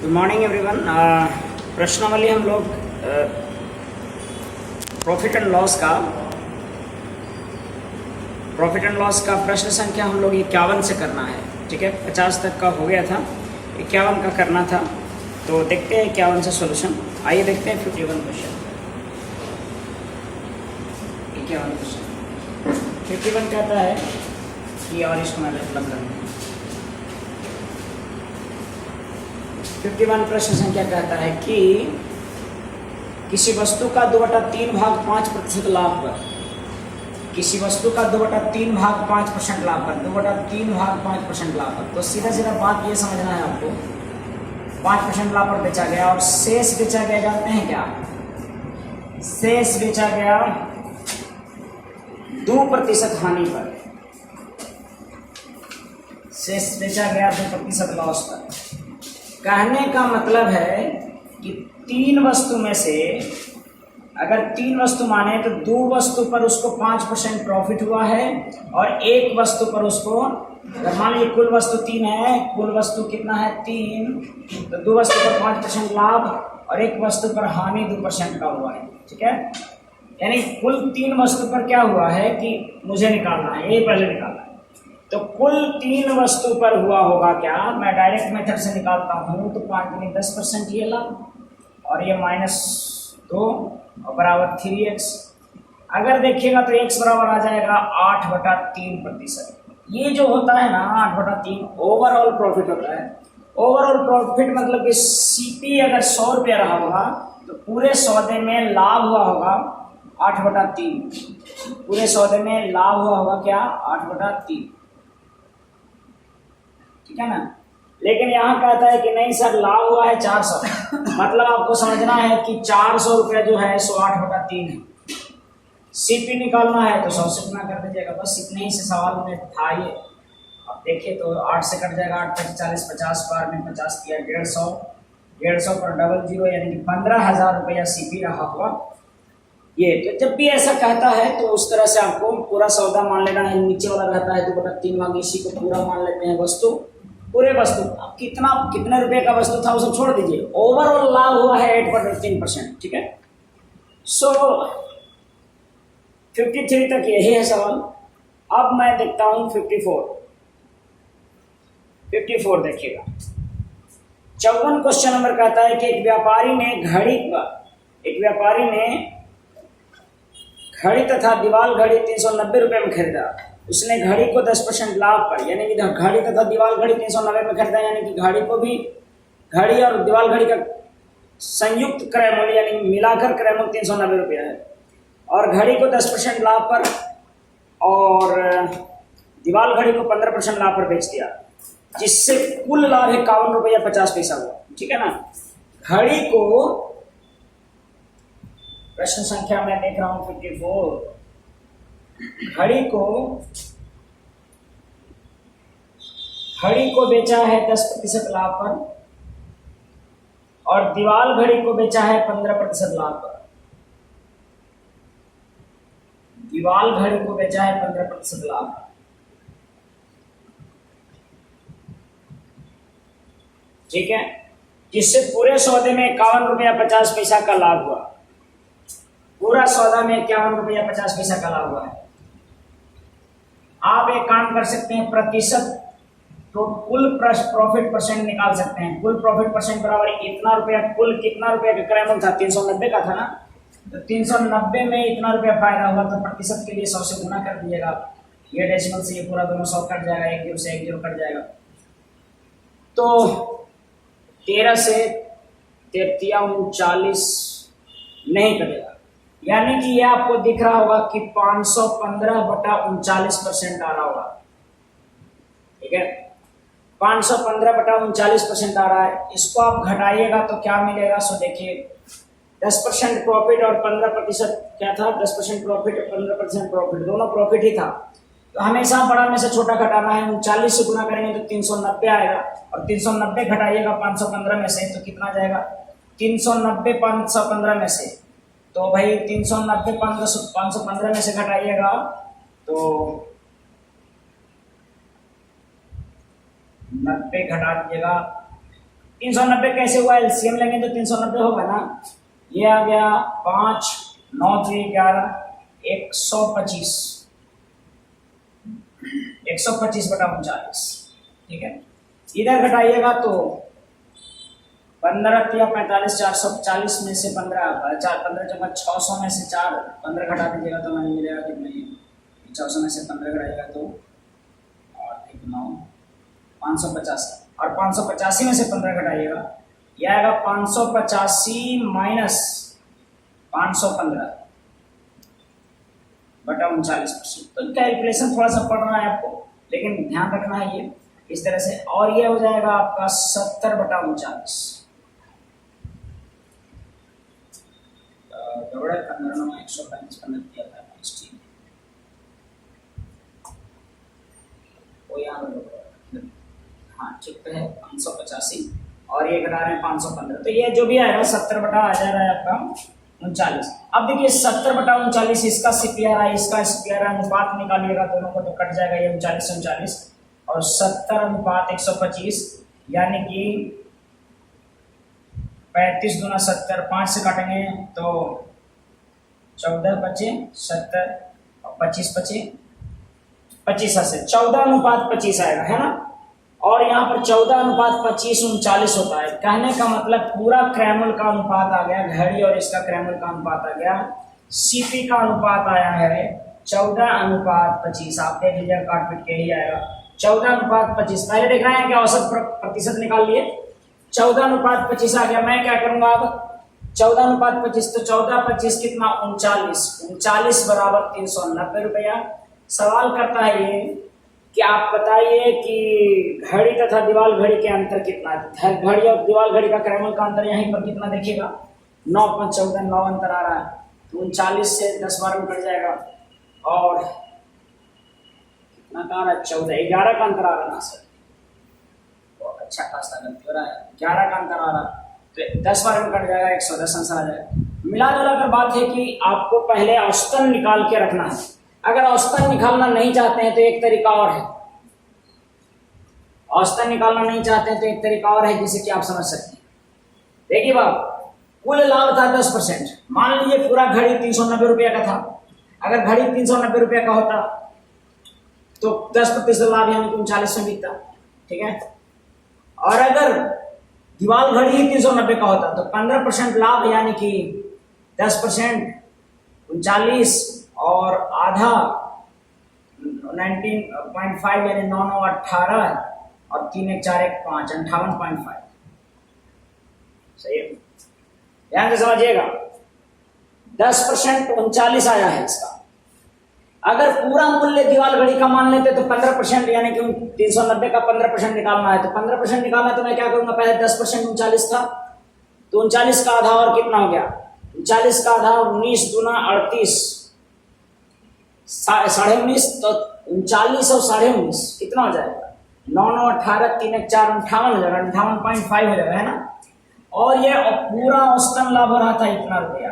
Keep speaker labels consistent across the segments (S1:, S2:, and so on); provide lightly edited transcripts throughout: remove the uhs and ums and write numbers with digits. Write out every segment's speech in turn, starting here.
S1: Good morning everyone. प्रश्नावली हम लोग प्रॉफिट एंड लॉस का प्रश्न संख्या हम लोग 51 से करना है। ठीक है, 50 तक का हो गया था, 51 का करना था। तो देखते हैं 51 से सॉल्यूशन। आइए देखते हैं 51 क्वेश्चन। 51 कहता है कि, और इसको मैं मतलब करूँगा 51 प्रश्न संख्या कहता है कि किसी वस्तु का 2/3 भाग 5% लाभ पर, किसी वस्तु का 2/3 भाग 5% लाभ पर, 2/3 भाग 5% लाभ पर, तो सीधा सीधा बात ये समझना है आपको, 5% लाभ पर बेचा गया और शेष बेचा गया, जानते हैं क्या? शेष बेचा गया 2% हानि पर, शेष बेचा गया 2% लॉस पर। कहने का मतलब है कि 3 वस्तु में से अगर 3 वस्तु माने तो 2 वस्तु पर उसको 5% प्रॉफिट हुआ है और 1 वस्तु पर उसको, अगर मान लीजिए कुल वस्तु 3 है, कुल वस्तु कितना है 3, तो 2 वस्तु पर 5% लाभ और 1 वस्तु पर हानि 2% का हुआ है। ठीक है, यानी कुल 3 वस्तु पर क्या हुआ है कि मुझे निकालना है, ये पहले निकालना है। तो कुल 3 वस्तु पर हुआ होगा क्या, मैं डायरेक्ट मेथड से निकालता हूँ, तो 5 गुनी 10% ये लाभ और ये -2 और बराबर 3x। अगर देखिएगा तो x बराबर आ जाएगा 8/3%। ये जो होता है ना 8/3 ओवरऑल प्रॉफिट होता है। ओवरऑल प्रॉफिट मतलब कि सीपी अगर 100 रुपया रहा होगा तो पूरे सौदे में लाभ हुआ होगा 8/3, पूरे सौदे में लाभ हुआ होगा क्या 8/3। ठीक है ना, लेकिन यहाँ कहता है कि नहीं सर लाभ हुआ है 400, मतलब आपको समझना है कि 400 रुपया जो है 8/3 है। सीपी निकालना है तो 100 से गुना कर दीजिएगा, बस इतने ही से सवाल में था ये। अब देखिए तो 8 से कट जाएगा, 8 5 40, 50 बार में 50 किया 150 पर 00 यानी कि 15,000 रुपया सीपी रहा हुआ ये। तो जब भी ऐसा कहता है तो उस तरह से आपको पूरा सौदा मान लेना है। नीचे वाला रहता है 2/3 भाग, इसी को पूरा मान लेते हैं वस्तु, पूरे वस्तु। अब कितने रुपए का वस्तु था वो सब छोड़ दीजिए, ओवरऑल लाभ हुआ है 8/3%। ठीक है, सो 53 तक यही है सवाल। अब मैं देखता हूं 54 देखिएगा। 54 क्वेश्चन नंबर कहता है कि एक व्यापारी ने घड़ी तथा दीवार घड़ी 390 रुपए में खरीदा। उसने घड़ी को 10% लाभ पर, यानी कि घड़ी तथा दीवार घड़ी 390 में खरीदा, यानी कि घड़ी को भी, घड़ी और दीवार घड़ी का संयुक्त क्रय मूल्य यानी मिलाकर क्रय मूल्य 390 रुपया है, और घड़ी को 10% लाभ पर और दीवार घड़ी को 15% लाभ पर बेच दिया, जिससे कुल लाभ 51 रुपया 50 पैसा हुआ। ठीक है ना, घड़ी को, प्रश्न संख्या मैं देख रहा हूं 54, घड़ी को बेचा है 10% लाभ पर और दीवार घड़ी को बेचा है 15% लाभ पर, दीवार घड़ी को बेचा है 15% लाभ पर। ठीक है, जिससे पूरे सौदे में 51 रुपया 50 पैसा का लाभ हुआ, पूरा सौदा में 51 रुपया 50 पैसा का लाभ हुआ है। आप एक काम कर सकते हैं, प्रतिशत तो कुल प्रॉफिट परसेंट निकाल सकते हैं। कुल प्रॉफिट परसेंट बराबर इतना रुपया, कुल कितना रुपया का क्रय मूल्य था 390 का था ना, तो 390 में इतना रुपया फायदा हुआ, तो प्रतिशत के लिए 100 से गुना कर दीजिएगा। ये डेसिमल से ये पूरा दोनों 100 कट जाएगा, 1 0 से 1 0 कट जाएगा, तो 13 से 33 नहीं कटेगा। यानी कि ये आपको दिख रहा होगा कि 515/39% आ रहा होगा। ठीक है, 515/39% आ रहा है। इसको आप घटाइएगा तो क्या मिलेगा, सो देखिए 10% प्रॉफिट और 15% क्या था, 10% प्रॉफिट और 15% प्रॉफिट, दोनों प्रॉफिट ही था। तो हमेशा बड़ा में से छोटा घटाना है। 39 से गुना करेंगे तो 390 आएगा और 390 घटाइएगा 515 में से तो कितना जाएगा, 390 515 में से, तो भाई 390 515 में से घटाइएगा तो 90 घटा दीजिएगा 390 कैसे हुआ, एलसीएम लेंगे तो 390 होगा ना। ये आ गया 5 9 3 11 125, 125/39, ठीक है। इधर घटाइएगा तो 15 या 45, 440 में से 15 जगह 600 में से 15 घटा दीजिएगा तो मैंने मिलेगा कि नहीं, 600 में से 15 घटाइएगा तो 8 9 585, और 585 में से 15 घटाइएगा, यह आएगा 585 माइनस 515/39%। तो कैलकुलेशन थोड़ा सा पढ़ना है आपको, लेकिन ध्यान रखना है ये इस तरह से। और ये हो जाएगा आपका 70/39। गड़बड़ कन्वर्जन में 135 कन्वर्ट किया था स्टीम वो यहाँ हाँ ठीक तो है 585, और ये घटा रहे हैं 515, तो ये जो भी आएगा 70 बटा आ जा रहा है आपका 39। अब देखिए 70/39, इसका CPR है, इसका CPR अनुपात निकालिएगा दोनों को तो कट जाएगा ये 39 और 70/125, यानी कि 35 दूना 70, 5 से काटेंगे तो 14 बचे 70 और 25 बचे 25 से 14:25 आएगा, है ना। और यहाँ पर 14:25 39 होता है। कहने का मतलब पूरा क्रैमल का अनुपात आ गया, घड़ी और इसका क्रैमल का अनुपात आ गया, सीपी का अनुपात आया है 14:25। आप देख लीजिए काट पीट के ही आएगा 14:25। पहले देख रहे हैं कि औसत प्रतिशत निकाल लिए, 14:25 आ गया। मैं क्या करूंगा अब 14:25, तो 14/25 कितना 39 बराबर 390 रुपया। सवाल करता है ये कि आप बताइए कि घड़ी तथा दीवाल घड़ी के अंतर कितना है। घड़ी और दीवाल घड़ी का क्रैमल का अंतर यहीं पर कितना देखिएगा 9 5 14 9 अंतर आ रहा है, तो 39 से 10 12 में कट जाएगा, और कितना का आ रहा है 14 11 का अंतर आ रहा है ना सर, बहुत अच्छा खासा गलती हो रहा है, 11 का अंतर आ रहा है, तो 10 12 में कट जाएगा 110 आंसर आ जाएगा। मिला जुला कर बात है कि आपको पहले औसतन निकाल के रखना है। अगर औसतन निकालना नहीं चाहते हैं तो एक तरीका और है, औसतन निकालना नहीं चाहते हैं तो एक तरीका और है जिसे कि आप समझ सकते हैं। देखिए बाब, कुल लाभ था 10%, मान लीजिए पूरा घड़ी 390 रुपया का था। अगर घड़ी 390 रुपया का होता तो 10% लाभ यानी कि 39 में बिकता, ठीक है। और अगर दीवाल घड़ी ही 390 का होता तो 15% लाभ यानी कि 10% 39 और आधा 19.5 यानी 9 9 18 और 3 1 4 1 5 58.5। सही है, ध्यान से समझिएगा। 10% 39 आया है इसका। अगर पूरा मूल्य दीवाल घड़ी का मान लेते तो 15% यानी कि 390 का 15% निकालना है, तो 15% निकालना है तो मैं क्या करूंगा, पहले 10% 39 था तो 39 का आधा और कितना हो गया 39 का आधा 19 दूना 38 19.5, तो 39 और 19.5 कितना हो जाएगा 9 9 18 3 1 4 58 हो जाएगा, 58.5 हो जाएगा, है ना। और ये पूरा औसतन लाभ हो रहा था इतना रुपया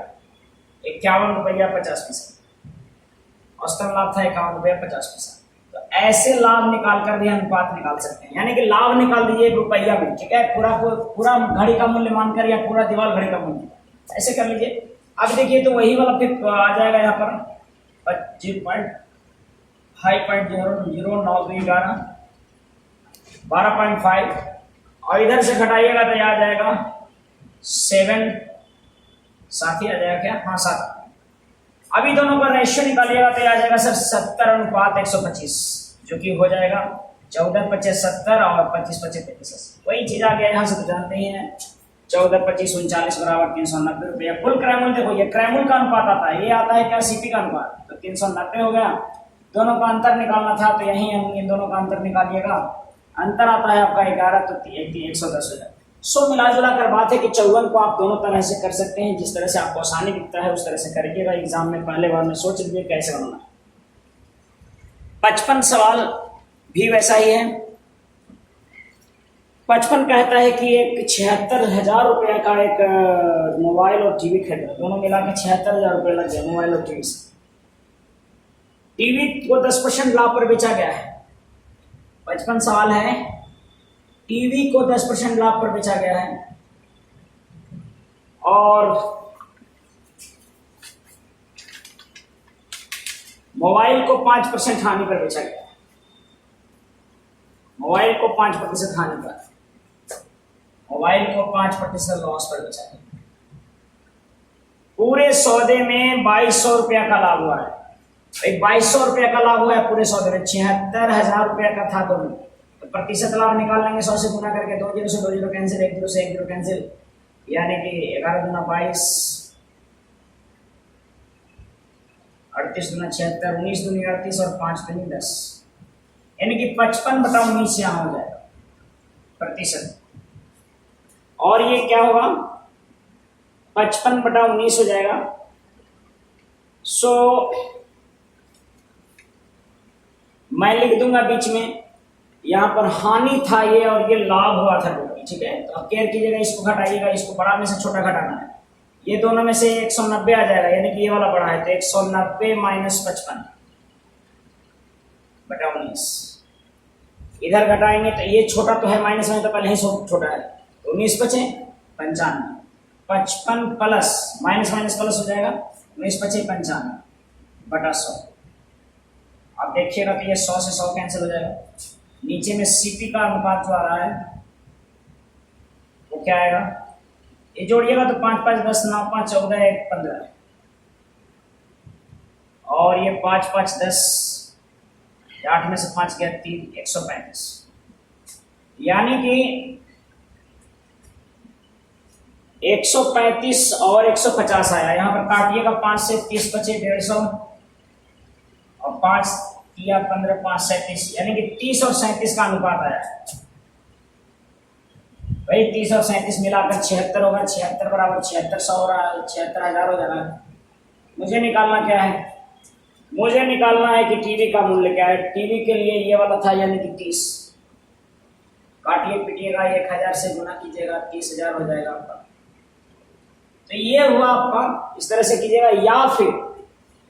S1: 51 रुपया 50 पैसा, औसतन लाभ था 51 रुपया 50 पैसा। तो ऐसे लाभ निकाल कर भी अनुपात निकाल सकते हैं, यानी कि लाभ निकाल दीजिए रुपया में, ठीक है, पूरा घड़ी का मूल्य मानकर या पूरा दीवाल घड़ी का मूल्य ऐसे कर लीजिए। अब देखिए तो वही वाला फिर आ जाएगा यहाँ पर 5.00911 12.5, और इधर से घटाइएगा तो आ जाएगा 7 साथ ही आ जाएगा क्या, हाँ 7। अभी दोनों का रेशियो निकालिएगा तो आ जाएगा सर 70:125, जो कि हो जाएगा 14 25 70 और 25 25 35। वही चीज आ गया यहाँ से तो जानते ही हैं 14 25 39 बराबर 390 रुपया। कुल क्रैमल देखो, ये क्रैमल का अनुपात आता है, ये आता है क्या सीपी का अनुपात, तो 390 हो गया। दोनों का अंतर निकालना था तो यही हम इन दोनों का अंतर निकालिएगा, अंतर आता है आपका 11 तो 110 हो जाएगा। सो मिला जुला कर बात है कि 54 को आप दोनों तरह से कर सकते हैं, जिस तरह से आपको आसानी दिखता है उस तरह से करिएगा। एग्जाम में पहले बार में सोच लीजिए कैसे बनाना। 55 सवाल भी वैसा ही है। 55 कहता है कि एक 76,000 रुपये का एक मोबाइल और टीवी खरीदा, दोनों मिला के 76,000 रुपये लग गया मोबाइल और टीवी से। टीवी को 10% लाभ पर बेचा गया है। 55 सवाल है टीवी को 10% लाभ पर बेचा गया है और मोबाइल को 5% हानि पर बेचा गया है। मोबाइल को 5% हानि पर, मोबाइल को 5% लॉस पर बेचा गया। पूरे सौदे में 2200 रुपया का लाभ हुआ है। भाई 2200 रुपया का लाभ हुआ है पूरे सौदे में, 76,000 रुपया का था दोनों। तो प्रतिशत लाभ निकाल लेंगे 100 से गुना करके, 2 जीरो से 2 जीरो कैंसिल, 1 जीरो से 1 जीरो कैंसिल, यानी कि 11 दूना 22, 38 दूना 76, 19 दूनी 38 और 5 दूनी 10, यानी कि 55/19 यहाँ हो जाएगा प्रतिशत। और ये क्या होगा, 55/19 हो जाएगा। सो मैं लिख दूंगा बीच में, यहां पर हानि था ये और ये लाभ हुआ था टोटल, ठीक है। तो अब केयर कीजिएगा, इसको घटाइएगा, इसको बड़ा में से छोटा घटाना है। ये दोनों में से 190 आ जाएगा, यानी कि ये वाला बड़ा है, तो 190 माइनस 55/19 इधर घटाएंगे तो ये छोटा तो है, माइनस में तो पहले ही छोटा है, तो 19 बचे 95, 55 प्लस माइनस माइनस प्लस हो जाएगा, 19 बचे 95/100। आप देखिएगा तो ये 100 से 100 कैंसिल हो जाएगा। नीचे में सीपी का अनुपात जो आ रहा है वो क्या आएगा, ये जोड़िएगा तो 5 5 10 9 5 14 1 15 और ये 5 5 10, 8 में से 5 गया 3, 135, यानी कि 135 और 150 आया। यहाँ पर काटिएगा, 5 से 30 बचे 150 और 5 या 15 5 37, यानी कि 30 और 37 का अनुपात आया। भाई 30 और 37 मिलाकर 76 होगा, 76 बराबर 7600 हो रहा है, 76,000 हो जा रहा है। मुझे निकालना क्या है, मुझे निकालना है कि टीवी का मूल्य क्या है। टीवी के लिए ये वाला था, यानी कि 30, काटिए पीटिएगा, 1000 से गुना कीजिएगा, 30,000 हो जाएगा आपका। तो ये हुआ आपका, इस तरह से कीजिएगा।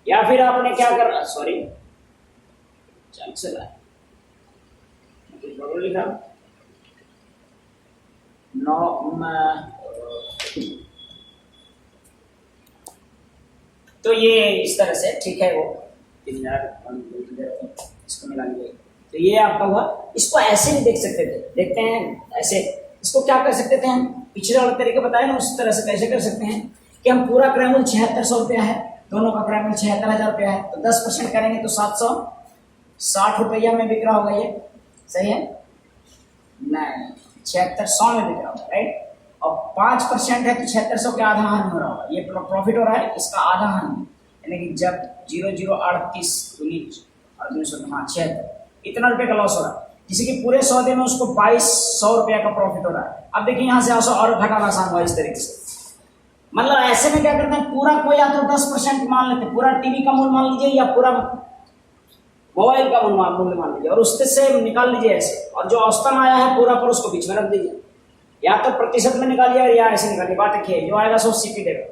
S1: या फिर आपने क्या करना, सॉरी चला लिखा 9, तो ये इस तरह से, ठीक है, वो 3000 इसको मिला लीजिए। तो ये आपका हुआ। इसको ऐसे भी देख सकते थे, देखते हैं ऐसे। इसको क्या कर सकते थे हम, पिछले वाले तरीके बताए ना, उस तरह से कैसे कर सकते हैं कि हम पूरा क्रय मूल्य 7600 रुपया है, दोनों का क्रय मूल्य 76,000 रुपया है, तो 10% करेंगे तो 760 रुपया में बिक रहा होगा। ये सही है, नहीं 7600 में बिक रहा होगा, राइट। और 5% है तो 7600 के आधा हानि हो रहा होगा, ये प्रॉफिट हो रहा है, इसका आधा हानि, यानी कि जब 0038 और 76 इतना रुपये का लॉस हो रहा है। किसी के पूरे सौदे में उसको 2200 रुपया का प्रॉफिट हो रहा है। अब देखिए यहाँ से और घटाना आसान हुआ इस तरीके से। मतलब ऐसे में क्या करते हैं, पूरा कोई या तो 10% मान लेते हैं, पूरा टीवी का मूल्य मान लीजिए या पूरा मोबाइल का मूल्य मान लीजिए और उससे से निकाल लीजिए ऐसे, और जो औसतन आया है पूरा पर उसको बीच में रख दीजिए, या तो प्रतिशत में निकालिए या ऐसे निकालिए। बात रखिए, जो आएगा सो सीपी देगा,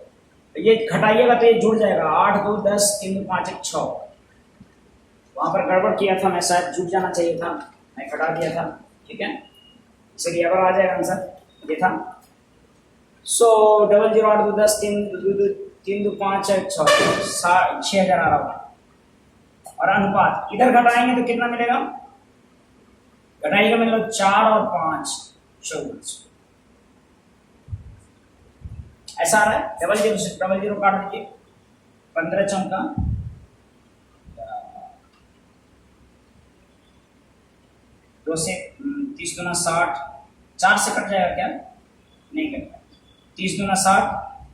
S1: तो ये घटाइएगा तो ये जुड़ जाएगा, 8 2 10 3 2 5 1 6। वहां पर गड़बड़ किया था मैं, शायद जुट जाना चाहिए था, मैं घटा दिया था, ठीक है, इसलिए अब आ जाएगा आंसर ये था। सो 00 8 2 10 3 2 5 1 6, 6000 आ रहा होगा। और अनुपात इधर घटाएंगे तो कितना मिलेगा, घटाइएगा मतलब 4 और 5 14, ऐसा आ रहा है। 00 से 00 काट दीजिए, 15 चौका 2 से 30 दूना 60, 4 से कट जाएगा क्या, नहीं कटेगा, 30 दूना 60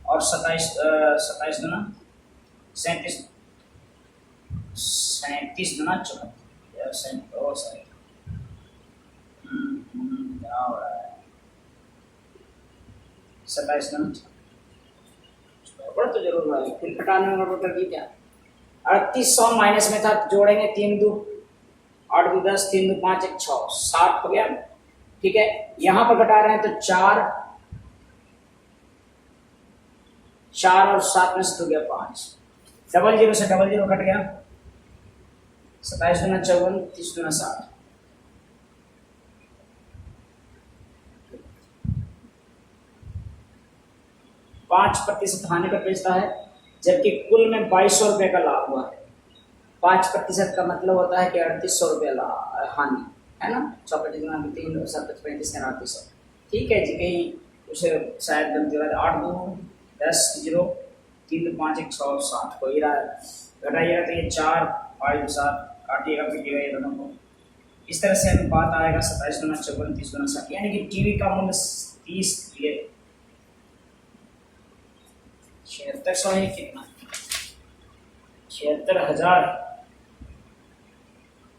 S1: और 27 दूना 37 दूना 74, क्या हो रहा है, 27 दूना तो जरूर भाई, फिर घटाने में टोटल की क्या 3800 माइनस में था, जोड़ेंगे 3 2 8 2 10 3 2 5 1 6, 60 हो गया, ठीक है। यहां पर घटा रहे हैं तो 4 और 7 में से तो गया 5, 00 से 00 कट गया, 27 दूना 54, 30 दूना 60, 5% हानि पर बेचता है, जबकि कुल में 2200 रुपये का लाभ हुआ है। 5% का मतलब होता है कि 3800 रुपये हानि, है ना। 6×3 7 35 3800। ठीक है जी, कहीं उसे शायद गलती हो रहा है। 8 2 10 0 3 2 5 1 6 7 हो ही रहा है, घटाइएगा तो ये 4 5 7 काटिएगा पीटिएगा ये दोनों को। इस तरह से अनुपात आएगा 27 गुना 54 30 गुना 60, यानी कि टीवी का मूल्य 30 ये 7600 है। कितना 76,000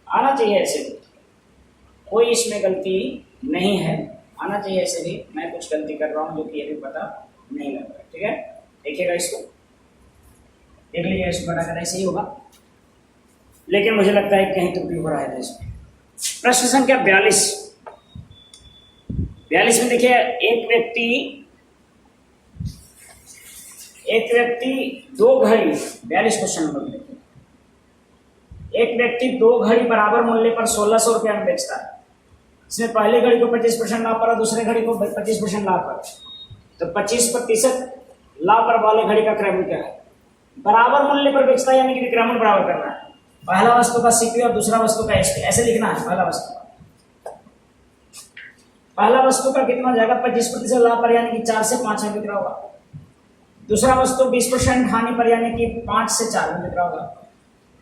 S1: आना चाहिए ऐसे भी, कोई इसमें गलती नहीं है, आना चाहिए ऐसे भी। मैं कुछ गलती कर रहा हूँ जो कि ये भी पता नहीं लग रहा है। ठीक है, देखिएगा इसको, देख लीजिए, इसको बड़ा करना ऐसे ही होगा, लेकिन मुझे लगता है कहीं तो भी हो रहा है इसमें। प्रश्न संख्या 42 में देखिए, एक व्यक्ति 2 घड़ी, 42 क्वेश्चन नंबर देखिए, एक व्यक्ति 2 घड़ी बराबर मूल्य पर 1600 रुपया में बेचता है। इसमें पहले घड़ी को 25% लाभ पर और दूसरे घड़ी को 25% लाभ पर, तो 25% लाभ पर वाले घड़ी का क्रय मूल्य क्या है? बराबर मूल्य पर बेचता है, यानी कि विक्रय मूल्य बराबर करना है। पहला वस्तु का सीपी और दूसरा वस्तु का एसपी, ऐसे लिखना है। पहला वस्तु का कितना हो जाएगा? 25% लाभ पर, यानी कि 4 से 5 में बिक रहा होगा। दूसरा वस्तु 20% हानि पर, यानी कि 5 से 4 में बिक रहा होगा।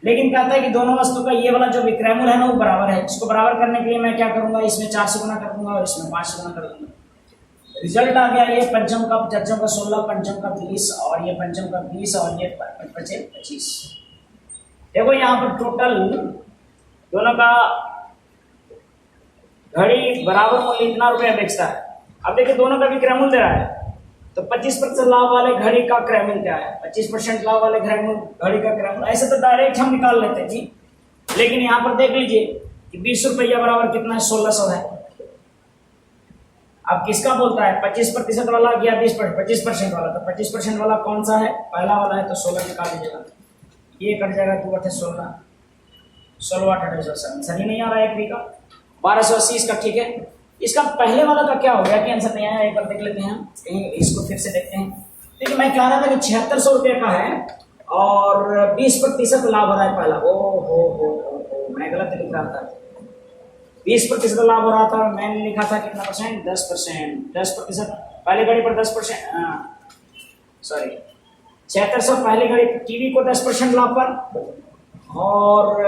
S1: लेकिन कहता है कि दोनों वस्तु का ये वाला जो विक्रय मूल्य है ना वो बराबर है। इसको बराबर करने के लिए मैं क्या करूंगा, इसमें 4 से गुना कर दूंगा और इसमें 5 से गुना कर दूंगा। रिजल्ट आ गया, ये पंचम का जज्जों का 16, पंचम का 20 और ये पंचम का 20 और ये 25। देखो यहाँ पर टोटल दोनों का घड़ी बराबर मूल्य इतना रुपया बेचता है। अब देखिए दोनों का भी क्रय मूल्य दे रहा है, तो 25% लाभ वाले घड़ी का क्रय मूल्य क्या है? 25% लाभ वाले घड़ी का क्रय मूल्य, ऐसे तो डायरेक्ट हम निकाल लेते हैं जी। लेकिन यहाँ पर देख लीजिए कि 20 रुपया बराबर कितना है? 1600 है। अब किसका बोलता है? 25% वाला या 25% वाला? तो 25% वाला कौन सा है? पहला वाला है, तो 16 निकाल लीजिएगा, ये कट जाएगा 2 8 16 16 8 18 सही नहीं आ रहा है एक भी का। 1280 इसका, ठीक है। इसका पहले वाला का क्या हो गया कि आंसर नहीं आया? एक बार देख लेते हैं, कहीं इसको फिर से देखते हैं। देखिए मैं कह रहा था कि 7600 रुपये का है और 20% लाभ हो रहा है पहला। ओ मैं गलत लिख रहा था, 20% लाभ हो रहा था, मैंने लिखा था कितना परसेंट? 10%। पहले घड़ी पर 10%, सॉरी 7600 पहले घड़ी टीवी को 10% लाभ पर और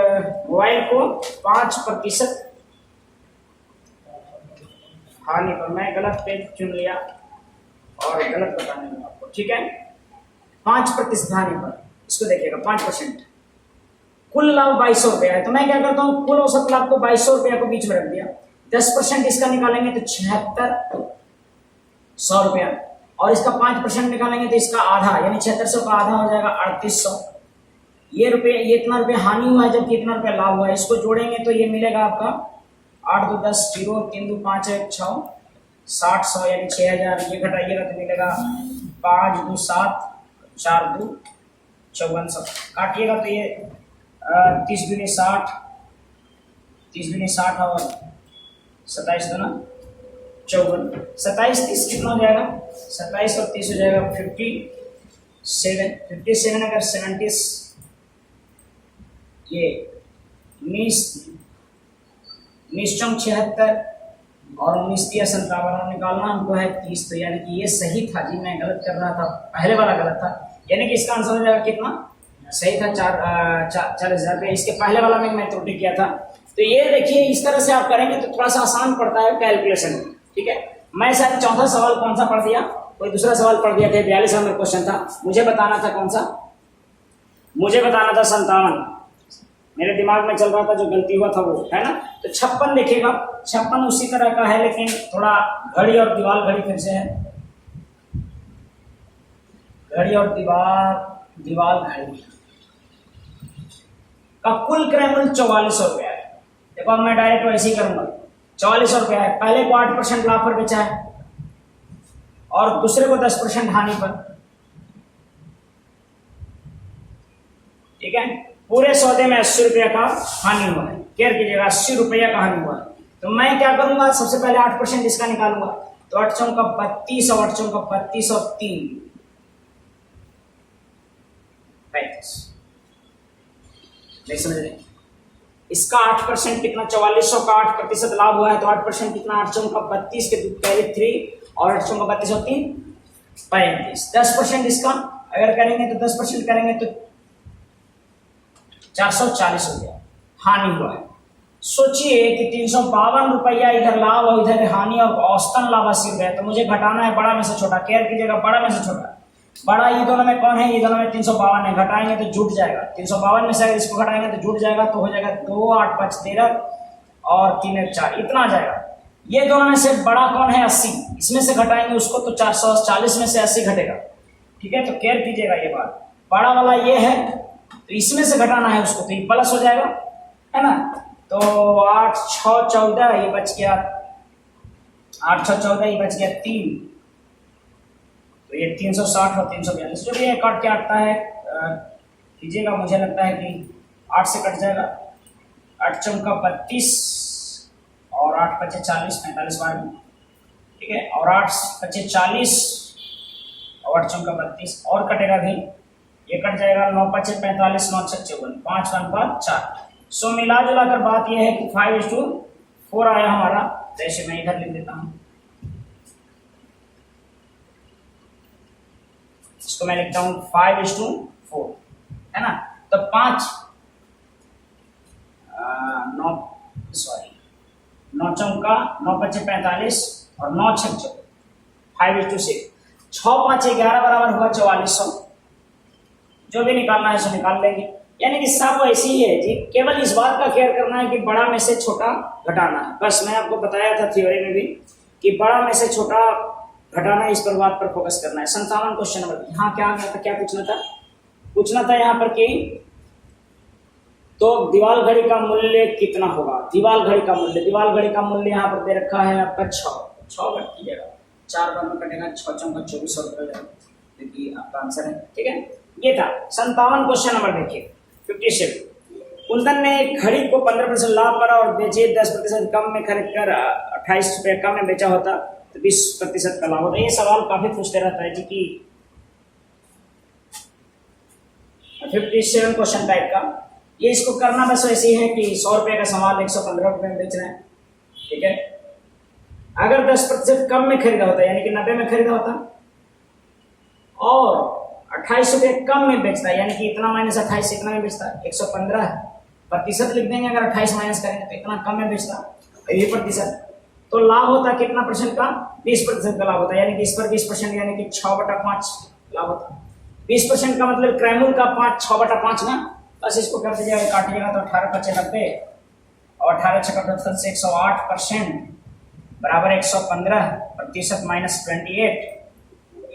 S1: मोबाइल को 5% हानि पर। मैं गलत पेज चुन लिया और गलत बताने लगा आपको, ठीक है। 5% हानि पर, इसको देखिएगा 5%। कुल लाभ 2200 रुपया है, तो मैं क्या करता हूँ, कुल औसत लाभ को 2200 रुपया को बीच में रख दिया। 10% इसका निकालेंगे तो 7600 रुपया और इसका 5% निकालेंगे तो इसका आधा, यानी 7600 का आधा हो जाएगा 3800। ये इतना रुपये हानि हुआ है, जबकि इतना रुपया लाभ हुआ है। इसको जोड़ेंगे तो ये मिलेगा आपका 8 2 10 0 3 2 5 1 6 60 100, यानी 6000। ये घटाइएगा तो मिलेगा 5 2 7 4 2 5400। काटिएगा तो ये 30 दूनी 60, 30 दूनी 60 और 27 दूना 54। 27 30 कितना हो जाएगा? 27 और 30 हो जाएगा 57। अगर 70 ये 19 76 और 19 57 निकालना हमको है 30, तो यानी कि ये सही था जी, मैं गलत कर रहा था, पहले वाला गलत था। यानी कि इसका आंसर हो जाएगा कितना? सही था 4000 रुपये। इसके पहले वाला में मैं त्रुटि किया था। तो ये देखिए इस तरह से आप करेंगे तो थोड़ा सा आसान पड़ता है कैलकुलेशन, ठीक है। मैं शायद चौथा सवाल कौन सा पढ़ दिया, कोई दूसरा सवाल पढ़ दिया था। 42 नंबर क्वेश्चन था, मुझे बताना था कौन सा, मुझे बताना था 57। मेरे दिमाग में चल रहा था जो गलती हुआ था वो, है ना। तो 56 देखिएगा, 56 उसी तरह का है, लेकिन थोड़ा घड़ी और दीवार घड़ी फिर से है, घड़ी और दीवार घड़ी का कुल क्रय मूल्य 4400 रुपया है। देखो अब मैं डायरेक्ट वैसे ही करूंगा, 4400 रुपया है। पहले को 8% लाभ पर बेचा है और दूसरे को 10% हानि पर, ठीक है। पूरे सौदे में 80 रुपया का हानि हुआ है। केयर कीजिएगा, 80 रुपया का हानि हुआ है। तो मैं क्या करूंगा, सबसे पहले 8% इसका निकालूंगा, तो 8 चौका 32 और 8 चौका 32 और 3 नहीं समझ रहे? इसका 8% कितना, 4400 का 8% लाभ हुआ है, तो 8% कितना, 8 चौका 32 के पहले 3 और 8 चौका 32 और 3 35। 10% इसका अगर करेंगे तो 10% करेंगे तो 440 हो गया, हानि हुआ है। सोचिए कि 352 रुपया इधर लाभ और इधर हानि और औसतन लाभ 80 रुपया, तो मुझे घटाना है बड़ा में से छोटा। केयर कीजिएगा, बड़ा में से छोटा। बड़ा ये दोनों में कौन है, ये दोनों में 352 है, घटाएंगे तो जुट जाएगा। 352 में से अगर इसको घटाएंगे तो जुट जाएगा, तो हो जाएगा 2 8 5 13 और 3 1 4, इतना आ जाएगा। ये दोनों में से बड़ा कौन है, 80, इसमें से घटाएंगे उसको तो 440 में से 80 घटेगा। ठीक है, तो केयर कीजिएगा ये बात। बड़ा वाला ये है तो इसमें से घटाना है उसको, तो ये प्लस हो जाएगा, है ना। तो 8 6 14 ये बच गया, 8 6 14 ये बच गया 3, तो ये 360 और 342 जो भी है काट के आता है कीजिएगा। मुझे लगता है कि 8 से कट जाएगा, 8 चौका 32 और 8 पचे 40, 45 बार में, ठीक है। और 8 पचे 40 और 8 चौका 32 और कटेगा भी, ये कट जाएगा। 9 पचे 45, 9 छक 54, 5 1 5 4। सो मिला जुला कर बात यह है कि 5:4 आया हमारा। जैसे मैं इधर लिख देता हूँ, इसको मैं लिखता हूँ 5:4, है ना। तो 9 चौका 9 पचे 45 और 9 छक 54, 5:6। 6 5 11 बराबर हुआ 4400। जो भी निकालना है सो निकाल लेंगे। यानी कि सब ऐसी ही है जी, केवल इस बात का केयर करना है कि बड़ा में से छोटा घटाना है। बस मैं आपको बताया था थ्योरी में भी कि बड़ा में से छोटा घटाना, इस पर बात पर फोकस करना है। 57 क्वेश्चन नंबर। यहाँ क्या आ गया था, क्या पूछना था यहाँ पर कि तो दीवार घड़ी का मूल्य कितना होगा। दीवार घड़ी का मूल्य यहाँ पर दे रखा है आपका 6 घट कीजिएगा, 4 बार में कटेगा, 6 चौका 2400 रुपये, देखिए आपका आंसर है। ठीक है, ये था 57 क्वेश्चन नंबर। देखिए 57, कुंदन ने एक घड़ी को 15% लाभ करा और बेचे 10% कम में खरीद कर 28 रुपये कम में बेचा होता तो 20% का लाभ होता। ये सवाल काफी पूछते रहता है जी कि 57 क्वेश्चन टाइप का। ये इसको करना बस वैसे ही है कि 100 रुपये का सामान 115 रुपये में बेचना है। ठीक है, अगर 10% कम में खरीदा होता यानी कि 90 में खरीदा होता और 28 रुपये कम में बेचता है, यानी कि इतना माइनस 28 इतना में बेचता, 115 प्रतिशत लिख देंगे। अगर 28 माइनस करेंगे तो इतना कम में बेचता, ये प्रतिशत, तो लाभ होता कितना परसेंट का, 20% का लाभ होता। यानी कि इस पर 20% यानी कि 6/5 लाभ होता। 20% का मतलब क्रैमुल का 6/5 ना। बस इसको कर दीजिएगा, काटिएगा तो 18 पचे 90 और 18 छक्का 78 से 108% बराबर 115% माइनस 28,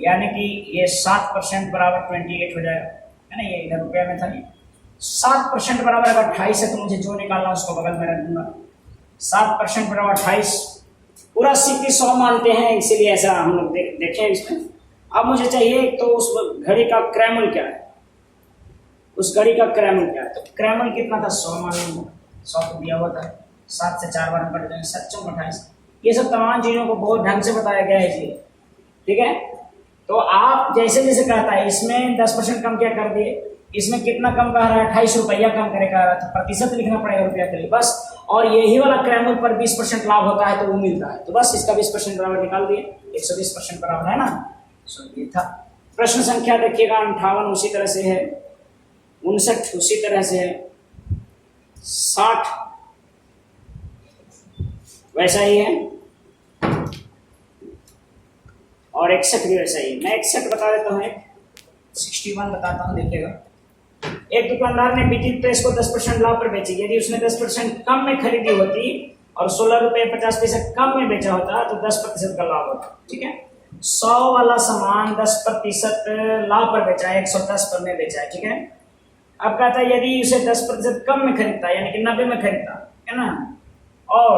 S1: यानी कि ये 7% बराबर 28 हो जाएगा, है ना। ये इधर रुपया में था। ये 7% बराबर अगर 28 है तो मुझे जो निकालना उसको बगल में रख दूंगा। 7% बराबर 28, पूरा सीधी 100 मानते हैं, इसीलिए ऐसा हम लोग देखें इसमें। अब मुझे चाहिए तो उस घड़ी का क्रैमुल क्या है, उस घड़ी का क्रैमुल क्या है। तो क्रैमुल कितना था, 100 मान लूंगा, 100 तो दिया हुआ था। 7 से 4 बार हम कट जाएंगे, 7 चौक 28। ये सब तमाम चीजों को बहुत ढंग से बताया गया है जी। ठीक है, तो आप जैसे जैसे कहता है इसमें 10% कम क्या कर दिए, इसमें कितना कम कह रहा है, 28 रुपया कम करेगा, तो प्रतिशत लिखना पड़ेगा रुपया के लिए बस। और यही वाला क्रैमुल पर 20% लाभ होता है तो वो मिलता है, तो बस इसका 20% बराबर निकाल दिए, 120% बराबर है ना। सो ये था प्रश्न संख्या। देखिएगा 58 उसी तरह से है, 59 उसी तरह से है, 60 वैसा ही है और 61 भी वैसा ही है। मैं 61 बता देता हूँ, 61 बताता हूँ। देखिएगा, एक दुकानदार ने बीटी प्रेस को 10% लाभ पर बेची। यदि उसने 10% कम में खरीदी होती और 16 रुपये 50 पैसे कम में बेचा होता तो 10% का लाभ होता। ठीक है, 100 वाला सामान 10% लाभ पर बेचा है, 110 पर में बेचा है। ठीक है, अब कहता है यदि उसे 10% कम में खरीदता यानी कि 90 में खरीदता, है ना, और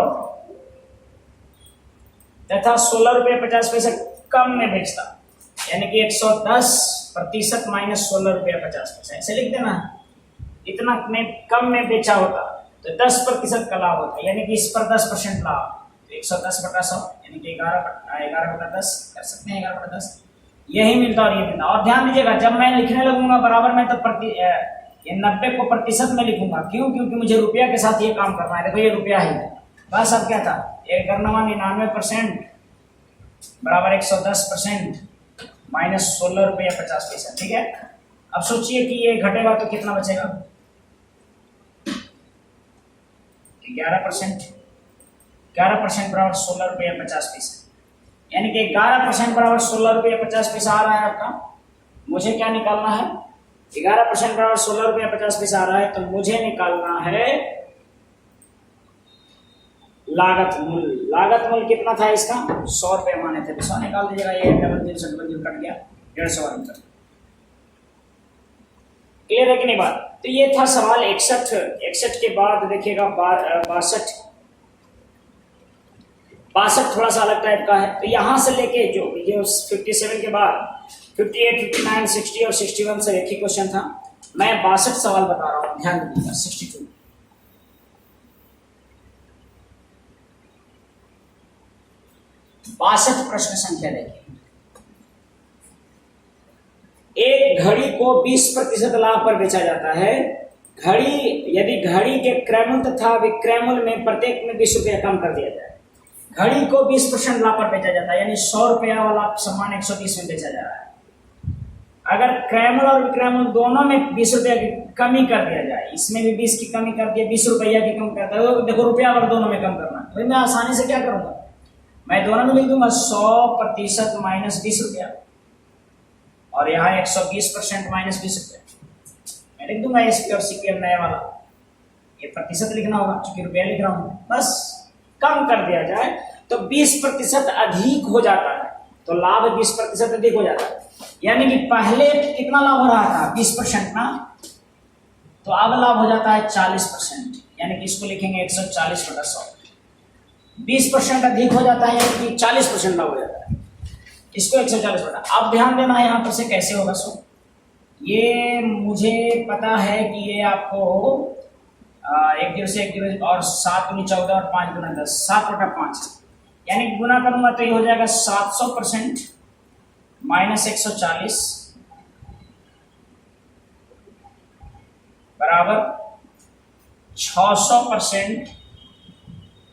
S1: तथा 16 रुपये 50 पैसे कम में बेचता, यानी कि 110% माइनस 16 रुपया 50 पैसे, ऐसे लिख देना। इतना में कम में बेचा होता तो 10% का लाभ होता, यानी कि इस पर 10% लाभ, तो 110/100 यानी कि 11/10 कर सकते हैं, 11/10। यही मिलता और ये मिलता। और ध्यान दीजिएगा, जब मैं लिखने लगूंगा बराबर में, तो ये 90 को प्रतिशत में लिखूंगा। क्यों? क्योंकि मुझे रुपया के साथ ये काम करना है। देखो ये रुपया ही है। बस अब क्या था, 1/99% बराबर 110% माइनस 16 रुपया 50 पैसा। ठीक है, अब सोचिए कि ये घटेगा तो कितना बचेगा? 11%। 11% बराबर 16 रुपया 50 पैसा, यानी कि 11% बराबर 16 रुपया 50 पैसा आ रहा है आपका। मुझे क्या निकालना है? 11% बराबर 16 रुपया 50 पैसा आ रहा है, तो मुझे निकालना है लागत मूल्य। लागत मूल्य कितना था इसका? 100 रुपये माने थे, 100 निकाल दीजिएगा। ये डबल 3 कट गया, 150 अंतर। क्लियर है कि नहीं बात? तो ये था सवाल 61। 61 के बाद देखिएगा 62 थोड़ा सा अलग टाइप का है। तो यहां से लेके जो 57 के बाद 58, 59, 60 और 61 से एक ही क्वेश्चन था। मैं 62 सवाल बता रहा हूं, ध्यान दीजिएगा। 62 प्रश्न संख्या देखिए। एक घड़ी को 20% लाभ पर बेचा जाता है। यदि घड़ी के क्रयमूल्य तथा विक्रयमूल्य में प्रत्येक में 20 रुपया कम कर दिया जाए। घड़ी को 20% लाभ पर बेचा जाता है, यानी 100 रुपया वाला सामान 120 में बेचा जा रहा है। अगर क्रयमूल्य और विक्रयमूल्य दोनों में 20 रुपया की कमी कर दिया जाए, इसमें भी 20 की कमी कर दिया, 20 रुपया की कम कर दिया, तो देखो रुपया वाला दोनों में कम करना। तो मैं आसानी से क्या करूंगा, मैं दोनों में लिख दूंगा 100% माइनस 20 रुपया, और यहाँ 120% माइनस 20 रुपया। मैं लिख दूंगा एसपी और सीपीएम नया वाला। ये प्रतिशत लिखना होगा क्योंकि रुपया लिख रहा हूं। बस कम कर दिया जाए तो 20% अधिक हो जाता है, तो लाभ 20% अधिक हो जाता है। यानी कि पहले कितना लाभ हो रहा था? 20% ना, तो अब लाभ हो जाता है 40%, यानी कि इसको लिखेंगे 140/100। 20% अधिक हो जाता है, यानी कि 40% लाभ हो जाता है। इसको 140 अब ध्यान देना है यहाँ पर से कैसे होगा। सो ये मुझे पता है कि ये आपको 1 0 से 1 0 और 7 × 14 और 5 × 10 7/5, यानी गुना करूंगा तो ये हो जाएगा 700% माइनस 140 बराबर 600%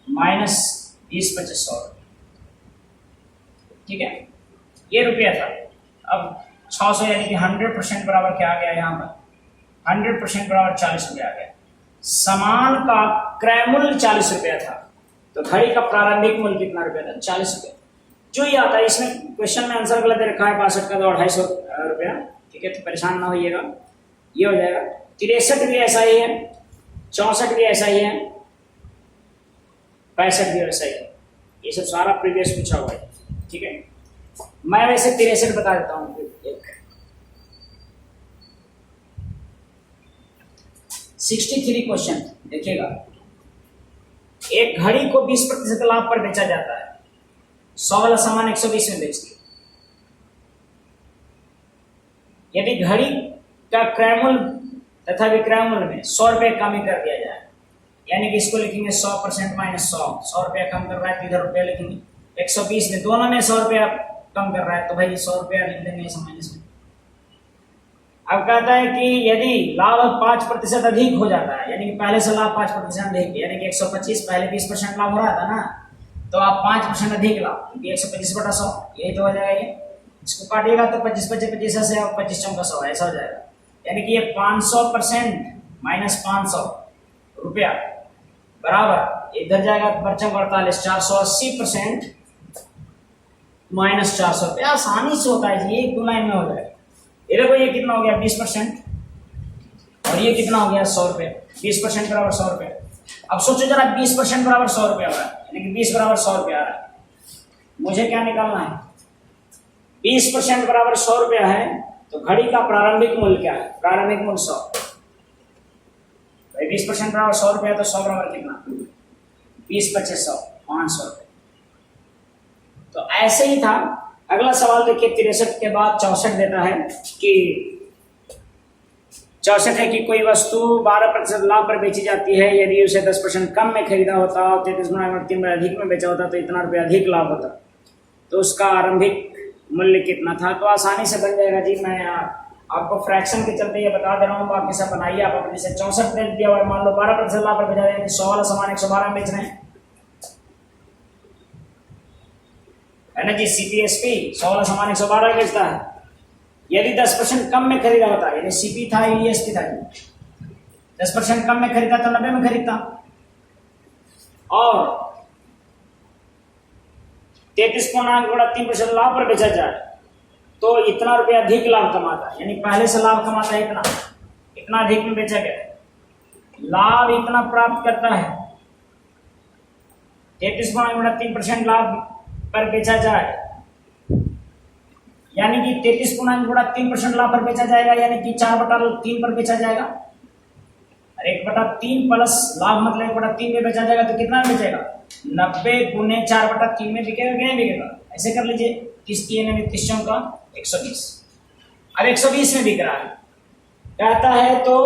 S1: माइनस 20/100। ठीक है, ये रुपया था। अब 600 यानी कि 100% बराबर क्या आ गया? यहाँ पर 100% बराबर 40 रुपया आ गया। सामान का क्रय मूल्य 40 रुपया था, तो घड़ी का प्रारंभिक मूल्य कितना रुपया था? 40 रुपया। जो ये आता है, इसमें क्वेश्चन में आंसर गलत रखा है 62 का, तो 250 रुपया। ठीक है, तो परेशान ना होइएगा, ये हो जाएगा। 63 भी ऐसा ही है, 64 भी ऐसा ही है, 65 भी ऐसा ही है। ये सब सारा प्रीवियस पूछा हुआ है। ठीक है, मैं वैसे 63 बता देता हूँ। 63 क्वेश्चन देखिएगा। एक घड़ी को 20% लाभ पर बेचा जाता है, 100 वाला सामान 120 में बेच दिया। यदि घड़ी का क्रयमूल्य तथा विक्रयमूल्य में 100 रुपये कमी कर दिया जाए, यानी कि इसको लिखेंगे 100% माइनस 100 रुपया कम कर रहा है, तो इधर रुपया लिखेंगे 120 में, दोनों में 100 रुपया कम कर रहा है, तो भाई 100 रुपया लिख देंगे इस माइनस में। अब कहता है कि यदि लाभ 5% अधिक हो जाता है, यानी कि पहले से लाभ 5% अधिक, यानी कि 125 पहले 20% लाभ हो रहा था ना, तो आप 5% अधिक लाभ, क्योंकि 125/100 यही तो हो जाएगा। ये इसको काटिएगा तो 25 25 25 से 25 चौका 100 ऐसा हो जाएगा। यानी कि ये 500% माइनस 500 रुपया बराबर इधर जाएगा 45 480% माइनस 400 रुपया। आसानी से होता है, ये 2 लाइन में हो जाएगा। ये देखो, ये कितना हो गया 20%, और ये कितना हो गया 100 रुपये। 20% बराबर 100 रुपये। अब सोचो जरा, 20% बराबर 100 रुपया हो रहा है, यानी कि 20 बराबर 100 रुपया आ रहा है। मुझे क्या निकालना है? 20% बराबर 100 रुपया है, तो घड़ी का प्रारंभिक मूल्य क्या है? प्रारंभिक मूल्य 100। भाई 20% बराबर 100 रुपया, तो 100 बराबर कितना? 20 × 25 100 500 रुपये। तो ऐसे ही था। अगला सवाल देखिए 63 के बाद 64 देता है कि 64 है कि कोई वस्तु 12% लाभ पर बेची जाती है, यदि उसे 10% कम में खरीदा होता और 33 गुना 3 अधिक में बेचा होता तो इतना रुपया अधिक लाभ होता। तो उसका आरंभिक मूल्य कितना था, तो आसानी से बन जाएगा जी। मैं आपको फ्रैक्शन के चलते ये बता दे रहा हूँ, बाकी सब बनाइए आप अपने से। 64 दे दिया हुआ है, मान लो 12% लाभ पर बेचा जाए, 100 वाला सामान 112 में बेच रहे हैं, है ना जी। सीपीएसपी 100 वाला सामान 112 में बेचता है। यदि 10% कम में खरीदा होता, यदि सीपी था ईएसपी था, 10% कम में खरीदा तो 90 में खरीदता, और 33.3% लाभ पर बेचा जाए तो इतना रुपया अधिक लाभ कमाता है, यानी पहले से लाभ कमाता है इतना, इतना अधिक में बेचा गया, लाभ इतना प्राप्त करता है। 33.3% लाभ पर बेचा जाए, यानी कि 33.3% लाभ पर बेचा जाएगा, यानी कि 4/3 पर बेचा जाएगा। 1/3 प्लस लाभ मतलब 1/3 में बेचा जाएगा, तो कितना में बेचेगा? 90 गुने 4/3 में बिकेगा कि नहीं बिकेगा? ऐसे कर लीजिए, 30 का 120। अब 120 में बिक रहा है, कहता है तो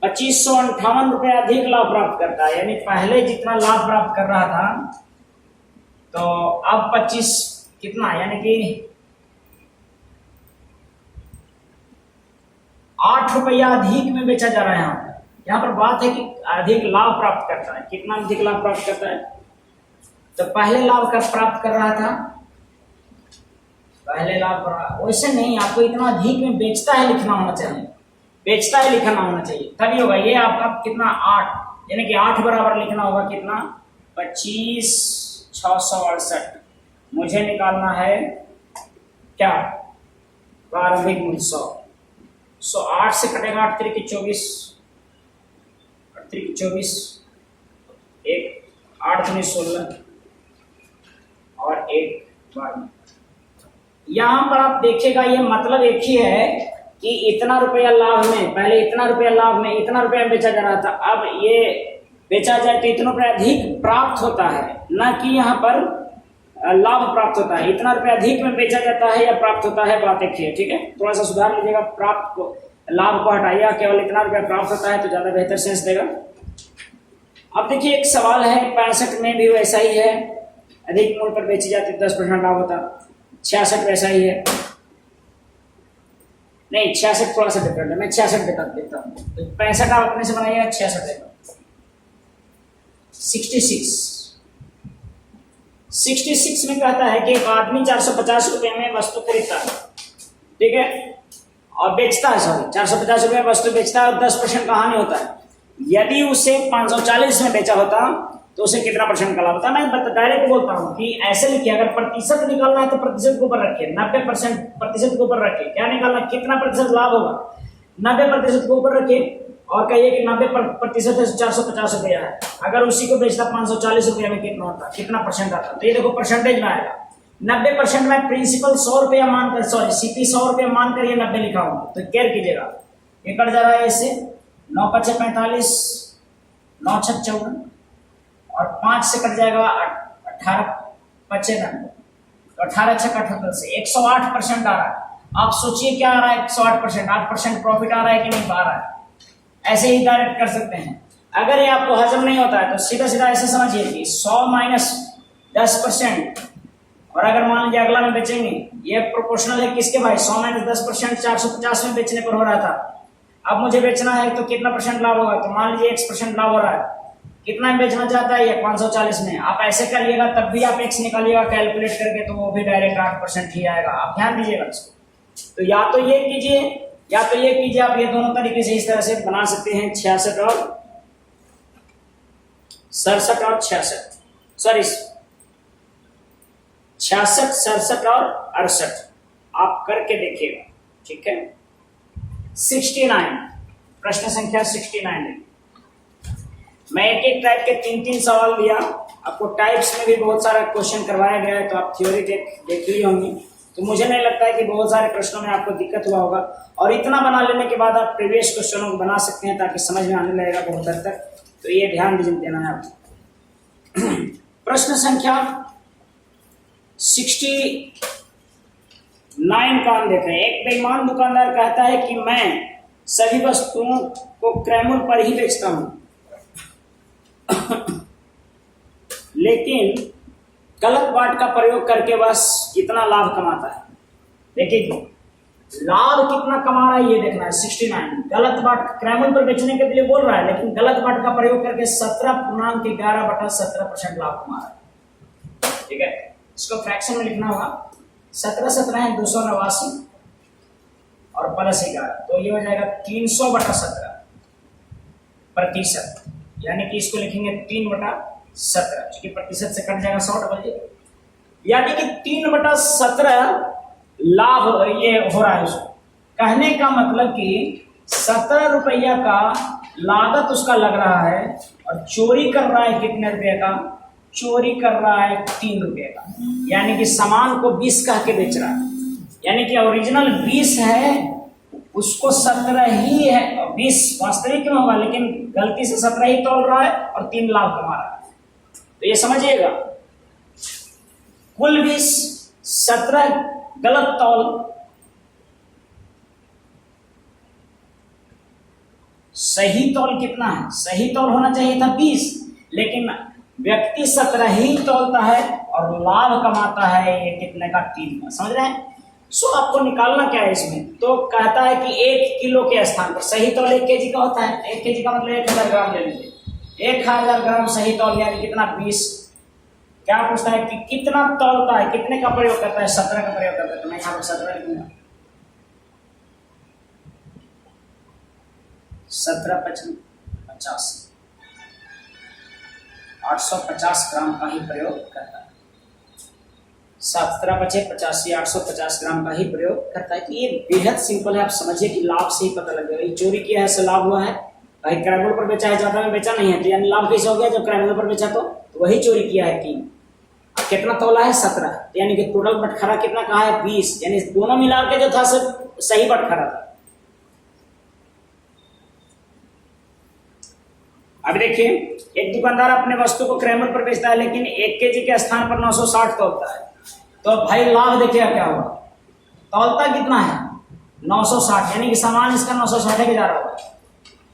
S1: 2558 रुपये अधिक लाभ प्राप्त करता है, यानी पहले जितना लाभ प्राप्त कर रहा था तो अब 25 कितना, यानी कि 8 रुपया अधिक में बेचा जा रहा है। यहाँ पर बात है कि अधिक लाभ प्राप्त करता है, कितना अधिक लाभ प्राप्त करता है? तो पहले लाभ का प्राप्त कर रहा था, पहले लाभ वैसे नहीं, आपको इतना अधिक में बेचता है लिखना होना चाहिए, बेचता है लिखना होना चाहिए, तभी होगा। ये आपका कितना 8, यानी कि 8 बराबर लिखना होगा कितना 25,668। मुझे निकालना है क्या? प्रारंभिक मूल्य 100। 8 से कटेगा 8 3 की 24, 8 3 की 24, 8 दूनी 16 और 1 12। यहाँ पर आप देखिएगा, ये मतलब एक ही है कि इतना रुपया लाभ में, पहले इतना रुपया लाभ में, इतना रुपया बेचा जा रहा था, अब ये बेचा जाए तो इतना रुपया अधिक प्राप्त होता है, न कि यहाँ पर लाभ प्राप्त होता है। इतना रुपया अधिक में बेचा जाता है या प्राप्त होता है, बात एक ही है, ठीक है। थोड़ा सा सुधार लीजिएगा, प्राप्त को, लाभ को हटाइएगा, केवल इतना रुपया प्राप्त होता है तो ज्यादा बेहतर सेंस देगा। अब देखिए एक सवाल है, 65 में भी वैसा ही है, अधिक मूल्य पर बेची जाती 10% लाभ होता। 66 वैसा ही है, नहीं 66 थोड़ा सा डिफरेंट है, मैं 66 देता हूँ। तो 65 आप अपने से बनाइएगा, 66 देता। 66 में कहता है कि एक आदमी 450 रुपये में वस्तु खरीदता है, ठीक है, और बेचता है, सॉरी 450 रुपये वस्तु बेचता है और 10% का हानि होता है। यदि उसे 540 में बेचा होता तो उसे कितना % का लाभ होता? मैं डायरेक्ट बोलता हूँ कि ऐसे लिखिए, अगर प्रतिशत निकालना है तो प्रतिशत के ऊपर रखिए, 90% प्रतिशत के ऊपर रखिए। क्या निकालना, कितना प्रतिशत लाभ होगा? 90% के ऊपर रखिए और कहिए कि 90% है 450 रुपया है। अगर उसी को बेचता 540 रुपया में कितना होता, कितना % आता? तो ये देखो परसेंटेज में आएगा। 90% में प्रिंसिपल 100 रुपया मानकर, सॉरी सीपी 100 रुपया मानकर ये 90 लिखा हूँ, तो केयर कीजिएगा, ये कट जा रहा है इससे। 9 5 45, 9 6 54 और 5 से कट जाएगा 18 5 90, तो 18 6 78 से 108% आ रहा है। आप सोचिए क्या आ रहा है? 108%, 8% प्रॉफिट आ रहा है कि नहीं आ रहा है? ऐसे ही डायरेक्ट कर सकते हैं। अगर ये आपको हजम नहीं होता है तो सीधा सीधा ऐसे समझिए कि 100 माइनस 10%, और अगर मान लीजिए अगला में बेचेंगे, ये प्रोपोर्शनल है किसके भाई? 100 माइनस 10% 450 में बेचने पर हो रहा था, अब मुझे बेचना है तो कितना % लाभ होगा? तो मान लीजिए X% लाभ हो रहा है, कितना में बेचना चाहता है? ये 540 में। आप ऐसे करिएगा, तब भी आप X निकालिएगा कैलकुलेट करके, तो वो भी डायरेक्ट 8% ही आएगा। आप ध्यान दीजिएगा इसको। तो या तो ये कीजिए या तो ये कीजिए, आप ये दोनों तरीके से इस तरह से बना सकते हैं, 66 और 67 और 66, सॉरी 66 67 और 68, आप करके देखिएगा, ठीक है। 69, प्रश्न संख्या 69 है। मैं एक एक टाइप के 3-3 सवाल दिया आपको। टाइप्स में भी बहुत सारा क्वेश्चन करवाया गया है, तो आप थ्योरी देख ली होंगी, तो मुझे नहीं लगता है कि बहुत सारे प्रश्नों में आपको दिक्कत हुआ होगा। और इतना बना लेने के बाद आप प्रीवियस क्वेश्चनों को बना सकते हैं, ताकि समझ में आने लगेगा बहुत हद तक। तो ये ध्यान देना है आपको। प्रश्न संख्या 69 का हम देख रहे हैं। एक बेईमान दुकानदार कहता है कि मैं सभी वस्तुओं को क्रय मूल्य पर ही बेचता हूं, लेकिन गलत बाट का प्रयोग करके बस कितना लाभ कमाता है। देखिए लाभ कितना कमा रहा है ये देखना है 69। गलत बाट क्रय मूल्य पर बेचने के लिए बोल रहा है, लेकिन गलत बाट का प्रयोग करके 17.11/17% लाभ कमा रहा है। ठीक है, इसको फ्रैक्शन में लिखना होगा। 17 है 289 और प्लस 11, तो ये हो जाएगा 300/17 प्रतिशत, यानी कि इसको लिखेंगे 3/17, क्योंकि प्रतिशत से कट जाएगा 100 डबल जीरो, यानी कि 3/17 लाभ ये हो रहा है उसको। कहने का मतलब कि 17 रुपया का लागत उसका लग रहा है और चोरी कर रहा है कितने रुपए का? चोरी कर रहा है 3 रुपये का, यानी कि सामान को 20 कह के बेच रहा है, यानी कि ओरिजिनल 20 है उसको 17 ही है, 20 वास्तविक में होगा लेकिन गलती से 17 ही तोल रहा है और 3 लाभ कमा रहा है। तो ये समझिएगा, कुल 20, 17 गलत तौल, सही तौल कितना है? सही तौल होना चाहिए था 20, लेकिन व्यक्ति 17 ही तौलता है और लाभ कमाता है ये कितने का? 3 का। समझ रहे हैं? सो आपको निकालना क्या है इसमें? तो कहता है कि 1 किलो के स्थान पर सही तौल 1 केजी का होता है। 1 केजी का मतलब 1000 ग्राम ले लीजिए, 1000 ग्राम सही तौल यानी कितना? 20। क्या पूछता है कि कितना तौलता है, कितने का प्रयोग करता है? 17 का प्रयोग करता है। तो मैं यहाँ पर 17 लिखूंगा। 17 × 50 850 ग्राम का ही प्रयोग करता है। 17 × 85 850 ग्राम का ही प्रयोग करता है। कि ये बेहद सिंपल है, आप समझिए कि लाभ से ही पता लग जाएगा। चोरी किया है से लाभ हुआ है, भाई क्रय मूल्य पर बेचा है, ज्यादा में बेचा नहीं है, तो यानी लाभ कैसे हो गया? जब क्रय मूल्य पर बेचा तो वही चोरी किया है 3। कितना तोला है? 17, यानी कि टोटल बटखरा कितना कहा है? 20, यानी दोनों मिला के जो था सब सही बटखरा था। अब देखिए, एक दुकानदार अपने वस्तु को क्रय मूल्य पर बेचता है लेकिन 1 केजी के स्थान पर 960 तोलता है, तो भाई लाभ देखिएगा क्या होगा? तौलता कितना है? 960, यानी कि सामान इसका 960 के जा रहा होगा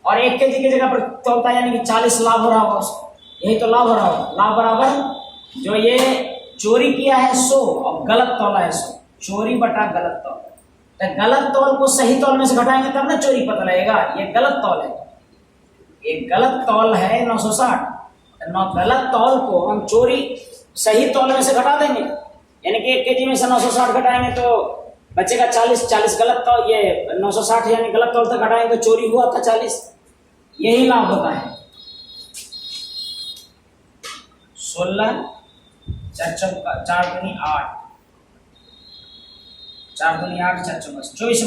S1: और 1 केजी की जगह पर तौलता है, यानी कि 40 लाभ हो रहा होगा उसको। यही तो लाभ हो रहा होगा। लाभ बराबर जो ये चोरी किया है 100 और गलत तौला है 100, चोरी बटा गलत तौल। तो गलत तौल को सही तौल में से घटाएंगे तब ना चोरी पता लगेगा। ये गलत तौल है, एक गलत तौल है 960, गलत तौल को हम चोरी सही तौल में से घटा देंगे, यानी कि 1 केजी में से 960 घटाएंगे तो बचेगा 40 गलत तौल, ये 960 यानी गलत तौल तक घटाएंगे तो चोरी हुआ था 40। यही लाभ होता है। 16 4 दूनी 8 4 दूनी 8 4 चौबीस 24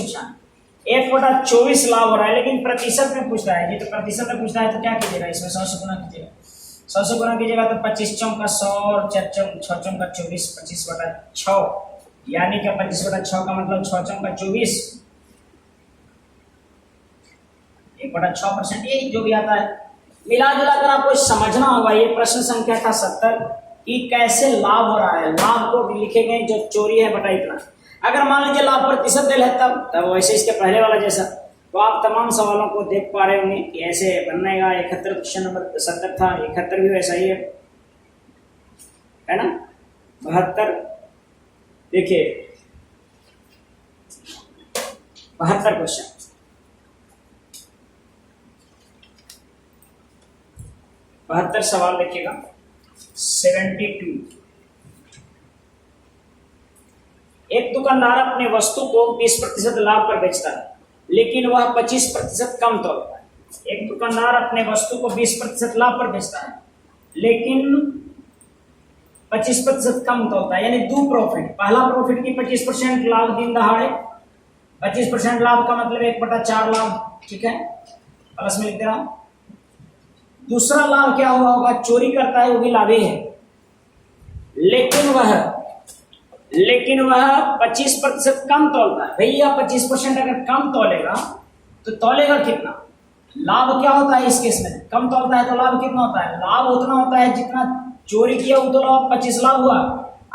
S1: 1/24 लाभ हो रहा है, लेकिन प्रतिशत में पूछ रहा है। ये तो प्रतिशत में पूछता है तो क्या कीजिएगा? इसमें 100 से गुना कीजिएगा। 100 से गुना कीजिएगा तो 25 चौका 100 और 4 चौका 24, 25/6, यानी कि 25/6 का मतलब 6 चौका 24, 1/6%, ये जो भी आता है। मिला जुलाकर आपको समझना होगा। ये प्रश्न संख्या था 70 कि कैसे लाभ हो रहा है। लाभ को लिखेंगे जो चोरी है बटा इतना। अगर मान लीजिए लाभ प्रतिशत दे लेता तब वैसे इसके पहले वाला जैसा, तो आप तमाम सवालों को देख पा रहे होंगे कि ऐसे बनेगा। 71 क्वेश्चन नंबर 70 था, 71 भी वैसा ही है ना। 72 देखिए 72 क्वेश्चन, 72 सवाल देखिएगा। 72, एक दुकानदार अपने वस्तु को 20% लाभ पर बेचता है लेकिन वह 25% कम तोलता है। एक दुकानदार अपने वस्तु को 20% लाभ पर बेचता है लेकिन 25% कम तोलता है, यानी दो प्रॉफिट। पहला प्रॉफिट की 25% लाभ दिन दहाड़े, 25% लाभ का मतलब 1/4 लाभ, ठीक है, प्लस में लिख दे रहा हूं। दूसरा लाभ क्या हुआ होगा? चोरी करता है, वो भी लाभ ही है, लेकिन वह 25% कम तोलता है। भैया 25% अगर कम तोलेगा तो तोलेगा कितना? लाभ क्या होता है इस केस में? कम तोलता है तो लाभ कितना होता है? लाभ उतना होता है जितना चोरी किया उतना लाभ 25 लाभ हुआ।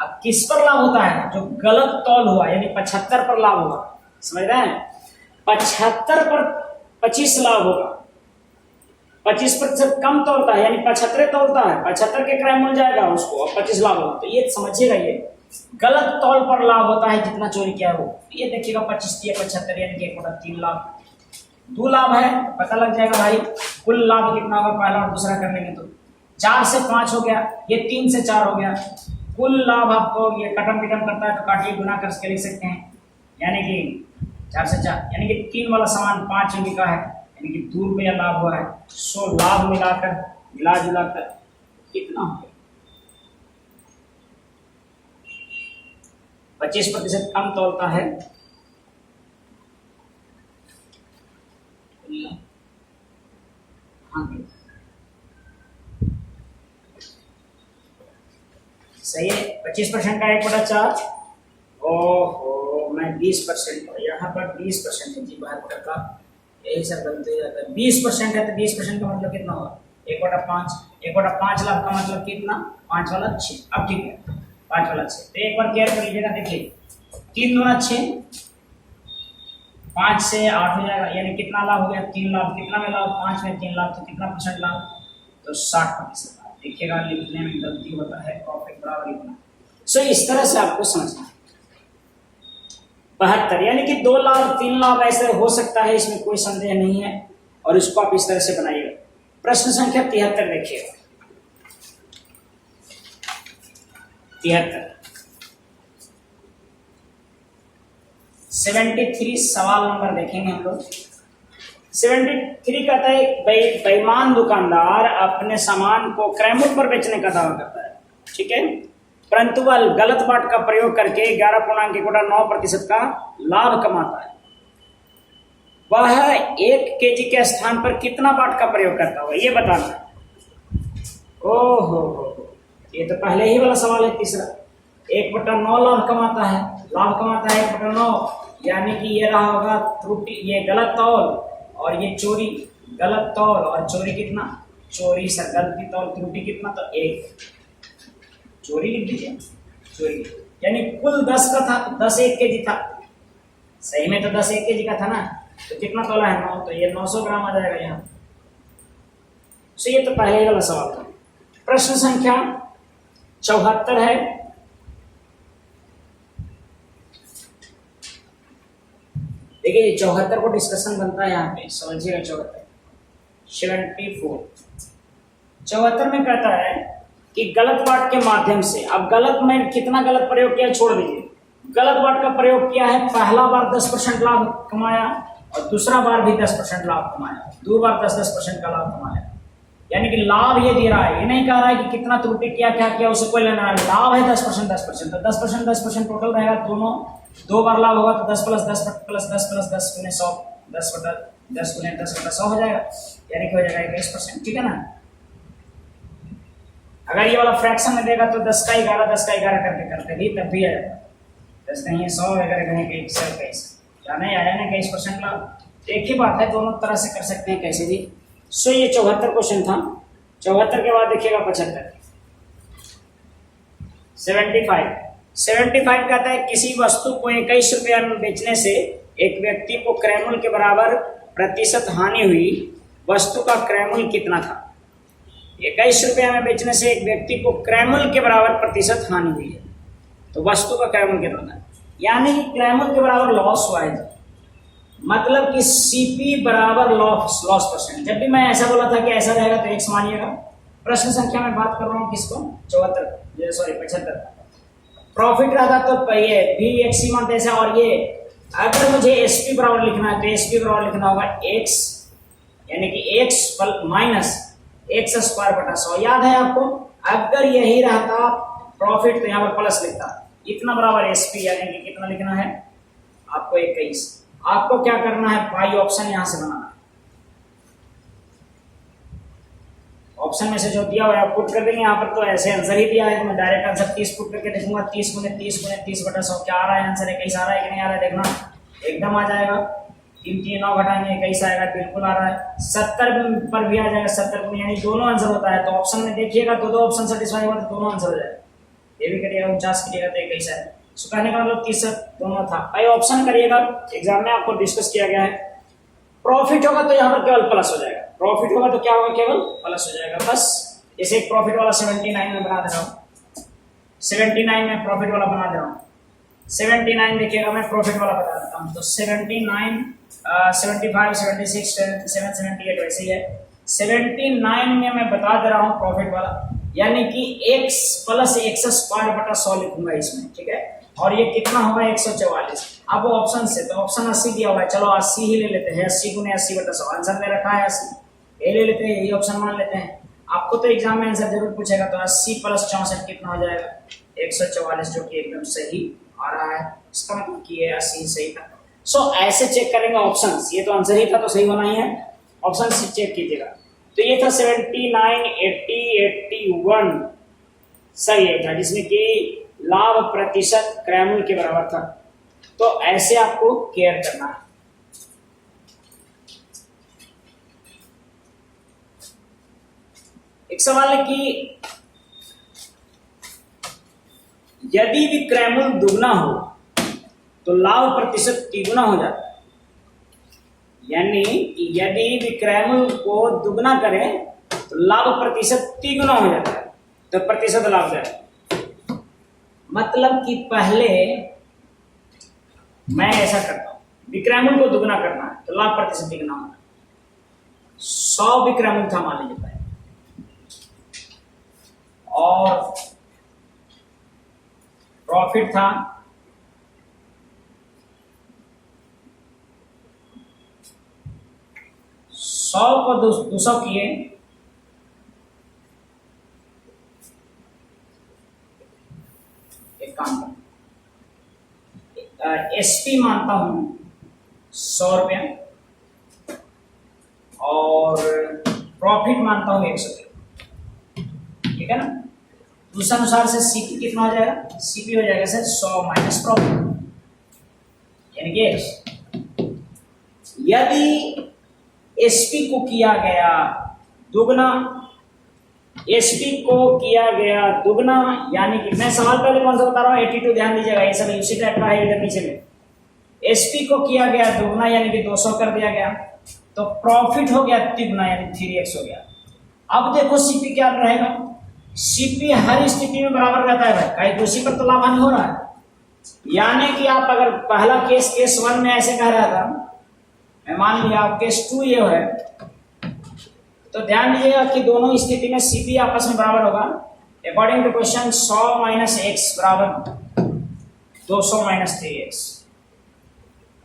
S1: अब किस पर लाभ होता है? जो गलत तौल हुआ, यानी 75 पर लाभ हुआ। समझ रहे हैं? 75 पर 25 लाभ होगा। 25% कम तोलता है यानी 75 तोलता है, 75 के क्रय मिल जाएगा उसको और 25 लाभ होगा। तो ये समझिएगा, ये गलत तौल पर लाभ होता है जितना चोरी किया है वो। ये देखिएगा 25×3 = 75 यानी कि 1/3 लाभ। 2 लाभ है, पता लग जाएगा भाई कुल लाभ कितना होगा, पहला और दूसरा कर लेंगे तो 4 से 5 हो गया, ये 3 से 4 हो गया। कुल लाभ आपको ये कटम पिटम करता है तो काटिए गुना करके लिख सकते हैं, यानी कि 4 से 4 यानी कि 3 वाला सामान 5 में बिका है, यानी कि 2 रुपया लाभ हुआ है। सो लाभ मिलाकर मिला जुलाकर कितना हो गया? 25% कम तौलता है। सही है, 25% का 1/4। ओहो, मैं 20% यहाँ पर 20% है जी, 72 का यही सब गलती हो जाता है। 20% है तो 20% का मतलब कितना होगा? 1/5। 1/5 लाख का मतलब कितना? 5 वाला 6। अब ठीक है, 5 वाला 6। तो एक बार केयर कर लीजिएगा, देखिए 3 दूना 6, 5 से 8 हो जाएगा, यानी कितना लाभ हो गया? 3 लाभ। कितना में लाभ? 5 में 3 लाभ, तो कितना % लाभ? तो 60% लाभ। देखिएगा लिखने में गलती होता है, प्रॉफिट बराबर इतना। सो इस तरह से आपको समझना है। 72 यानी कि 2 लाभ 3 लाभ ऐसे हो सकता है, इसमें कोई संदेह नहीं है, और इसको आप इस तरह से बनाइएगा। प्रश्न संख्या 73 देखिएगा। 73 73 सवाल नंबर देखेंगे हम लोग। 73 कहता है बेईमान दुकानदार अपने सामान को क्रय मूल्य पर बेचने का दावा करता है, ठीक है, परंतु वह गलत बाट का प्रयोग करके 11.9% का लाभ कमाता है। वह 1 केजी के स्थान पर कितना बाट का प्रयोग करता होगा, ये बताना है। ओहो, ये तो पहले ही वाला सवाल है। तीसरा 1/9 लाभ कमाता है। लाभ कमाता है 1/9, यानी कि ये रहा होगा त्रुटि, ये गलत तौल, और ये चोरी। गलत तौल और चोरी कितना? चोरी सर गलती तौल त्रुटि कितना? तो 1। चोरी लिख दीजिए, चोरी, यानी कुल 10 का था, 10 1 केजी था। सही में तो 10 1 केजी का था ना, तो कितना तोला है? 9, तो ये 900 ग्राम आ जाएगा यहाँ। सो ये तो पहले वाला सवाल था। प्रश्न संख्या 74 है। देखिए 74 को डिस्कशन बनता है यहाँ पे, समझिएगा। 74 में कहता है कि गलत बाट के माध्यम से, अब गलत में कितना गलत प्रयोग किया छोड़ दीजिए, गलत बाट का प्रयोग किया है। पहला बार 10% लाभ कमाया और दूसरा बार भी 10% लाभ कमाया, 2 बार 10% का लाभ कमाया, यानी कि लाभ ये दे रहा है, ये नहीं कह रहा है कि कितना त्रुटि किया, क्या किया, उसे कोई लेना है। लाभ है 10%, तो 10% टोटल रहेगा। दोनों 2 बार लाभ होगा तो 10 + 10 + 10 + 10 × 100, 10 × 10 हो जाएगा, यानी कि हो जाएगा 21%, ठीक है ना। अगर ये वाला फ्रैक्शन में देगा तो 10 का 11, 10 का 11 करते भी तब भी आएगा। 10 कहीं 100, 11 कहीं 121, जाना ही आया ना 21% लाभ। एक ही बात है, दोनों तरह से कर सकते हैं कैसे भी। सो ये 74 क्वेश्चन था। 74 के बाद देखिएगा 75। 75 कहता है किसी वस्तु को 21 रुपया में बेचने से एक व्यक्ति को क्रय मूल्य के बराबर प्रतिशत हानि हुई। वस्तु का क्रय मूल्य कितना था? 21 रुपया में बेचने से एक व्यक्ति को क्रय मूल्य के बराबर प्रतिशत हानि हुई है, तो वस्तु का क्रय मूल्य कितना था? यानी कि क्रय मूल्य के बराबर लॉस हुआ है, मतलब कि सीपी बराबर लॉस %। जब भी मैं ऐसा बोला था कि ऐसा रहेगा तो x मानिएगा। प्रश्न संख्या में बात कर रहा हूँ किसको? 75। प्रॉफिट रहता तो ये भी x मानते हैं, और ये अगर मुझे एसपी बराबर लिखना है तो एसपी बराबर लिखना होगा x, यानी कि x माइनस x²/100। याद है आपको? अगर यही रहता प्रॉफिट तो यहाँ पर प्लस लिखता, इतना बराबर एसपी, यानी कि कितना लिखना है आपको? 21। आपको क्या करना है? पाई ऑप्शन यहां से बनाना है। ऑप्शन में से जो दिया हुआ है पुट कर देंगे। यहाँ पर तो ऐसे आंसर ही दिया है, तो मैं डायरेक्ट आंसर 30 पुट करके देखूंगा। 30 × 30/100 क्या आ रहा है आंसर? 21 आ रहा है कि नहीं आ रहा है? देखना, एकदम आ जाएगा। 3 3 9 घटाएंगे 21 आएगा, बिल्कुल आ रहा है। 70 पर भी आ जाएगा, 70 यानी दोनों आंसर होता है। तो ऑप्शन में देखिएगा, दो ऑप्शन सेटिस्फाई हुआ तो दोनों आंसर हो जाएगा। ये भी करिएगा 49 करिएगा तो 21 है। कहने का मतलब 30 दोनों था। भाई ऑप्शन करिएगा, एग्जाम में आपको डिस्कस किया गया है। प्रॉफिट होगा तो यहाँ पर केवल प्लस हो जाएगा। प्रॉफिट होगा तो क्या होगा? केवल प्लस हो जाएगा, बस। जैसे एक प्रॉफिट वाला 79 में बना दे रहा हूँ। 79 में प्रॉफिट वाला बना दे रहा हूँ। 79 देखिएगा, मैं प्रॉफिट वाला बता देता हूँ। तो 79, 75, 76, 77, 78 वैसे ही है। 79 में मैं बता दे रहा हूँ प्रॉफिट वाला, यानी कि x प्लस एक्स स्क्वायर बटा 100 लिखूंगा इसमें, ठीक है। और ये कितना होगा 144। अब ऑप्शन से, तो ऑप्शन 80 दिया हुआ है, चलो 80 ही ले लेते हैं। 80 गुने 80 बटा 100 आंसर में रखा है 80, ये ले लेते हैं, यही ऑप्शन मान लेते हैं। आपको तो एग्जाम में आंसर जरूर पूछेगा, तो 80 प्लस 64 कितना हो जाएगा 144, जो कि एकदम सही आ रहा है। इसका मतलब कि ये 80 सही था। सो ऐसे चेक करेंगे ऑप्शंस, ये तो आंसर ही था तो सही होना ही है। ऑप्शन से चेक कीजिएगा। तो ये था 79, 80, 81 सही है था, जिसमें कि लाभ प्रतिशत क्रैमूल के बराबर था। तो ऐसे आपको केयर करना है। एक सवाल है कि यदि विक्रयमूल दुगना हो तो लाभ प्रतिशत तिगुना हो जाता है। यानी कि यदि विक्रयमूल को दुगना करें तो लाभ प्रतिशत तिगुना हो जाता है, तो प्रतिशत लाभ जाए। मतलब कि पहले मैं ऐसा करता हूं, विक्रयमूल को दुगना करना है तो लाभ प्रतिशत तिगुना होगा। 100 विक्रयमूल था मान लीजिए पहले, और प्रॉफिट था 100 को 200 किए, एक काम कर, एसपी मानता हूं 100 रुपया, और प्रॉफिट मानता हूं 100 रुपया, ठीक है ना। उस अनुसार से सीपी कितना हो जाएगा, सीपी हो जाएगा सर 100 माइनस प्रॉफिट, यानी कि यदि एसपी को किया गया दुगना, एसपी को किया गया दुगना, यानी कि मैं सवाल पहले कौन सा बता रहा हूँ 82, ध्यान दीजिएगा, ये सब उसी टाइप का है इधर नीचे में। एसपी को किया गया दुगना यानी कि 200 कर दिया गया, तो प्रॉफिट हो गया तिगुना यानी 3x हो गया। अब देखो सीपी क्या रहेगा, सीपी हर स्थिति में बराबर रहता है भाई, कहीं दूसरी पर तो लाभान्वित हो रहा है। यानी कि आप अगर पहला केस 1 में ऐसे कह रहा था, मैं मान लिया केस 2 ये है, तो ध्यान दीजिएगा कि दोनों स्थिति में सीपी आपस में बराबर होगा। According to question 100 minus x बराबर 200 माइनस 3x,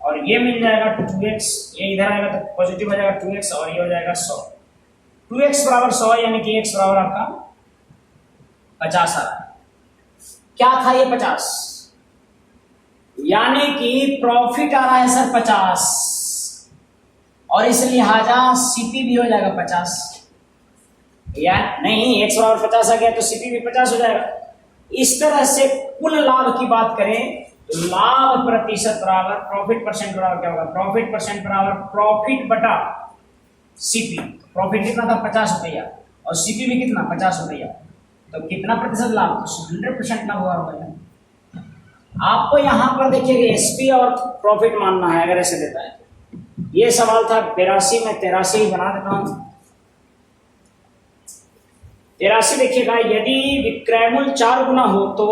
S1: और ये मिल जाएगा 2x, ये इधर आएगा तो पॉजिटिव हो जाएगा 2x, और ये हो जाएगा 100। 2x बराबर 100 यानी कि x बराबर आपका 50 आ रहा है। क्या था ये 50, यानी कि प्रॉफिट आ रहा है सर 50, और इस लिहाजा सीपी भी हो जाएगा 50, या नहीं x बराबर 50 आ गया तो सीपी भी 50 हो जाएगा। इस तरह से कुल लाभ की बात करें तो लाभ प्रतिशत बराबर प्रॉफिट परसेंट बराबर क्या होगा, प्रॉफिट परसेंट बराबर प्रॉफिट बटा सीपी। प्रॉफिट कितना था 50 रुपया, और सीपी भी कितना 50 रुपया, तो कितना प्रतिशत लाभ, तो 100% लाभ हुआ। आपको यहाँ पर देखिए एसपी और प्रॉफिट मानना है, अगर ऐसे देता है। ये सवाल था 82 में 83 ही बना देता हूं। 83 देखिएगा, यदि विक्रयमूल 4 गुना हो तो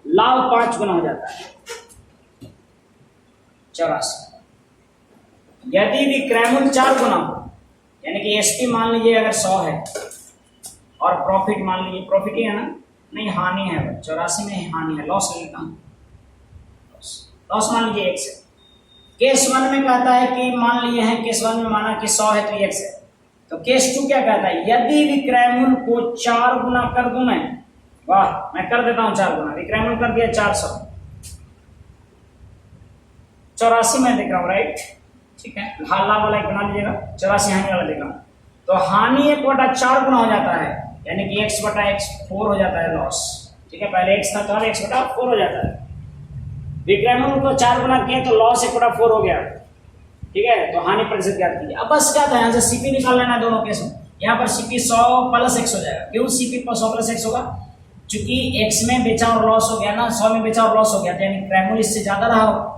S1: लाभ 5 गुना हो जाता है। 84 यदि विक्रयमूल 4 गुना हो, यानी कि एसपी मान लीजिए अगर 100 है, और प्रॉफिट मान लीजिए, प्रॉफिट ही है ना, नहीं हानि है, 84 में हानि है, लॉस लेता हूं, लॉस मान लीजिए 1 है। केस 1 में कहता है कि मान लिए हैं, केस 1 में माना कि 100 है तो 1 है। तो केस 2 क्या कहता है, यदि विक्रयमूल को 4 गुना कर दूं मैं, वाह मैं कर देता हूं 4 गुना, विक्रयमूल कर दिया 400, 84 में देख रहा हूं, राइट, ठीक है, लाभ वाला एक बना लीजिएगा, 84 हानि वाला देख रहा हूं। तो हानि 1/4 गुना हो जाता है, यानी कि x बटा x 4 हो जाता है लॉस, ठीक है, पहले x था तो x बटा 4 हो जाता है। विक्रयमूल को 4 गुना किए तो लॉस 1/4 हो गया, ठीक है, तो हानि प्रतिशत ज्ञात कीजिए। अब बस क्या था, यहाँ से सीपी निकाल लेना है दोनों केस में। यहाँ पर सीपी 100 प्लस x हो जाएगा। क्यों सीपी 100 प्लस x होगा, चूंकि x में बेचा और लॉस हो गया ना, 100 में बेचा और लॉस हो गया, यानी क्रैमूल इससे ज्यादा रहा हो।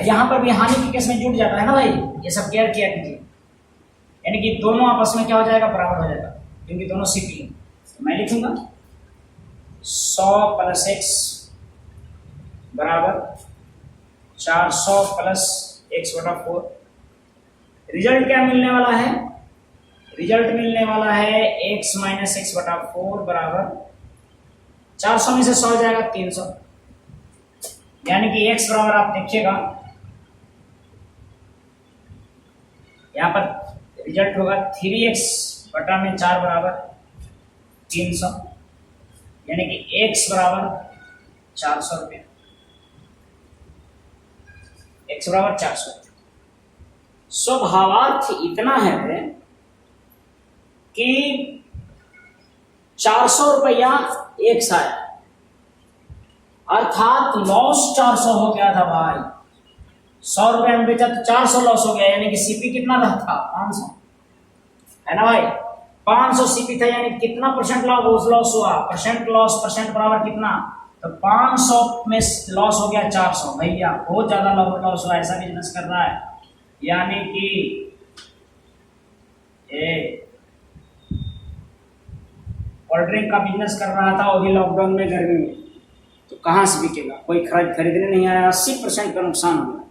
S1: यहाँ पर भी हानि के केस में जुट जाता है ना भाई, ये सब केयर किया कीजिए, यानी कि दोनों आपस में क्या हो जाएगा, बराबर हो जाएगा, क्योंकि दोनों सीपी। मैं लिखूंगा 100 प्लस x बराबर 400 प्लस x/4। रिजल्ट क्या मिलने वाला है? रिजल्ट मिलने वाला है x माइनस x/4 बराबर 400 में से 100 जाएगा 300, यानी कि x बराबर आप देखिएगा यहाँ पर रिजल्ट होगा 3x बटा में 4 बराबर 300, यानी कि x बराबर 400 रुपये, x बराबर 400। स्वभावार्थ इतना है कि 400 रुपया एक सा आया, अर्थात लॉस 400 हो गया था भाई। 100 रुपये में बेचा तो 400 लॉस हो गया, यानी कि सीपी कितना था? 500, है ना भाई? 500 सीपी था, यानी कितना परसेंट लॉस हुआ? परसेंट लॉस, परसेंट बराबर कितना? तो 500 में लॉस हो गया 400। भैया बहुत ज्यादा लॉस हुआ, ऐसा बिजनेस कर रहा है, यानी कि कोल्ड ड्रिंक का बिजनेस कर रहा था, वो भी लॉकडाउन में गर्मी में, तो कहाँ से बिकेगा? कोई खरीदने नहीं आया, 80% का नुकसान हो गया।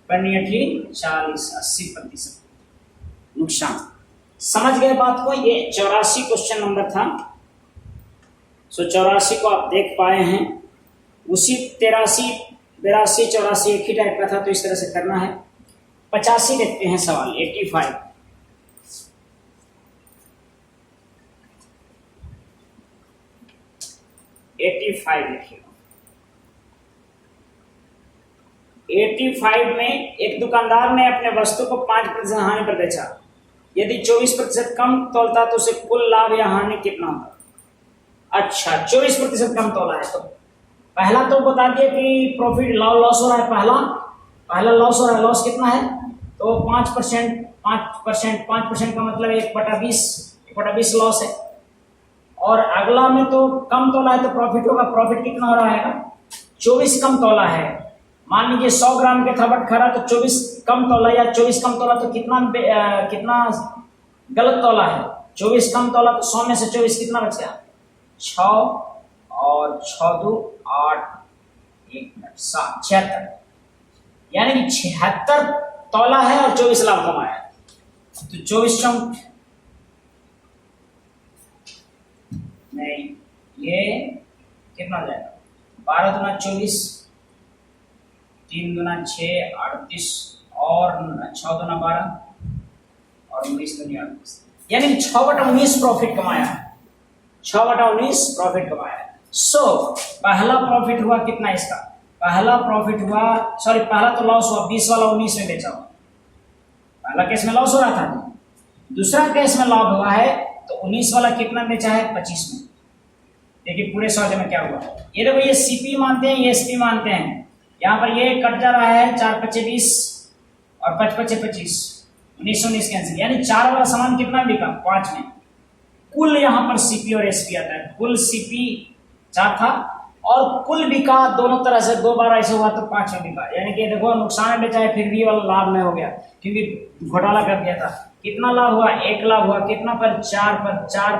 S1: परनियटली 40-80% नुकसान। समझ गए बात को? ये 84 क्वेश्चन नंबर था। सो 84 को आप देख पाए हैं। उसी 83, 82, 84 एक ही टाइप का था, तो इस तरह से करना है। 85 देखते हैं सवाल। 85 देखिएगा। 85 में एक दुकानदार ने अपने वस्तु को 5% हानि पर बेचा। यदि 24% कम तोलता तो उसे कुल लाभ या हानि कितना होगा? अच्छा, 24% कम तोला है तो पहला तो बता दिए कि प्रॉफिट लॉस हो रहा है। पहला लॉस हो रहा है। लॉस कितना है? तो 5%। 5% का मतलब 1/20 लॉस है। और अगला में तो कम तोला है तो प्रॉफिट होगा। प्रॉफिट कितना हो रहा है? 24 कम तोला है। मान लीजिए 100 ग्राम के थबट खरा तो 24 कम तोला, या 24 कम तोला तो कितना गलत तोला है? 24 कम तोला तो 100 में से 24 कितना बच गया? 6 और 6 2 8 1 मिनट 7 76, यानी कि 76 तोला है और 24 लाभ कमाया है। तो 24 नहीं, ये कितना जाएगा? 12 दूना 24, 3 दूना 6 38 और 6 दूना 12 और 19 दूनी 38, यानी 6/19 प्रॉफिट कमाया है। 6/19 प्रॉफिट कमाया है। सो पहला प्रॉफिट हुआ कितना इसका? पहला तो लॉस हुआ 20 वाला 19 में बेचा हुआ। पहला केस में लॉस हो रहा था। दूसरा केस में लाभ हुआ है तो 19 वाला कितना बेचा है? 25 में। देखिए पूरे सौदे में क्या हुआ। ये देखो, ये सीपी मानते हैं, ये एसपी मानते हैं। यहाँ पर ये कट जा रहा है 4×5 = 20 और 5×5 = 25, 19 कैंसिल, यानी 4 वाला सामान कितना बिका? 5 में। कुल यहाँ पर सीपी और एसपी आता है। कुल सीपी 4 था और कुल बिका दोनों तरह से 2 बार ऐसे हुआ तो 5 में बिका, यानी कि देखो नुकसान में बेचा है फिर भी वाला लाभ में हो गया क्योंकि घोटाला कर दिया था। कितना लाभ हुआ? 1 लाभ हुआ। कितना पर? 4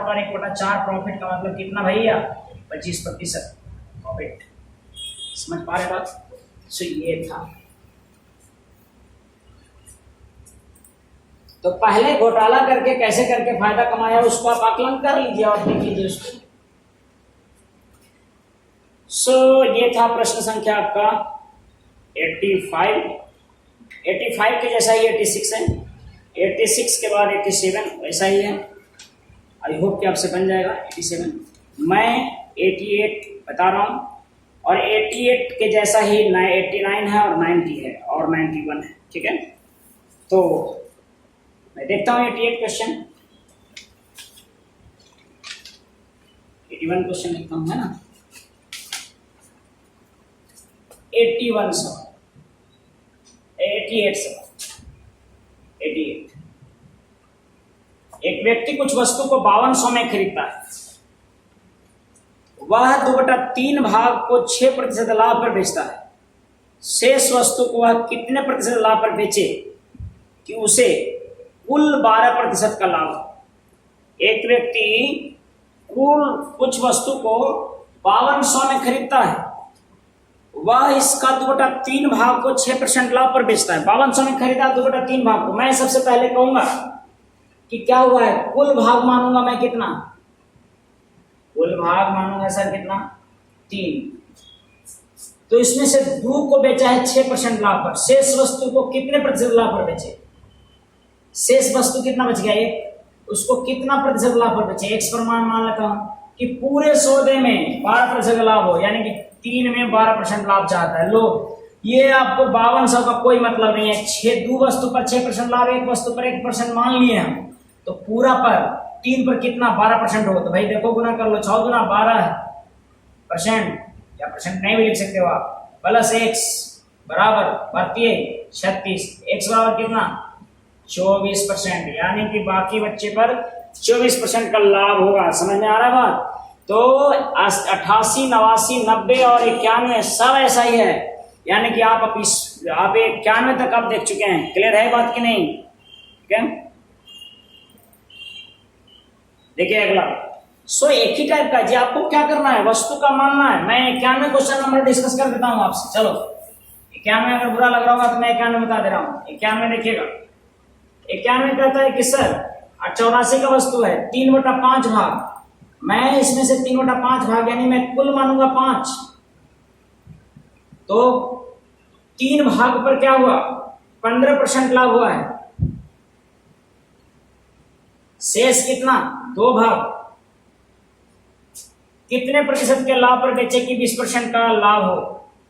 S1: पर 1/4 प्रॉफिट का मतलब कितना भैया? 25% प्रॉफिट। समझ पा रहे बात? सो ये था। तो पहले घोटाला करके कैसे करके फायदा कमाया उसको आप आकलन कर लीजिए और देख लीजिए उसको। सो ये था प्रश्न संख्या आपका 85। 85 के जैसा ही 86 है। 86 के बाद 87 वैसा ही है। आई होप कि आपसे बन जाएगा 87। मैं 88 बता रहा हूँ और 88 के जैसा ही 89 है और 90 है और 91 है। ठीक है, तो मैं देखता हूँ 88 क्वेश्चन। 81 क्वेश्चन देखता हूँ, है ना। 81 सवाल, 88 सवाल। 88। एक व्यक्ति कुछ वस्तु को 5200 में खरीदता है। वह 2/3 भाग को 6% लाभ पर बेचता है। शेष वस्तु को वह कितने प्रतिशत लाभ पर बेचे कि उसे कुल 12% का लाभ हो? एक व्यक्ति कुछ वस्तु को 5200 में खरीदता है, वह इसका 2/3 भाग को 6% लाभ पर बेचता है। 5200 में खरीदा 2/3 भाग को। मैं सबसे पहले कहूंगा कि क्या हुआ है, कुल भाग मानूंगा मैं कितना, कुल भाग मानूंगा सर कितना, 3। तो इसमें से 2 को बेचा है 6% लाभ पर, शेष वस्तु को कितने प्रतिशत लाभ पर बेचे, शेष वस्तु कितना बच गया, एक, उसको कितना प्रतिशत लाभ पर बेचे, एक्स पर मान लेता हूं कि पूरे सौदे में 12% लाभ हो, यानी कि 3 में 12% लाभ चाहता है। लो, ये आपको 5200 का कोई मतलब नहीं है। 2 वस्तु पर 6% लाभ, एक वस्तु पर 1% मान लिए हम, तो पूरा पर 3 पर कितना 12% हो, तो भाई देखो गुना कर लो, 6 गुना 12% या परसेंट नहीं भी लिख सकते हो आप, प्लस x बराबर बढ़ती 36, x बराबर कितना 24%, यानी कि बाकी बच्चे पर 24% का लाभ होगा। समझ में आ रहा है बात? तो 88, 89, 90 और 91 सब ऐसा ही है, यानी कि आप 91 तक आप देख चुके हैं। क्लियर है बात कि नहीं? ठीक है, देखिए अगला। एक ही टाइप का जी, आपको क्या करना है, वस्तु का मानना है। मैं 91 क्वेश्चन नंबर डिस्कस कर देता हूं आपसे। चलो 91, अगर बुरा लग रहा होगा तो मैं 91 बता दे रहा हूं। 91 देखिएगा, 91 कहता है कि सर 84 का वस्तु है, 3/5 भाग, मैं इसमें से 3/5 भाग यानी मैं कुल मानूंगा 5, तो 3 भाग पर क्या हुआ, 15% लाभ हुआ है। शेष कितना, 2 भाग, कितने प्रतिशत के लाभ पर बेचे कि 20% का लाभ हो,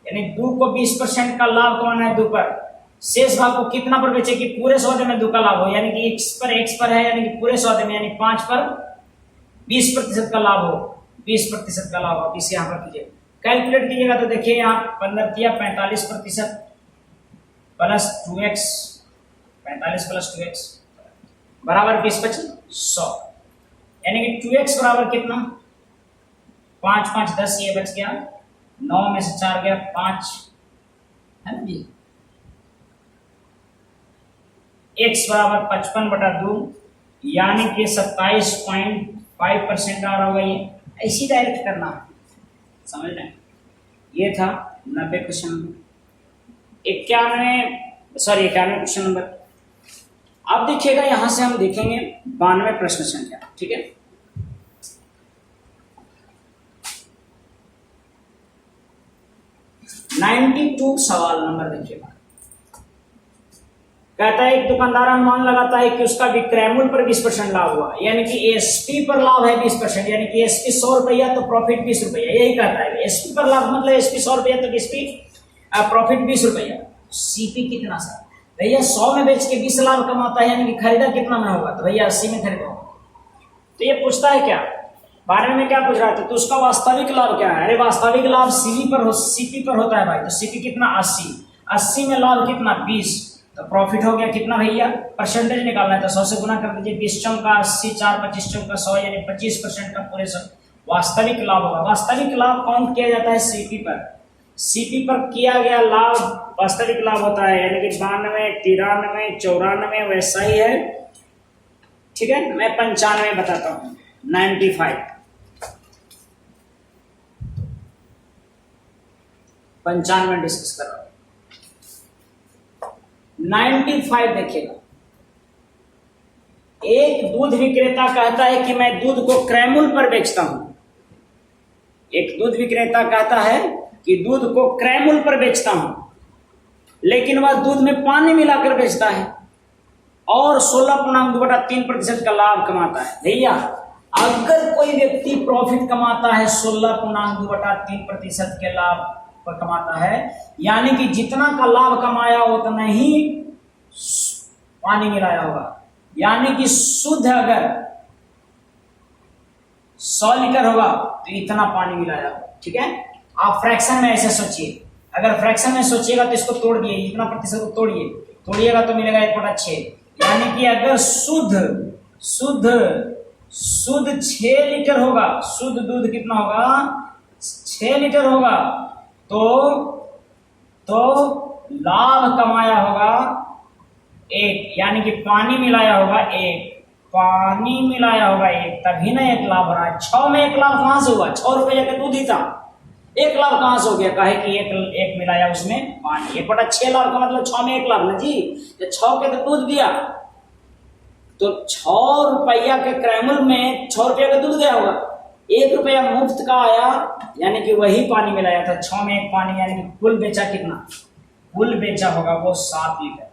S1: यानी 2 को 20% का लाभ कमाना है 2 पर। शेष भाग को कितना पर बेचे कि पूरे सौदे में 2 का लाभ हो, यानी कि x पर है, यानी कि पूरे सौदे में, यानी 5 पर 20% का लाभ हो, 20% का लाभ हो। इसे यहां पर कीजिए, कैलकुलेट कीजिएगा तो देखिए यहाँ 15 दिया 45% प्लस 2x, 45 प्लस 2x बराबर 20/25 100, यानी कि 2x बराबर कितना, 5 5 10, ये बच गया 9 में से 4 गया 5, है ना जी। x बराबर 55/2, यानी कि 27.5% आ रहा होगा। ये ऐसी डायरेक्ट करना, समझ रहे हैं? ये था 90 क्वेश्चन नंबर। 91 question number. अब देखिएगा, यहां से हम देखेंगे 92 प्रश्न संख्या। ठीक है, सवाल नंबर देखिएगा। कहता है एक दुकानदार अनुमान लगाता है कि उसका विक्रय मूल्य पर 20% लाभ हुआ, यानी कि एसपी पर लाभ है 20%, यानी कि एसपी 100 रुपया तो प्रॉफिट 20 रुपया, यही कहता है। एसपी पर लाभ मतलब एसपी 100 रुपया तो एसपी प्रॉफिट 20 रुपया। सीपी कितना सर, भैया 100 में बेच के 20 लाभ कमाता है, यानी कि खरीदा कितना में होगा, तो भैया 80 में खरीदा। तो ये पूछता है क्या, 12 में क्या पूछ रहा था, तो उसका वास्तविक लाभ क्या है। अरे वास्तविक लाभ सीपी पर होता है भाई, तो सीपी कितना 80 में लाभ कितना 20, तो प्रॉफिट हो गया कितना भैया, परसेंटेज निकालना है तो 100 से गुना कर दीजिए, 20 चौका 80, 4 25 चौका 100, यानी 25% का पूरे वास्तविक लाभ होगा। वास्तविक लाभ काउंट किया जाता है सीपी पर, सीपी पर किया गया लाभ वास्तविक लाभ होता है, यानी कि 92, 93, 94 वैसा ही है। ठीक है, मैं 95 बताता हूँ, 95 डिस्कस कर रहा हूं। 95 देखिएगा, एक दूध विक्रेता कहता है कि मैं दूध को क्रय मूल्य पर बेचता हूं। एक दूध विक्रेता कहता है कि दूध को क्रय मूल्य पर बेचता हूं, लेकिन वह दूध में पानी मिलाकर बेचता है और 16.2/3% का लाभ कमाता है। भैया अगर कोई व्यक्ति प्रॉफिट कमाता है 16.2/3% के लाभ पर कमाता है, यानी कि जितना का लाभ कमाया उतना ही पानी मिलाया होगा, यानी कि शुद्ध अगर 100 लीटर होगा तो इतना पानी मिलाया होगा। ठीक है, आप फ्रैक्शन में ऐसे सोचिए, अगर फ्रैक्शन में सोचिएगा तो इसको तोड़ दिए, इतना प्रतिशत को तोड़िएगा तो मिलेगा 1/6, यानी कि अगर शुद्ध 6 लीटर होगा, शुद्ध दूध कितना होगा 6 लीटर होगा, तो लाभ कमाया होगा 1, यानी कि पानी मिलाया होगा 1, पानी मिलाया होगा एक, तभी ना 1 लाख हो रहा है। 6 में 1 लाख कहाँ से हुआ? 6 रुपये का दूध ही था, 1 लाख कहाँ से हो गया? काहे कि एक मिलाया उसमें पानी। 1/6 लाख का मतलब 6 में 1 लाख ना जी, जब 6 के तो दूध दिया तो 6 रुपया के क्रैमुल में 6 रुपया का दूध गया होगा, 1 रुपया मुफ्त का आया, यानी कि वही पानी मिलाया था। 6 में 1 पानी, यानी कि कुल बेचा कितना? कुल बेचा होगा वो 7 लीटर।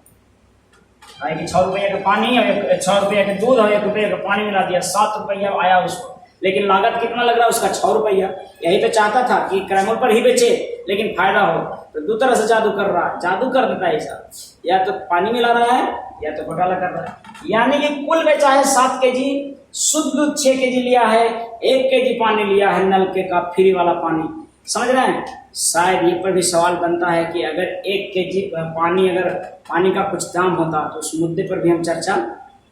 S1: भाई कि 6 रुपये का पानी और 6 रुपये का दूध और 1 रुपये का पानी मिला दिया, 7 रुपया आया उसको। लेकिन लागत कितना लग रहा है उसका? 6 रुपया। यही तो चाहता था कि क्रैमुल पर ही बेचे लेकिन फायदा हो, तो दो तरह से जादू कर रहा है, जादू कर देता है ऐसा, या तो पानी मिला रहा है या तो घोटाला कर रहा है। यानी कि कुल बेचा है 7 केजी शुद्ध दूध, 6 केजी लिया है, 1 केजी पानी लिया है नलके का फ्री वाला पानी। समझ रहे हैं? शायद ये पर भी सवाल बनता है कि अगर 1 केजी पानी, अगर पानी का कुछ दाम होता तो उस मुद्दे पर भी हम चर्चा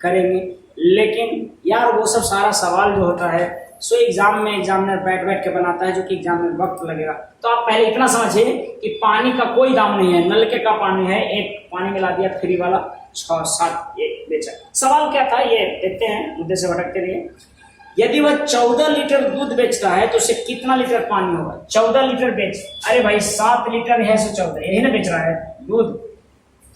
S1: करेंगे। लेकिन यार वो सब सारा सवाल जो होता है सो एग्जाम में एग्जामिनर बैठ के बनाता है, जो कि एग्जाम में वक्त लगेगा। तो आप पहले इतना समझिए कि पानी का कोई दाम नहीं है, नलके का पानी है, 1 पानी मिला दिया फ्री वाला, 6-7 1 बेचा। सवाल क्या था ये देखते हैं, मुद्दे से भटकते रहिए। यदि वह 14 लीटर दूध बेचता है तो उसे कितना लीटर पानी होगा? 14 लीटर बेच, अरे भाई 7 लीटर है 114, यही ना बेच रहा है दूध,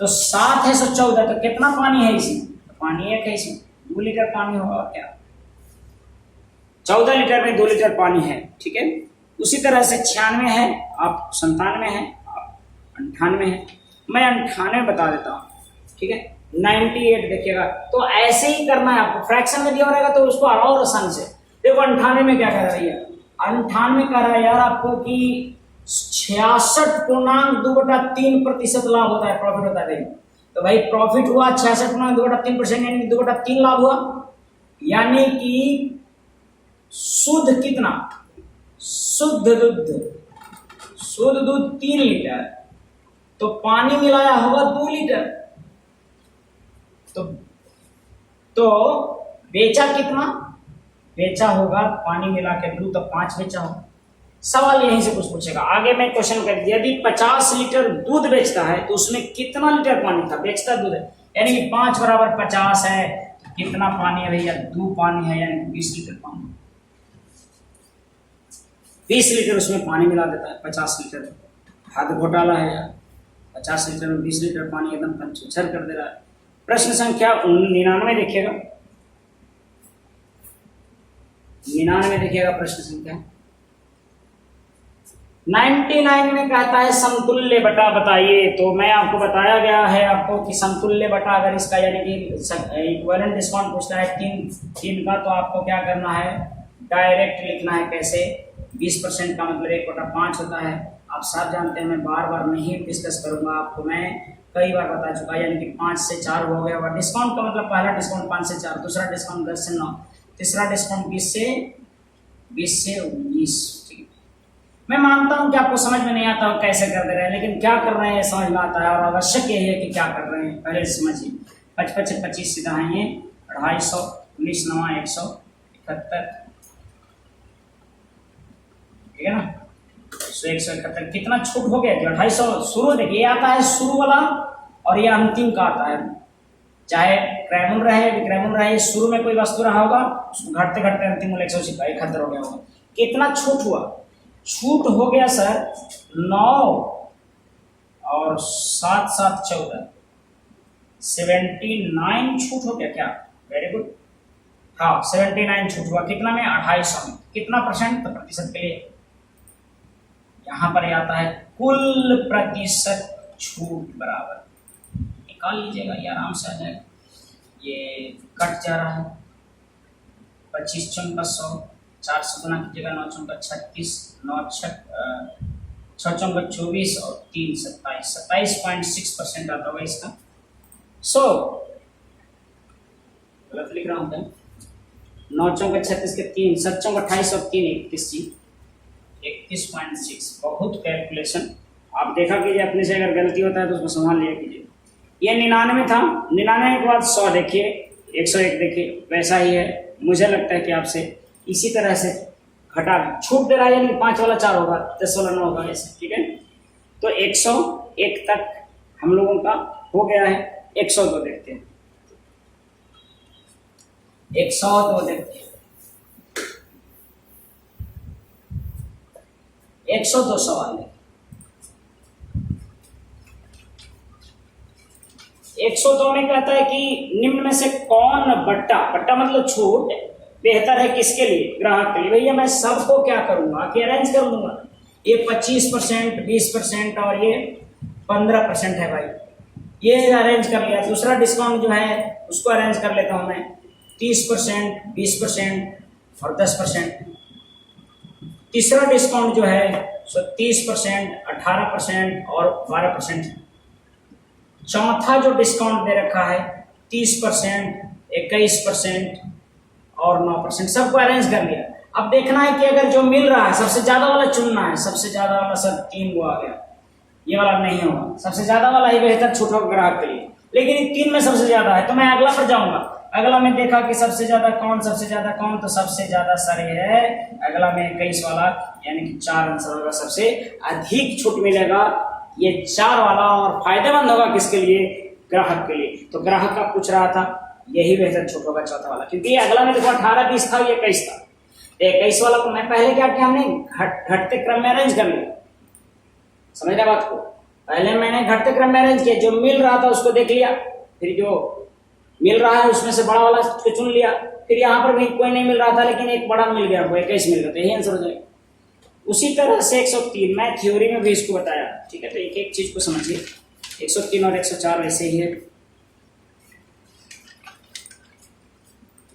S1: तो 7 है 114, तो कितना पानी है इसमें? तो पानी 1 है इसमें, 2 लीटर पानी होगा और क्या। 14 लीटर में 2 लीटर पानी है, ठीक है। उसी तरह से 96 है, आप 97 है, आप 98 है, मैं 98 बता देता हूँ, ठीक है। 98 देखिएगा, तो ऐसे ही करना है आपको। फ्रैक्शन में दिया रहेगा तो उसको और आसान से देखो। 98 में क्या कर रही है? 98 कह रहा है यार आपको कि 66.2/3% लाभ होता है, प्रॉफिट होता है। तो भाई प्रॉफिट हुआ 66.2/3%, यानी 2/3 लाभ हुआ, यानी कि शुद्ध कितना? शुद्ध दूध 3 लीटर, तो पानी मिलाया होगा 2 लीटर, तो बेचा कितना? बेचा होगा पानी मिला के 2, तो 5 बेचा होगा। सवाल यहीं से कुछ पूछेगा। आगे मैं क्वेश्चन कर दिया, यदि 50 लीटर दूध बेचता है तो उसमें कितना लीटर पानी था? बेचता दूध है, यानी कि 5 बराबर 50 है, तो कितना पानी है भैया? 2 पानी है, यानी 20 लीटर पानी। 20 लीटर उसमें पानी मिला देता है, 50 लीटर। हद घोटाला है यार, 50 लीटर में 20 लीटर पानी एकदम पंचर कर दे रहा है। प्रश्न संख्या 99 देखिएगा, 99 देखिएगा प्रश्न संख्या 99 में कहता है समतुल्य बटा बताइए। तो मैं आपको बताया गया है आपको कि समतुल्य बटा, अगर इसका यानी कि इक्विवेलेंट डिस्काउंट पूछता है 3 का, तो आपको क्या करना है? डायरेक्ट लिखना है। कैसे? 20% का मतलब 1/5 होता है। आप सब जानते हैं, मैं बार बार नहीं डिस्कस करूंगा, आपको मैं कई बार बता चुका, यानी कि 5 से 4 हो गया होगा। डिस्काउंट का मतलब पहला डिस्काउंट 5 से 4, दूसरा डिस्काउंट 10 से 9, तीसरा डिस्काउंट 20 से 19। ठीक है, मैं मानता हूं कि आपको समझ में नहीं आता हो कैसे कर दे रहे हैं, लेकिन क्या कर रहे हैं समझ में आता है, और आवश्यक यही है कि क्या कर रहे हैं पहले समझिए। 55 से 25 सीधा है ये 250, 19 9 171, ठीक है ना। 171 कितना छूट हो गया? 250 शुरू, देखिए आता है शुरू वाला और ये अंतिम का आता है। चाहे क्रैमुल रहे विक्रैमुल रहे, शुरू में कोई वस्तु रहा होगा, घटते घटते अंतिम मूल्य 171 हो गया होगा। कितना छूट हुआ? छूट हो गया सर 9 और 7 7 14, 79 छूट हो गया क्या? वेरी गुड, हाँ 79 छूट हुआ। कितना में? 250 में। कितना परसेंट? तो प्रतिशत के लिए यहां पर आता है कुल प्रतिशत छूट बराबर, निकाल लीजिएगा ये आराम से आ जाएगा। ये कट जा रहा है, 25 चौका 100, 4 से गुना कीजिएगा, 9 चौका 36, 9 6 चौका 24 और 3 27, 27.6% आता होगा इसका। गलत लिख रहा हूँ क्या? 9 चौका 36 के 3, 7 चौका 28 और 3 31, 31.6। बहुत कैलकुलेशन आप देखा कीजिए अपने से, अगर गलती होता है तो उसको संभाल लिया कीजिए। ये 99 था, 99 के बाद 100 देखिए, 101 देखिए, वैसा ही है। मुझे लगता है कि आपसे इसी तरह से घटा छूट दे रहा है, यानी 5 वाला 4 होगा, 10 वाला 9 होगा, ऐसे, ठीक है। तो 101 तक हम लोगों का हो गया है। 102 देखते हैं। 100 तो देखिए 100 2 सवाल है। 102 में कहता है कि निम्न में से कौन बट्टा बट्टा मतलब छूट बेहतर है किसके लिए, ग्राहक के लिए। भैया मैं सबको क्या करूंगा कि अरेंज कर दूंगा। ये 25%, 20% और ये 15% है भाई, ये अरेंज कर लिया। दूसरा डिस्काउंट जो है उसको अरेंज कर लेता हूं मैं, 30%, 20% और 10%। तीसरा डिस्काउंट जो है सो 30%, 18% और 12%। चौथा जो डिस्काउंट दे रखा है 30%, 21% और 9%, सबको अरेंज कर लिया। अब देखना है कि अगर जो मिल रहा है सबसे ज्यादा वाला चुनना है। सबसे ज्यादा वाला सर 3 वो आ गया, ये वाला नहीं होगा, सबसे ज्यादा वाला ही बेहतर छूट होगा ग्राहक के लिए। लेकिन ये 3 में सबसे ज्यादा है तो मैं अगला पर जाऊंगा। अगला में देखा कि सबसे ज्यादा कौन, सबसे ज्यादा कौन, तो सबसे ज्यादा सर है अगला में 21 वाला, यानी कि 4 आंसर होगा। सबसे अधिक छूट मिलेगा ये 4 वाला, और फायदेमंद होगा किसके लिए, ग्राहक के लिए। तो ग्राहक का पूछ रहा था, यही बेहतर छूट होगा चौथा वाला, क्योंकि ये अगला में देखो 18, 20 था, ये 21 था। 21 वाला को मैं पहले क्या किया, हमने घटते क्रम में अरेंज कर लिया। समझ रहे बात को, पहले मैंने घटते क्रम में अरेंज किया, जो मिल रहा था उसको देख लिया, फिर जो मिल रहा है उसमें से बड़ा वाला को चुन लिया। फिर यहाँ पर भी कोई नहीं मिल रहा था लेकिन एक बड़ा मिल गया, 21 मिल गया, तो यही आंसर हो जाएगा। उसी तरह से 103 मैं थ्योरी में भी इसको बताया, ठीक है। तो एक एक चीज को समझिए, 103 और 104 वैसे ही है,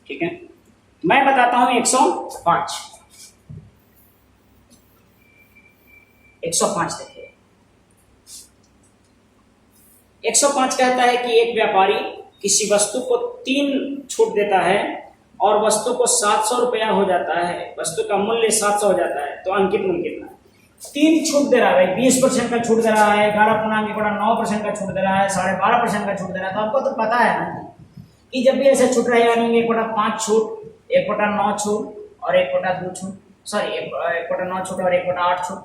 S1: ठीक है। मैं बताता हूं 105। 105 देखिए, 105 कहता है कि एक व्यापारी किसी वस्तु को 3 छूट देता है और वस्तु को 700 रुपया हो जाता है, वस्तु का मूल्य 700 हो जाता है, तो अंकित मूल्य कितना है। 3 छूट दे रहा है, 20% का छूट दे रहा है, 11.9% का छूट दे रहा है, 12.5% का छूट दे रहा है। तो आपको तो पता है ना कि जब भी ऐसे छूट रहे, यानी 1/5 छूट, 1/9 छूट और 1/2 छूट, सॉरी 1/9 छूट और 1/8 छूट।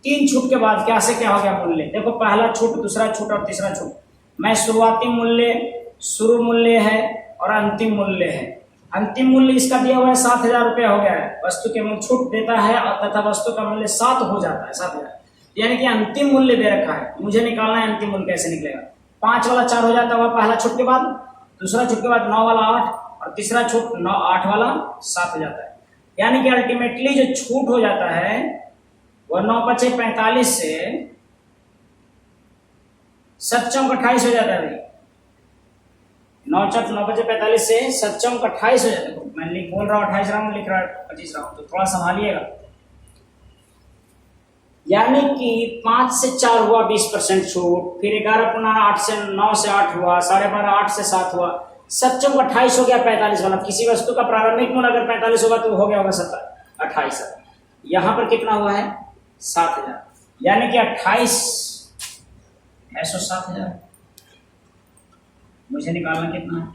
S1: 3 छूट के बाद क्या से क्या हो गया मूल्य, देखो पहला छूट, दूसरा छूट और तीसरा छूट। मैं शुरुआती मूल्य, शुरू मूल्य है और अंतिम मूल्य है। अंतिम मूल्य इसका दिया हुआ है 7,000 रुपया हो गया है, वस्तु के मूल्य छूट देता है और तथा वस्तु का मूल्य 7 हो जाता है, 7,000, यानी कि अंतिम मूल्य दे रखा है। मुझे निकालना है अंतिम मूल्य कैसे निकलेगा। 5 वाला 4 हो जाता है पहला छूट के बाद, दूसरा छूट के बाद 9 वाला 8 और तीसरा छूट 8 वाला 7 हो जाता है। यानी कि अल्टीमेटली जो छूट हो जाता है वह 9×5 = 45 से 7×4 = 28 हो जाता है भाई। 9×5 = 45 से 7×4 = 28 हो जाता है। मैं बोल रहा हूँ 28 रहा हूँ, लिख रहा हूँ 25 रहा हूँ, तो थोड़ा संभालिएगा। यानी कि 5 से 4 हुआ 20% छूट, फिर 11/8 से 9 से 8 हुआ, 12.5 8 से 7 हुआ, 7×4 = 28 हो गया 45 वाला। किसी वस्तु का प्रारंभिक मूल्य अगर 45 होगा तो हो गया होगा 28। यहाँ पर कितना हुआ है 7,000, यानी कि 28 ऐसो 7,000। मुझे निकालना कितना है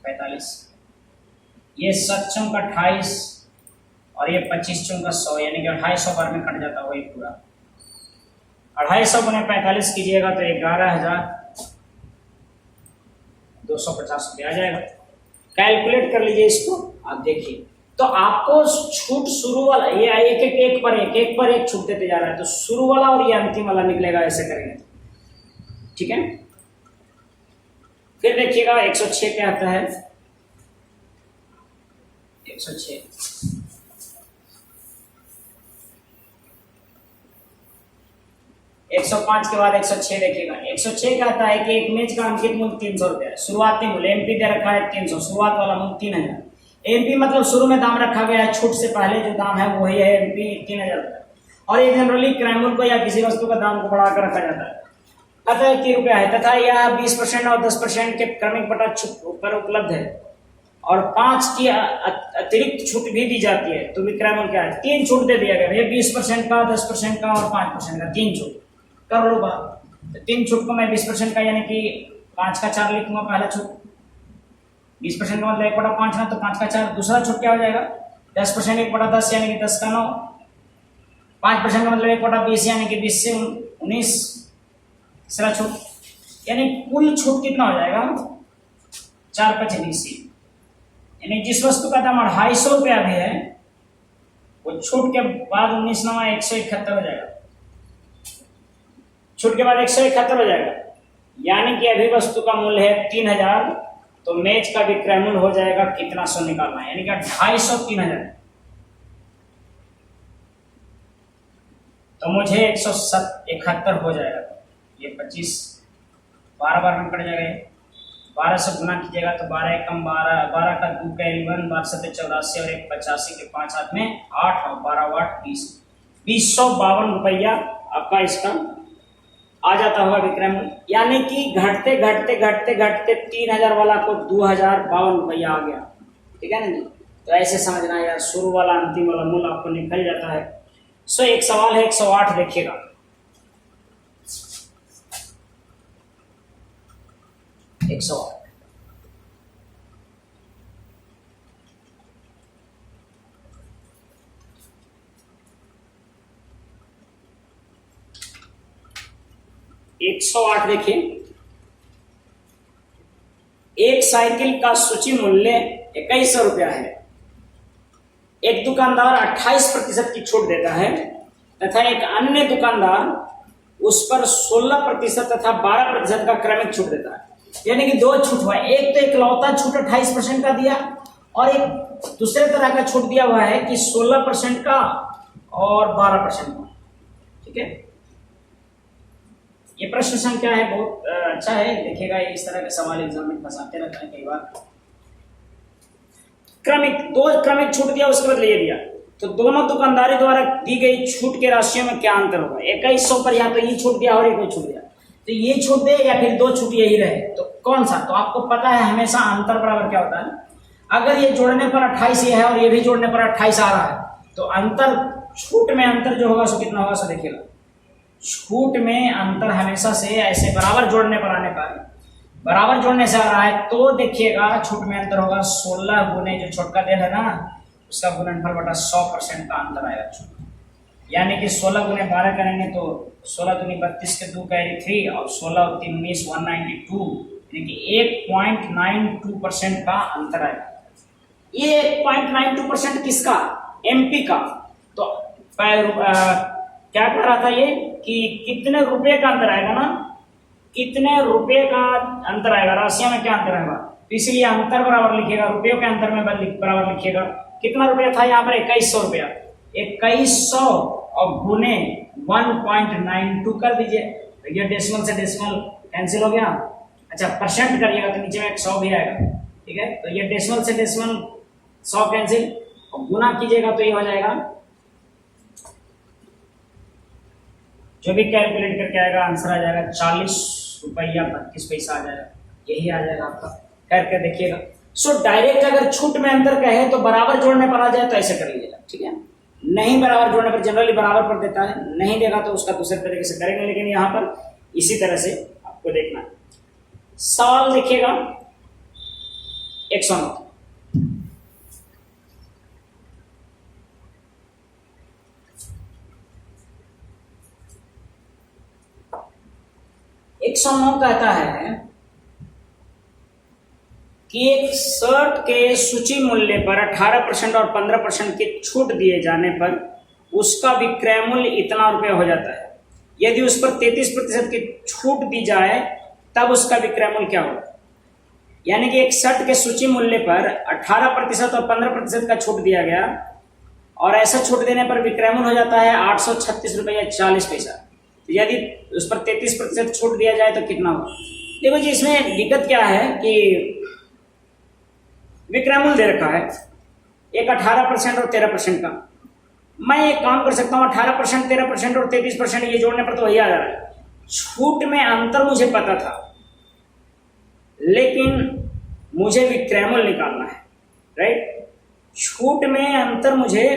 S1: 45, ये 7×4 = 28 और ये 25×4 = 100, यानी कि 250 बार में कट जाता हुआ एक पूरा। 250 × 45 कीजिएगा तो 11,250 रुपया आ जाएगा। कैलकुलेट कर लीजिए इसको, आप देखिए। तो आपको छूट शुरू वाला, ये एक पर एक छूट देते जा रहा है, तो शुरू वाला और ये अंतिम वाला निकलेगा, ऐसे करेंगे, ठीक है। फिर देखिएगा 106 क्या आता है। 106 105 के बाद 106 देखिएगा। 106 कहता है कि एक मेज का अंकित मूल्य 300 रुपया है, शुरुआती मूल्य एमपी दे रखा है 300, शुरुआत वाला मूल्य 3,000। एमपी मतलब शुरू में दाम रखा गया है, छूट से पहले जो दाम है वही है एमपी 3,000 रुपया। और ये जनरली क्रय मूल्य को या किसी वस्तु का दाम को बढ़ाकर रखा जाता है, अतः 1 रुपया है, तथा यह 20% और 10% के क्रमिक बटा पर उपलब्ध है और 5 की अतिरिक्त छूट भी दी जाती है। तो विक्रय मूल्य क्या है, 3 छूट दे दिया गया, 20% का, 10% का और 5% का, 3 छूट कर लो बात। तो 3 छूट को मैं 20% का यानी कि 5 का 4 लिखूंगा पहला छूट, 20% का मतलब 1/5 ना, तो 5 का 4। दूसरा छूट क्या हो जाएगा 10%, 1/10 यानी कि 10 का 9। 5% का मतलब 1/20 यानी कि 20 से 19। तीसरा छूट यानी कुल छूट कितना हो जाएगा 4×5 = 20, यानी जिस वस्तु का दाम 250 भी है वो छूट के बाद 19 171 हो जाएगा, छूट के बाद 171 हो जाएगा। यानी कि अभी वस्तु का मूल्य है 3000, तो मेज का विक्रय मूल्य हो जाएगा कितना सौ निकालना है, यानी कि 250 3000, तो मुझे 171 हो जाएगा। ये 25 12 बार में कट जाएगा, 12 से गुना कीजिएगा तो 12 एकम 12, 12 का 2 का 11, 12 से 84 और 1 85 के 5 हाथ में 8 और 12 8 20, 2052 रुपया आपका इसका आ जाता होगा विक्रय मूल्य। यानी कि घटते घटते घटते घटते 3000 वाला को 2052 रुपया आ गया, ठीक है ना जी। तो ऐसे समझना यार, शुरू वाला अंतिम वाला मूल्य आपको निकल जाता है। सो एक सवाल है 108, देखिएगा। एक सौ 108 देखिए, एक साइकिल का सूची मूल्य 2100 रुपया है। एक दुकानदार 28% की छूट देता है तथा एक अन्य दुकानदार उस पर 16% तथा 12% का क्रमिक छूट देता है। यानी कि दो छूट हुआ, एक तो इकलौता छूट 28% का दिया और एक दूसरे तरह का छूट दिया हुआ है कि 16% का और 12% का, ठीक है। ये प्रश्न संख्या है, बहुत अच्छा है, देखिएगा। इस तरह के सवाल एग्जाम में फंसाते रहते हैं कई बार। क्रमिक, दो क्रमिक छूट दिया, उसके बदले ये दिया, तो दोनों दुकानदारी द्वारा दी गई छूट के राशियों में क्या अंतर होगा। 2100 पर या तो ये छूट दिया और एक छूट दिया, तो ये छूट दे या फिर दो छूट यही रहे, तो कौन सा। तो आपको पता है हमेशा अंतर बराबर क्या होता है। अगर ये जोड़ने पर 28 ये है और ये भी जोड़ने पर 28 आ रहा है, तो अंतर, छूट में अंतर जो होगा सो कितना होगा, सो देखिएगा। छूट में अंतर हमेशा से ऐसे बराबर जोड़ने पर आने पर, बराबर जोड़ने से आ रहा है तो देखिएगा छूट में अंतर होगा 16 गुने जो छोटका देल है ना उसका गुणनफल बटा 100% का अंतर आएगा छूट। यानी कि 16 गुने 12 करेंगे तो 16 दूनी 32 के 2 कैरी 3 और 16 और 3 19 192, यानी कि 1.92% का अंतर आएगा। ये 1.92% किसका, एमपी का। तो क्या कह रहा था ये कि कितने रुपए का अंतर आएगा ना, कितने रुपए का अंतर आएगा, राशियों में क्या अंतर आएगा, तो इसलिए अंतर बराबर लिखिएगा, रुपयों के अंतर में बराबर लिखिएगा। कितना रुपया था यहाँ पर, 2100 रुपया, 2100 और गुने 1.92 कर दीजिए। ये डेसिमल से डेसिमल कैंसिल हो गया। अच्छा परसेंट करिएगा तो नीचे में 100 भी आएगा, ठीक है। तो ये डेसिमल से डेसिमल 100 कैंसिल और गुना कीजिएगा तो ये हो जाएगा, जो भी कैलकुलेट करके आएगा आंसर आ जाएगा 40 रुपया 32 पैसा आ जाएगा, यही आ जाएगा आपका। करके देखिएगा। सो डायरेक्ट अगर छूट में अंतर कहे तो बराबर जोड़ने पर आ जाए तो ऐसे कर लीजिएगा, ठीक है। नहीं बराबर जोड़ने पर जनरली बराबर पर देता है, नहीं देगा तो उसका दूसरे तरीके से करेंगे, लेकिन यहाँ पर इसी तरह से आपको देखना है। सवाल देखिएगा 109, कहता है कि एक शर्ट के सूची मूल्य पर 18% और 15% की छूट दिए जाने पर उसका विक्रय मूल्य इतना रुपये हो जाता है। यदि उस पर 33% की छूट दी जाए तब उसका विक्रय मूल्य क्या होगा। यानी कि एक शर्ट के सूची मूल्य पर 18% और 15% का छूट दिया गया और ऐसा छूट देने पर विक्रय मूल्य हो जाता है 836 रुपये 40 पैसा। तो यदि उस पर 33% छूट दिया जाए तो कितना होगा। देखो जी इसमें दिक्कत क्या है कि विक्रय मूल्य दे रखा है एक 18% और 13% का। मैं एक काम कर सकता हूँ 18%, 13% और 33% ये जोड़ने पर तो वही आ जा रहा है। छूट में अंतर मुझे पता था लेकिन मुझे विक्रय मूल्य निकालना है, राइट। छूट में अंतर मुझे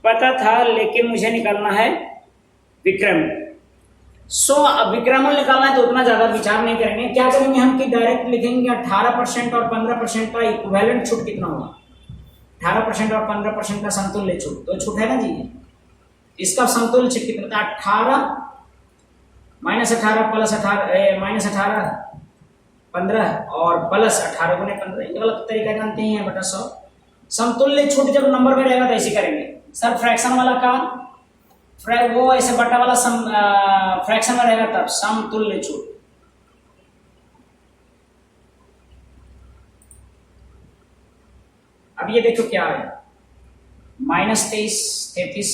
S1: पता था लेकिन मुझे निकालना है विक्रय मूल्य। अब विक्रय मूल्य निकालना है तो उतना ज्यादा विचार नहीं करेंगे। क्या करेंगे हम कि डायरेक्ट लिखेंगे 18% और 15% का इक्विवेलेंट छूट कितना होगा। 18% और 15% का समतुल्य छूट, तो छूट है ना जी, इसका समतुल्य छूट कितना था 18 -18 +18 -18 15 और प्लस 18 गुने 15, ये वाला तरीका जानते ही हैं, बटा 100। समतुल्य छूट जब नंबर में रहेगा तो ऐसे करेंगे सर, फ्रैक्शन वाला का वो ऐसे बटा वाला फ्रैक्शन में रहेगा तब समतुल्य छूट। अब ये देखो क्या है, -23 33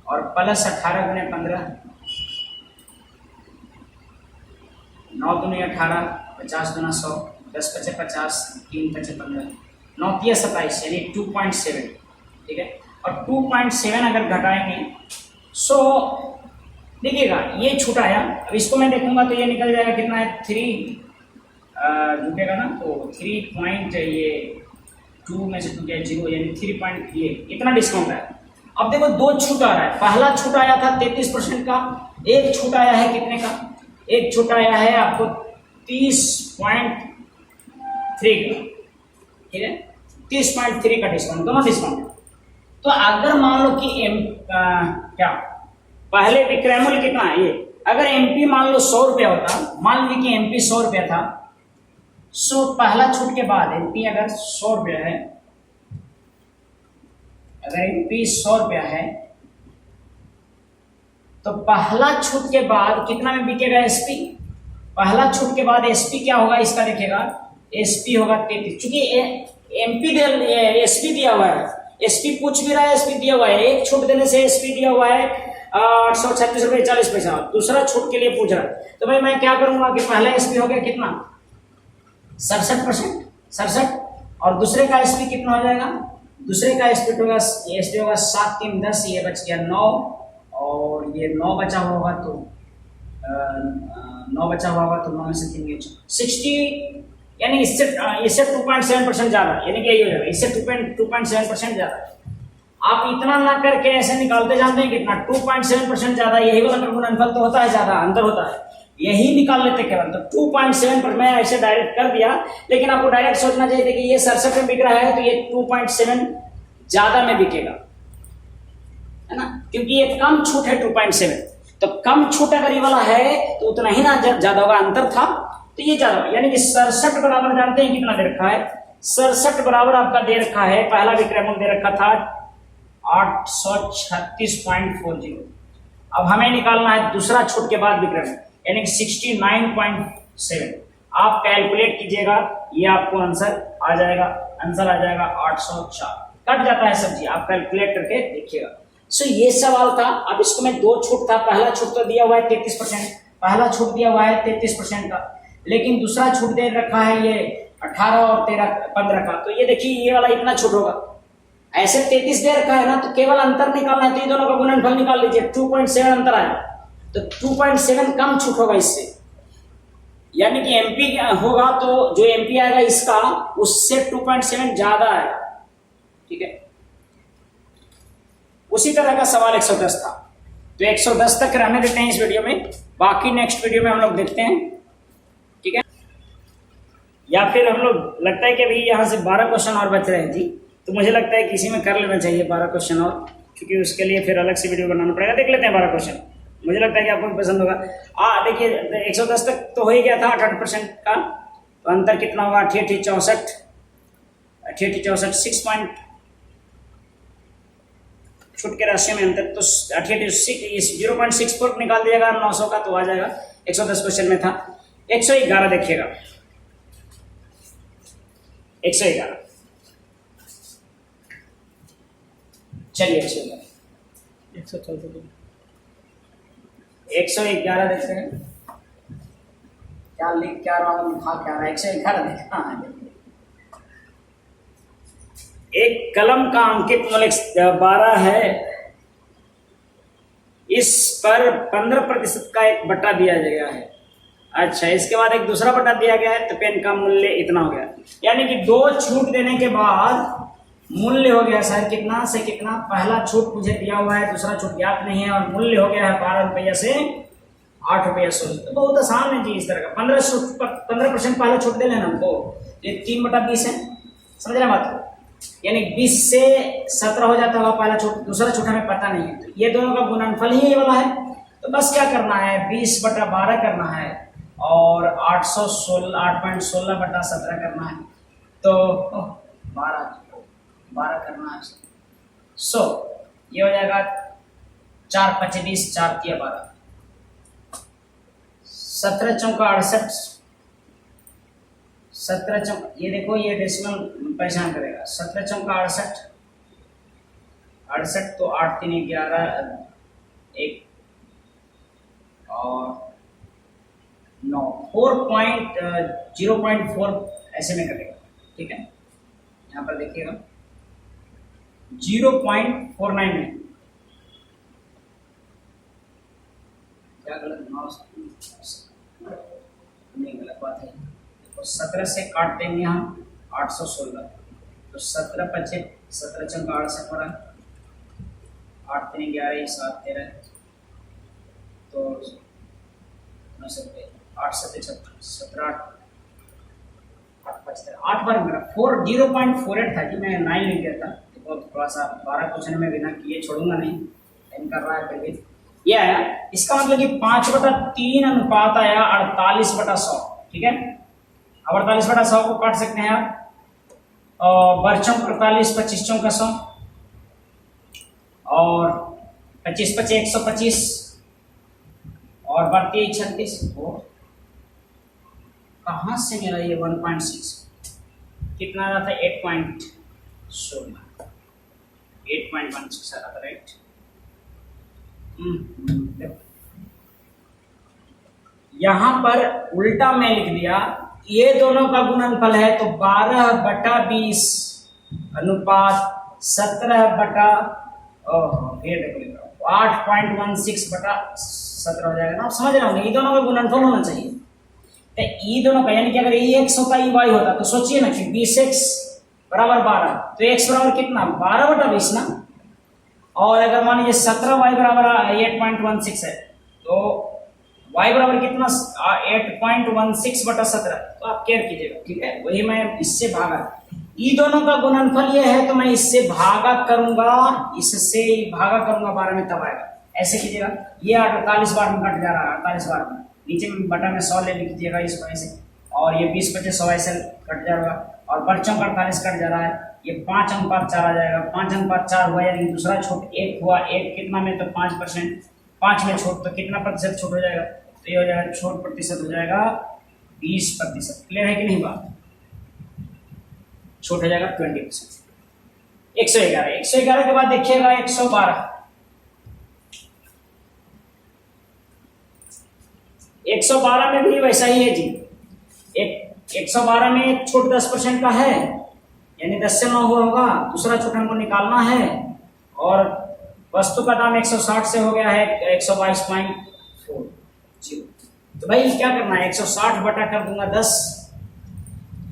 S1: और प्लस 18 गुने 15, 9 दूनी 18, 50 दूना 100, 10 पचे 50, 3 पचे 15, 9 तिया 27 यानी 2.7, ठीक है। और 2.7 अगर घटाएंगे सो देखिएगा ये छूटा आया। अब इसको मैं देखूंगा तो ये निकल जाएगा कितना है, 3 रुकेगा ना, तो 3 पॉइंट ये 2 में से 2 गया 0 यानी 3 पॉइंट, ये इतना डिस्काउंट है। अब देखो 2 छूट आ रहा है, पहला छूट आया था 33% का, एक छूट आया है कितने का, एक छूट आया है आपको 30.3 का, ठीक है, 30.3 का डिस्काउंट, दोनों डिस्काउंट। तो अगर मान लो कि क्या पहले विक्रय मूल्य कितना है, ये अगर एमपी मान लो 100 रुपया होता, मान ली कि एमपी 100 रुपया था, सो पहला छूट के बाद एमपी अगर 100 रुपया है, अगर एमपी 100 रुपया है तो पहला छूट के बाद कितना में बिकेगा एसपी, पहला छूट के बाद एसपी क्या होगा इसका देखिएगा, एसपी होगा 33, चूंकि एमपी एसपी दिया हुआ है, एसपी पूछ भी रहा है, एसपी दिया हुआ है, एक छूट देने से एसपी दिया हुआ है 836 रुपये 40 पैसा, दूसरा छूट के लिए पूछ रहा है, तो भाई मैं क्या करूंगा कि पहला एसपी हो गया कितना 67%, 67, और दूसरे का एसपी कितना हो जाएगा, दूसरे का एसपी होगा 7 3 10, ये बच गया 9, और ये 9 बचा हुआ होगा तो 9 बचा हुआ होगा तो 9 में से 3 60, यानी इससे 2.7% ज़्यादा, यानी कि यही हो जाएगा, इससे 2.7% ज़्यादा। आप इतना ना करके ऐसे निकालते जानते हैं कितना 2.7% ज़्यादा, यही वाला गुणनफल तो होता है ज़्यादा, अंतर होता है, यही निकाल लेते केवल, तो 2.7 पर मैं ऐसे डायरेक्ट कर दिया, लेकिन आपको डायरेक्ट सोचना चाहिए था कि ये 67 में बिक रहा है तो ये 2.7 ज़्यादा में बिकेगा, है ना, क्योंकि ये कम छूट है 2.7, तो कम छूट अगर ये वाला है तो उतना ही ना ज़्यादा होगा, अंतर था तो ये ज्यादा, यानी कि 67 बराबर जानते हैं कितना दे रखा है, 67 बराबर आपका दे रखा है, पहला विक्रय मूल्य दे रखा था 836.40। अब हमें निकालना है दूसरा छूट के बाद विक्रय मूल्य, यानी कि 69.7। आप कैलकुलेट कीजिएगा, ये आपको आंसर आ जाएगा, आंसर आ जाएगा 804। कट जाता है सब्जी, आप कैलकुलेट करके देखिएगा। सो ये सवाल था। अब इसको मैं 2 छूट था, पहला छूट तो दिया हुआ है 33%, पहला छूट दिया हुआ है 33% का, लेकिन दूसरा छूट दे रखा है ये 18 और 15 का, तो ये देखिए ये वाला इतना छूट होगा, ऐसे 33 दे रखा है ना, तो केवल अंतर निकालना है, तो ये दोनों का गुणनफल निकाल लीजिए, 2.7 अंतर आया, तो 2.7 कम छूट होगा इससे, यानी कि एमपी होगा तो जो एमपी आएगा इसका उससे 2.7 ज्यादा है, ठीक है। उसी तरह का सवाल 110 था, तो 110 तक रहने देते हैं इस वीडियो में, बाकी नेक्स्ट वीडियो में हम लोग देखते हैं, ठीक है। या फिर हम लोग लगता है कि अभी यहाँ से 12 क्वेश्चन और बच रहे हैं जी, तो मुझे लगता है कि इसी में कर लेना चाहिए 12 क्वेश्चन और, क्योंकि उसके लिए फिर अलग से वीडियो बनाना पड़ेगा। देख लेते हैं 12 क्वेश्चन, मुझे लगता है कि आपको पसंद होगा। देखिए 110 तक तो हो ही गया था 68% का, तो अंतर कितना होगा 68 64 6 पॉइंट छूट के राशि में अंतर, तो 0.64 निकाल दिएगा 900 का, तो आ जाएगा। 110 क्वेश्चन में था। 111 देखिएगा, 111, चलिए 111 देखते हैं क्या लिख क्या रहा हूँ, लिखा क्या रहा है। 111 देखा, एक कलम का अंकित मूल्य 12 है, इस पर 15% का एक बट्टा दिया गया है। अच्छा, इसके बाद एक दूसरा बट्टा दिया गया है, तो पेन का मूल्य इतना हो गया, यानी कि 2 छूट देने के बाद मूल्य हो गया शायद कितना से कितना। पहला छूट मुझे दिया हुआ है, दूसरा छूट ज्ञात नहीं है, और मूल्य हो गया है 12 रुपया से 8 रुपया 100। तो बहुत आसान है जी इस तरह का। 15% पहला छूट दे लेना हमको, ये 3/20 है, समझ रहे बात को, यानी 20 से 17 हो जाता होगा पहला छूट, दूसरा छूट हमें पता नहीं है, तो ये दोनों का गुणनफल ही ये वाला है। तो बस क्या करना है, 20/12 करना है, और 8.16 बटा 17 करना है, तो 12 करना है। सो ये हो जाएगा 4 5 20, 4 3 12, 17 चौका 68, 17 चौका, ये देखो ये डेसिमल पहचान करेगा, 17 चौका 68, 68 तो 8 3 11 1 और 9, 0.4 ऐसे में कटेगा। ठीक है, यहाँ पर देखिएगा 0.49 में क्या गलत नहीं, गलत बात है। तो 17 से काट देंगे हम 816, तो 17 25 17 चौका 68 पड़ा, 8 3 11 7 13, तो 8 7 17 8 बार मेरा 0.48 था जी, मैं 9 लिख गया था, तो थोड़ा सा 12 क्वेश्चन में बिना किए छोड़ूंगा नहीं, टाइम कर रहा है फिर भी। ये आया, इसका मतलब कि 5/3 अनुपात आया 48/100। ठीक है, अब 48/100 को काट सकते हैं आप, बरचों 48 25 का 100 और 25 25 125 और बढ़ती 36, कहाँ से मेरा ये 1.6 कितना आ रहा था, 8.16 8.16 आ रहा था, राइट। यहां पर उल्टा मैं लिख दिया, ये दोनों का गुणनफल है तो 12/20 अनुपात 8.16/17 हो जाएगा ना, आप समझ रहे होंगे, ये दोनों का गुणनफल होना चाहिए। तो ये दोनों का यानी कि अगर ये x होता ये y होता, तो सोचिए ना कि 20x बराबर 12, तो x बराबर कितना 12/20 ना, और अगर मान लीजिए 17y बराबर 8.16 है, तो y बराबर कितना 8.16/17, तो आप केयर कीजिएगा। ठीक है, वही मैं इससे भागा, ये दोनों का गुणनफल ये है तो मैं इससे भागा करूंगा, इससे भागा करूंगा 12 में, तब आएगा। ऐसे कीजिएगा, ये 48 बार में कट जा रहा है, 48 बार में, नीचे में बटा में 100 ले लीजिएगा इस वजह से, और ये 20 25 100 ऐसे कट जाएगा, और बच्चों का 48 कट जा रहा है, ये 5/4 आ जाएगा, 5/4 हुआ, यानी दूसरा छूट 1 हुआ, 1 कितना में, तो 5%, 5 में छूट, तो कितना प्रतिशत छूट हो जाएगा, तो ये हो जाएगा छूट प्रतिशत हो जाएगा 20%। क्लियर है कि नहीं बात, छूट हो जाएगा 20%। 111 के बाद देखिएगा 112, 112 में भी वैसा ही है जी, 112 में एक छूट 10% का है, यानी 10 से 9 हुआ होगा, दूसरा छूट हमको निकालना है, और वस्तु का दाम 160 से हो गया है 122.40। तो भाई क्या करना है, 160 बटा कर दूंगा 10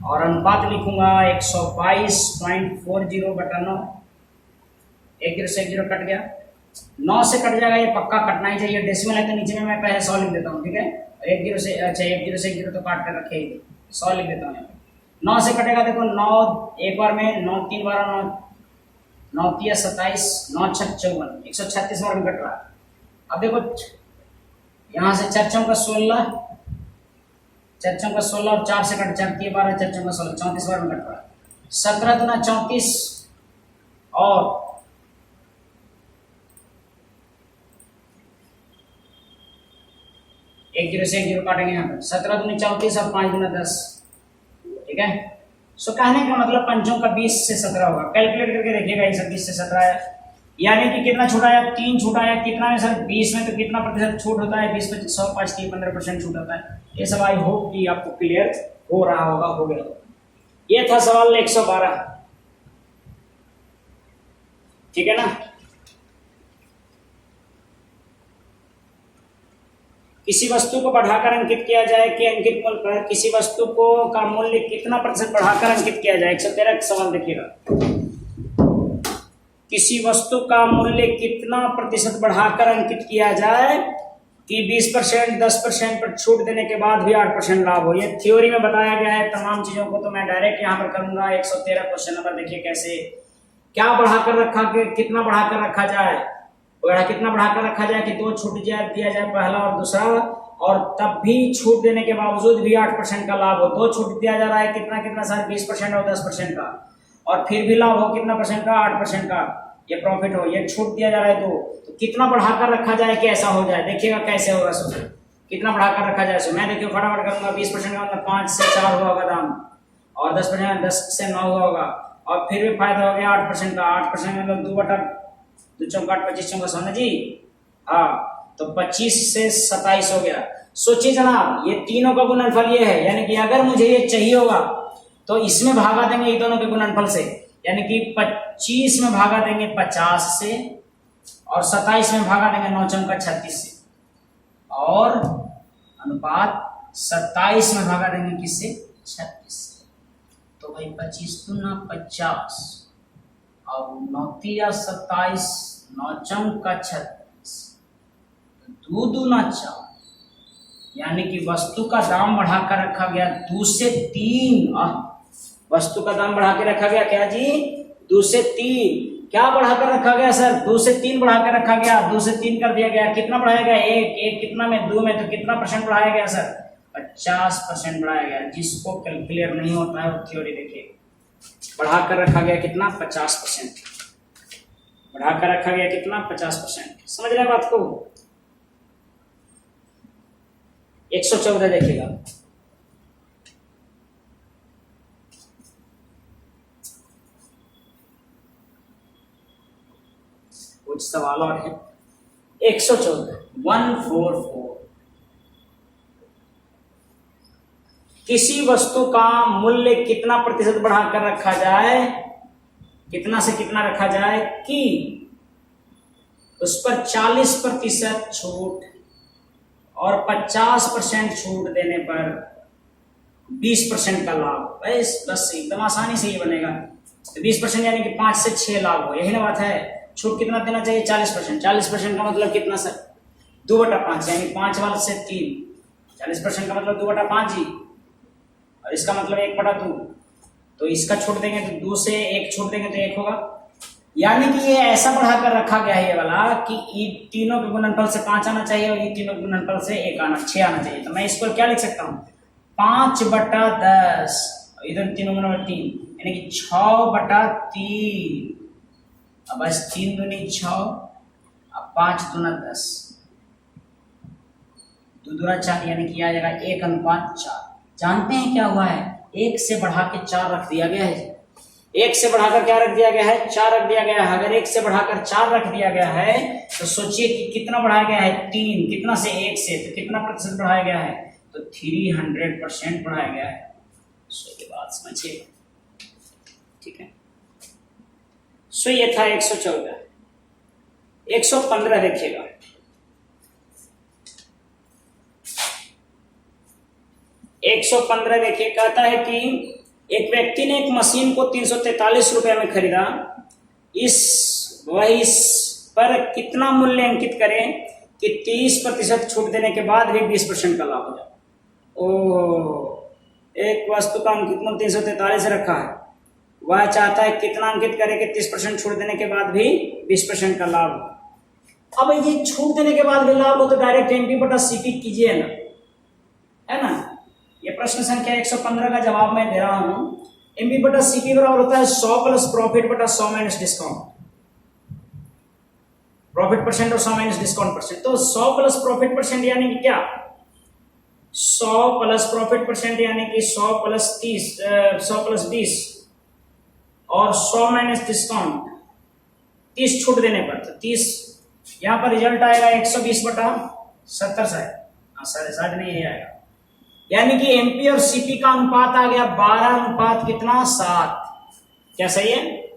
S1: और अनुपात लिखूंगा 122.40/9, 1 0 से 1 0 कट गया, 9 से कट जाएगा, ये पक्का कटना ही चाहिए, डेसिमल है तो नीचे में मैं पहले 100 लिख देता हूँ। ठीक है, 1 0 से, अच्छा 1 0 से 1 0 तो काट कर रखे, 100 लिख देता हूँ। 9 से कटेगा, देखो 9 एक बार में, 9 3 12 9 9 3 27 9 6 54, 136 बार में कट रहा है। अब देखो यहाँ से 4 चौका 16, 4 चौका 16 और 4 से कट 4 3 12 4 चौका 16, 34 बार में कट रहा है, 17 दूना 34 और 1 0 से 1 0 काटेंगे यहाँ पर, 17 दूनी 34 और 5 दूना 10। ठीक है, सो कहने का मतलब पंचों का 20 से 17 होगा, कैलकुलेट करके देखिएगा, ये सब 20 से 17 है, यानी कि कितना छूट आया, 3 छूट आया, कितना में सर 20 में, तो कितना प्रतिशत छूट होता है, 20 25 100 5 3 15% छूट होता है। ये सब आई होप कि आपको क्लियर हो रहा होगा, हो गया। ये था सवाल 112। ठीक है ना, किसी वस्तु को बढ़ाकर अंकित किया जाए कि अंकित मूल्य पर किसी वस्तु को का मूल्य कितना प्रतिशत बढ़ाकर अंकित किया जाए। 113 का सवाल देखिएगा, किसी वस्तु का मूल्य कितना प्रतिशत बढ़ाकर अंकित किया जाए कि 20% 10% पर छूट देने के बाद भी 8% लाभ हो। ये थ्योरी में बताया गया है तमाम चीजों को, तो मैं डायरेक्ट यहाँ पर करूंगा। 113 क्वेश्चन नंबर देखिए कैसे, क्या बढ़ाकर रखा, कितना बढ़ाकर रखा जाए, कितना बढ़ाकर रखा जाए कि 2 छूट दिया जाए पहला और दूसरा, और तब भी छूट देने के बावजूद भी 8% का लाभ हो, तो छूट दिया जा रहा है कितना कितना सर, 20% और 10% का, और फिर भी लाभ हो कितना परसेंट का, 8% का, ये प्रॉफिट हो, ये छूट दिया जा रहा है, तो कितना बढ़ाकर रखा जाए कि ऐसा हो जाए, देखिएगा कैसे होगा सो, कितना बढ़ाकर रखा जाए सो। मैं देखिए फटाफट करूंगा, 20% का मतलब 5 से 4 हुआ होगा दाम, और 10% 10 से 9 हुआ होगा, और फिर भी फायदा हो गया 8% का, 8% मतलब 2 चौका 8 25 चौका सोना जी, हाँ, तो 25 से 27 हो गया। सोचिए जनाब, ये तीनों का गुणनफल ये है, यानी कि अगर मुझे ये चाहिए होगा तो इसमें भागा देंगे ये दोनों के गुणनफल से, यानी कि 25 में भागा देंगे 50 से, और 27 में भागा देंगे 9 चौका 36 से, और अनुपात 27 में भागा देंगे किससे, 36 से। तो भाई 25 दूना 50 और 9 तिया 27, 9 चौका 36, 2 दूना 4, यानी कि वस्तु का दाम बढ़ाकर रखा गया 2 से 3। वस्तु का दाम बढ़ा के रखा गया क्या जी, 2 से 3। क्या बढ़ाकर रखा गया सर, 2 से 3 बढ़ाकर रखा गया, 2 से 3 कर दिया गया, कितना बढ़ाया गया, एक कितना में 2 में, तो कितना परसेंट बढ़ाया गया सर, 50% बढ़ाया गया। जिसको कैलकुलेट नहीं होता है वो थ्योरी देखिए, बढ़ाकर रखा गया कितना, 50%, बढ़ाकर रखा गया कितना, 50%। समझ रहे बात को। 114 देखिएगा, कुछ सवाल और है। 144 किसी वस्तु का मूल्य कितना प्रतिशत बढ़ाकर रखा जाए, कितना से कितना रखा जाए कि उस पर 40% छूट और 50% छूट देने पर 20% का लाभ। बस एकदम आसानी से ये बनेगा। तो 20% यानी कि 5 से 6 लाभ हो, यही ना बात है। छूट कितना देना चाहिए, 40%। 40% का मतलब कितना सर, 2/5, यानी 5 वाले से 3। 40% का मतलब 2/5 ही, और इसका मतलब 1/2। तो इसका छूट देंगे तो 2 से 1 छूट देंगे तो 1 होगा। यानी कि ये ऐसा बढ़ाकर रखा गया है ये वाला कि ये तीनों के गुणनफल से 5 आना चाहिए और ये तीनों के गुणनफल से 6 आना चाहिए। तो मैं इसको क्या लिख सकता हूँ, 5/10, इधर तीनों गुणनफल 3, यानी कि 6/3। अब बस 3 दूनी 6, अब 5 दूना 10, 2 दूना 4, यानी कि आ जाएगा 1:4। जानते हैं क्या हुआ है, 1 से बढ़ा के 4 रख दिया गया है। 1 से बढ़ाकर क्या रख दिया गया है, 4 रख दिया गया है। अगर 1 से बढ़ाकर 4 रख दिया गया है तो सोचिए कि कितना बढ़ाया गया है, 3। कितना से, 1 से, तो कितना प्रतिशत बढ़ाया गया है, तो 300% बढ़ाया गया है। सो ये बात समझिए, ठीक है। सो ये था 114। 115 देखिएगा, देखिए, कहता है कि एक व्यक्ति ने एक मशीन को 343 रुपए में खरीदा। वह इस पर कितना मूल्य अंकित करें कि 30% छूट देने के बाद भी 20% का लाभ हो जाए। एक वस्तु का अंकित मूल्य 343 रखा है, वह चाहता है कितना अंकित करे कि 30% छूट देने के बाद भी 20% का लाभ हो। अब ये छूट देने के बाद भी लाभ हो तो डायरेक्ट MP/CP कीजिए ना, है ना। ये प्रश्न संख्या 115 का जवाब मैं दे रहा हूं। MP/CP बराबर होता है 100 प्लस प्रॉफिट बटा 100 माइनस डिस्काउंट। प्रॉफिट परसेंट और 100 माइनस डिस्काउंट परसेंट। तो 100 प्लस प्रॉफिट परसेंट यानी कि क्या, 100 प्लस प्रॉफिट परसेंट यानी कि 100 प्लस 30, 100 प्लस 20 और 100 माइनस डिस्काउंट, 30 छूट देने पर, तो 30 यहां पर रिजल्ट आएगा 120/70 शायद, शायद नहीं ये आएगा। यानी कि MP और CP का अनुपात आ गया 12 कितना, 7। क्या सही है,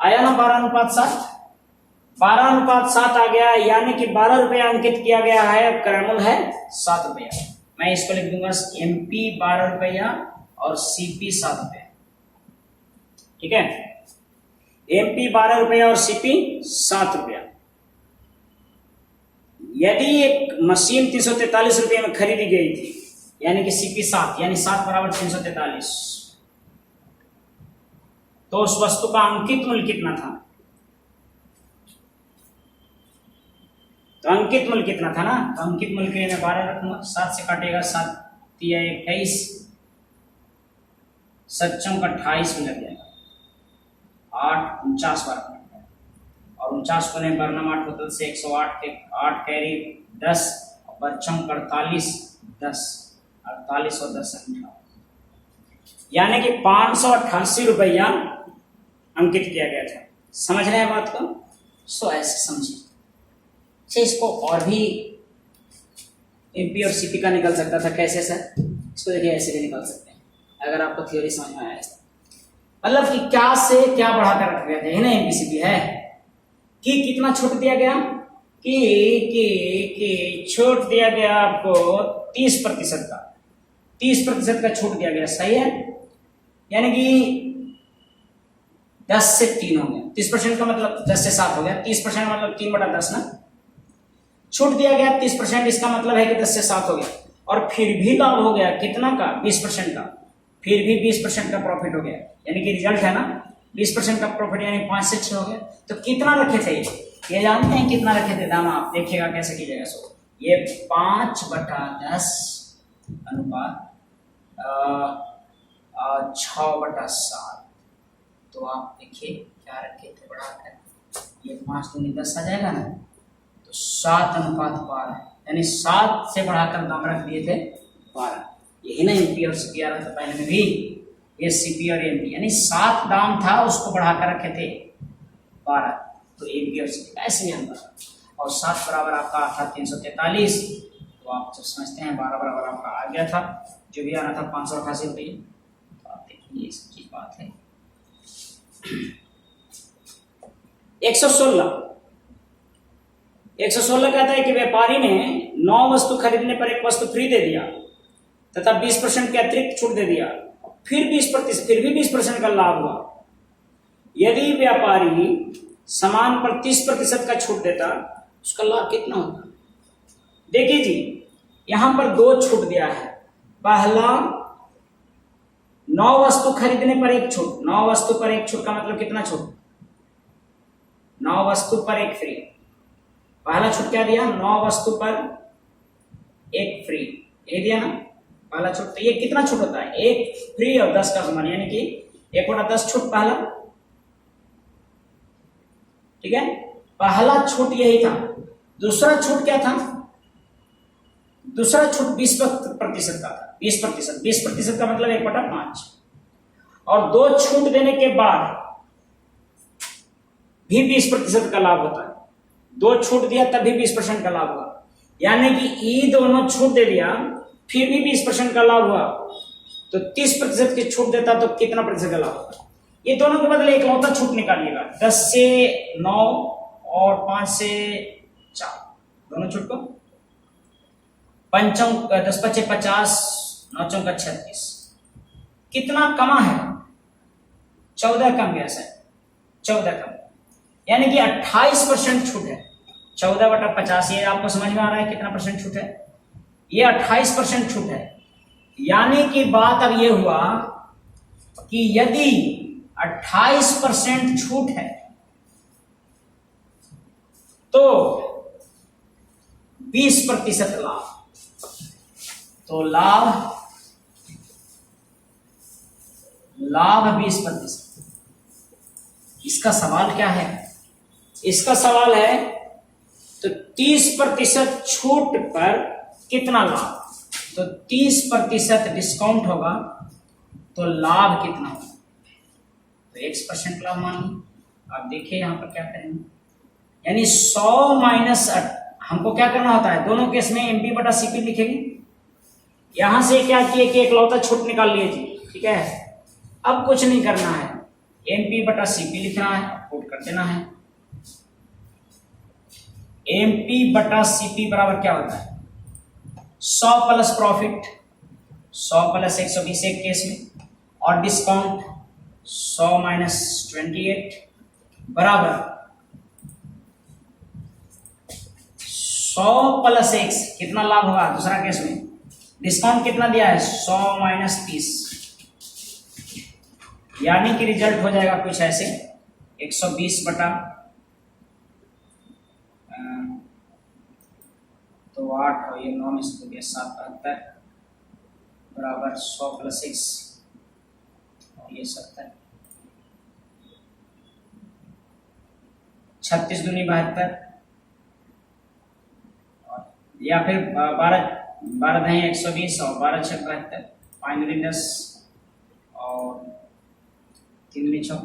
S1: आया ना 12:7? 12:7 आ गया, यानी कि 12 रुपया अंकित किया गया है, क्रयमूल्य है 7 रुपया। मैं इसको लिख दूंगा MP 12 रुपया और CP 7 रुपया, ठीक है। MP 12 रुपया और CP 7 रुपया। यदि एक मशीन 343 रुपये में खरीदी गई थी, यानी कि CP 7, यानी 7 बराबर 343, तो उस वस्तु का अंकित मूल्य कितना था, तो अंकित मूल्य कितना था ना, तो अंकित मूल्य के लिए मैं 12 रखूंगा। 7 से काटेगा, 7 तिया 21, 7 चौक 28 में लग जाएगा, 8 49 बार और 49 को नहीं बरना 8 होता से 108 के 8 कैरी 10 और बच्चों 48 10 48 और 10 18, यानी कि 588 रुपया अंकित किया गया था। समझ रहे हैं बात को? सो ऐसे समझिए। अच्छा, इसको और भी एमपी और सीपी का निकल सकता था। कैसे सर? इसको देखिए ऐसे भी निकल सकते हैं अगर आपको थ्योरी समझ में आया। मतलब कि क्या से क्या बढ़ाकर रख गए थे, है ना, एमपीसीपी है कि कितना छूट दिया गया कि छूट दिया गया आपको 30% का, 30% का छूट दिया गया। सही है, यानी कि 10 से 3 हो गया। 30% का मतलब 10 से 7 हो गया। 30% मतलब 3/10 ना, छूट दिया गया 30%, इसका मतलब है कि 10 से 7 हो गया। और फिर भी लाभ हो गया कितना का, 20% का, फिर भी 20% का प्रॉफिट हो गया। यानी कि रिजल्ट है ना 20% का प्रॉफिट, यानी 5 से 6 हो गया। तो कितना रखे थे ये जानते हैं कितना रखे थे दाम? आप देखिएगा कैसे कीजिएगा। सो ये 5/10 अनुपात 6/7। तो आप देखिए क्या रखे थे बढ़ाकर, ये 5 दूनी 10 आ जाएगा ना, तो 7/12, यानी 7 से बढ़ाकर दाम रख दिए थे 12। यही ना एमपी और सीपी आ रहा था पहले में भी, ये सीपी और एमपी, यानी 7 दाम था उसको बढ़ाकर रखे थे 12। तो एमपी और सीपी ऐसे भी अंतर, और 7 बराबर आपका था 343। तो आप जो समझते हैं 12 बराबर आपका आ गया था, जो भी आना था 588 रुपये। तो आप देखिए इसकी बात है 116 कहता है कि व्यापारी ने 9 वस्तु खरीदने पर 1 वस्तु फ्री दे दिया तथा 20% के अतिरिक्त छूट दे दिया, फिर भी 20% का लाभ हुआ। यदि व्यापारी सामान पर 30% का छूट देता, उसका लाभ कितना होता? देखिए जी, यहां पर 2 छूट दिया है। पहला 9 वस्तु खरीदने पर 1 छूट, 9 वस्तु पर 1 छूट का मतलब कितना छूट? 9 वस्तु पर 1 फ्री। पहला छूट क्या दिया? 9 वस्तु पर 1 फ्री, ये दिया ना पहला छूट। तो ये कितना छूट होता है? 1 फ्री और 10 का समान, यानी कि 1/10 छूट पहला। ठीक है, पहला छूट यही था। दूसरा छूट क्या था? दूसरा छूट 20% का था। 20% का मतलब 1/5। और 2 छूट देने के बाद भी 20% का लाभ होता है। 2 छूट दिया तब भी 20% का लाभ हुआ, यानी कि ये दोनों छूट दे दिया फिर भी 20% का लाभ हुआ। तो 30% की छूट देता तो कितना प्रतिशत का लाभ होता? ये दोनों के बदले इकलौता छूट निकालिएगा। 10 से 9 और 5 से 4, दोनों छूट को 10 × 5 = 50, 9 × 36, कितना कमा है? 14 कम गया सर, 14 कम, यानी कि 28% छूट है। 14/50, ये आपको समझ में आ रहा है कितना परसेंट छूट है? ये 28% छूट है। यानी कि बात अब ये हुआ कि यदि 28% छूट है तो 20% लाभ। तो लाभ 20%। इसका सवाल क्या है? इसका सवाल है तो 30% छूट पर कितना लाभ? तो 30% डिस्काउंट होगा तो लाभ कितना होगा? तो 1% लाभ मान लो। आप देखिए यहां पर क्या करेंगे, यानी 100 माइनस, हमको क्या करना होता है दोनों केस में MP/CP लिखेंगे। यहां से क्या किए कि इकलौता छूट निकाल लिए जी, ठीक है। अब कुछ नहीं करना है, MP/CP लिखना है, पुट कर देना है। MP/CP बराबर क्या होता है? 100 प्लस प्रॉफिट, 100 प्लस 120 एक केस में, और डिस्काउंट 100 माइनस 28 बराबर 100 प्लस 1, कितना लाभ होगा दूसरा केस में? डिस्काउंट कितना दिया है? 100 माइनस 30, यानी कि रिजल्ट हो जाएगा कुछ ऐसे 120 बटा तो 8 और ये 9 में से तो गया 7 बराबर 100 प्लस 6 और ये 70, 36 दूनी 72, या फिर 12 दही 120 और 12 छः 72, 5 दूनी 10 और 3 दूनी 6।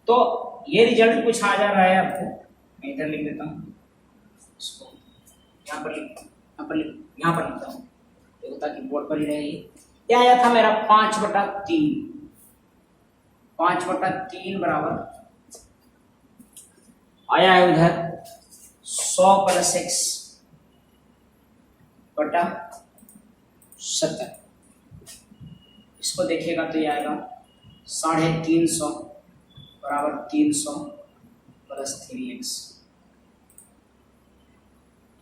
S1: तो ये रिजल्ट कुछ आ जा रहा है आपको, मैं इधर लिख देता हूँ, इसको यहाँ पर लिखता हूँ देखो ताकि बोर्ड पर ही रहेगी। क्या आया था मेरा 5/3, 5/3 बराबर आया है उधर 100 प्लस 6/70। इसको देखिएगा तो ये आएगा 350 बराबर 300 प्लस 3x,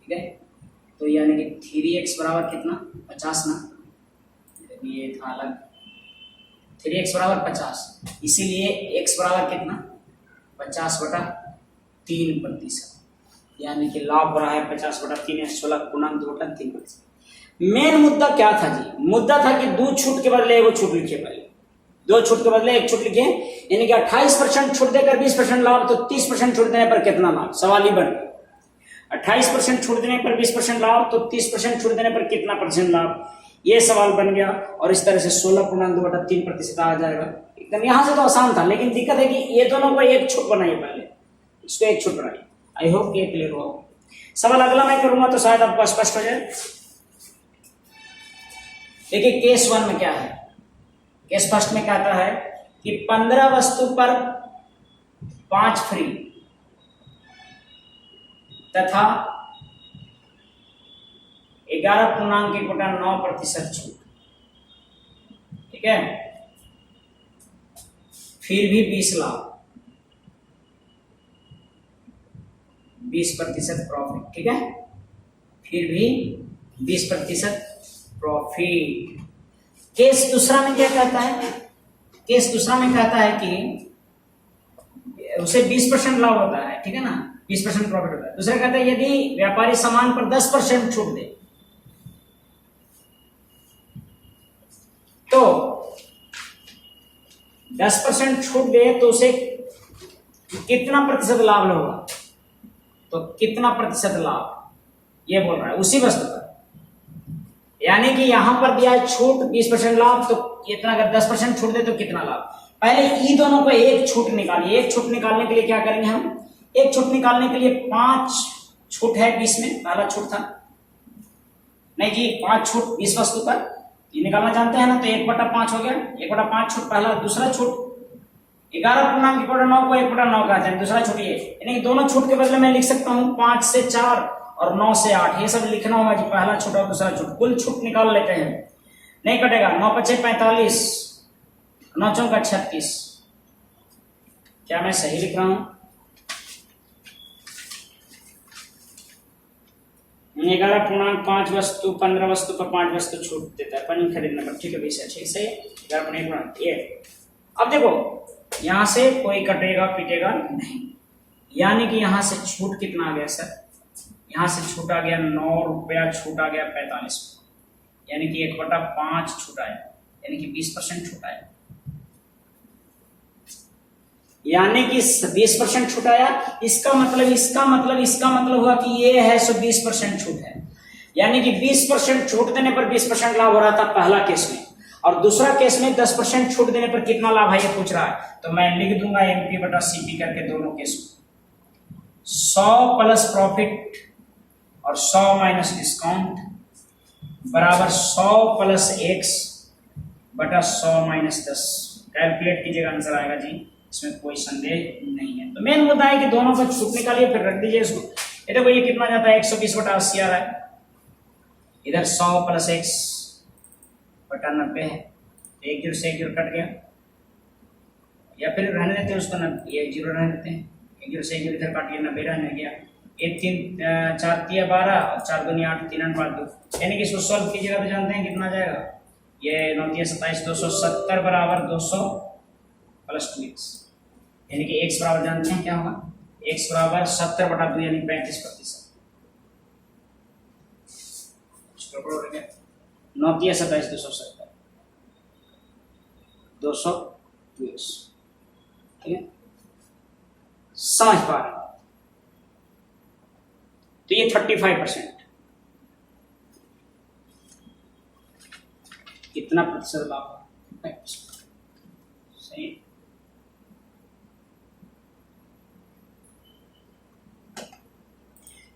S1: ठीक है। तो यानी कि 3x बराबर कितना 50 ना, ये था अलग, 3x बराबर 50, इसीलिए x बराबर कितना 50/3%, यानी कि लाभ हो रहा है 50/3 या 16×2/3%। मेन मुद्दा क्या था जी? मुद्दा था कि 2 छूट के बदले 1 छूट लिखिए, पहले 2 छूट के बदले 1 छूट लिखिए, यानी कि 28% छूट देकर 20% लाभ, तो 30% छूट देने पर कितना लाभ, सवाल ही बन गया। 28% छूट देने पर 20% लाभ, तो 30% छूट देने पर कितना परसेंट लाभ, ये सवाल बन गया। और इस तरह से 16×2/3% आ जाएगा एकदम। यहां से तो आसान था, लेकिन दिक्कत है कि ये दोनों को एक छूट बनाइए, पहले इसको एक छूट बनाइए। आई होप ये क्लियर हो। सवाल अगला मैं करूंगा तो शायद आपको स्पष्ट हो जाए। देखिए केस 1 में क्या है, केस फर्स्ट में कहता है कि 15 वस्तु पर 5 फ्री तथा 11.9% छूट, ठीक है। फिर भी 20 लाख, 20% प्रॉफिट, ठीक है। फिर भी 20% प्रॉफिट। केस दूसरा में क्या कहता है? केस दूसरा में कहता है कि उसे 20% लाभ होता है, ठीक है ना, 20% प्रॉफिट होता है। दूसरा कहता है यदि व्यापारी सामान पर 10% छूट दे तो 10% छूट दे तो उसे कितना प्रतिशत लाभ होगा, तो कितना प्रतिशत लाभ, ये बोल रहा है उसी वस्तु पर। यानी कि यहां पर दिया है छूट 20% लाभ, तो इतना अगर 10% छूट दे तो कितना लाभ। पहले ई दोनों को एक छूट निकालिए। एक छूट निकालने के लिए क्या करेंगे हम, एक छूट निकालने के लिए 5 छूट है 20 में, पहला छूट था नहीं जी, 5 छूट 20 वस्तु पर, ये निकालना जानते हैं ना, तो 1/5 हो गया, 1/5 छूट पहला। दूसरा छूट 11.9 को 1/9 कहते हैं, दूसरा छूट ये। यानी दोनों छूट के बदले मैं लिख सकता हूं 5 से 4 और 9 से 8, ये सब लिखना होगा जी, पहला छूट और दूसरा छूट। कुल छूट निकाल लेते हैं, नहीं कटेगा। 9×5 = 45, 9×4 = 36। क्या मैं सही लिख रहा हूं? 11.5 वस्तु 15 वस्तु पर 5 वस्तु छूट देता है, पनीर खरीदने पर, ठीक है भैया, ठीक से 11.1 ये। अब देखो यहां से कोई कटेगा पीटेगा नहीं, यानी कि यहां से छूट कितना आ गया सर, यहां से छूट आ गया 9 रुपया, छूट आ गया 45, यानी कि 1/5 छूट आया, यानी कि 20% छूट आया, यानी कि 20% छूट आया। इसका मतलब हुआ कि ये है सो 20% छूट है, यानी कि 20% छूट देने पर 20% लाभ हो रहा था पहला केस में, और दूसरा केस में 10% छूट देने पर कितना लाभ है ये पूछ रहा है। तो मैं लिख दूंगा MP/CP करके दोनों केस में। 100 प्लस प्रॉफिट और 100 माइनस डिस्काउंट बराबर 100 प्लस x बटा 100 माइनस 10। कैलकुलेट कीजिएगा, आंसर आएगा जी, इसमें कोई संदेह नहीं है। तो मेन मुद्दा है कि दोनों को छूट निकालिए फिर रख दीजिए इसको। ये देखो ये कितना जाता है, 120/80 आ रहा है, इधर 100 प्लस x बटा 90 है, 1 0 से 1 0 कट गया, या फिर रहने देते हैं उसको, ये 0 रहने देते हैं, 1 0 से 1 0 इधर काटिए, 90 रहने गया। 1 3 4 3 12 और 4 2 8 3 8 5 2, यानी कि इसको सॉल्व कीजिएगा तो जानते हैं कितना जाएगा, ये 9 3 27 270 बराबर 200 प्लस 2x, यानी कि x बराबर जानते हैं क्या होगा, x बराबर 70/2 यानी 35%। चौपड़ हो गया, 9 27 270 220, ठीक है, समझ पा रहे हैं? तो ये 35%, कितना प्रतिशत लाभ? 5%, सही।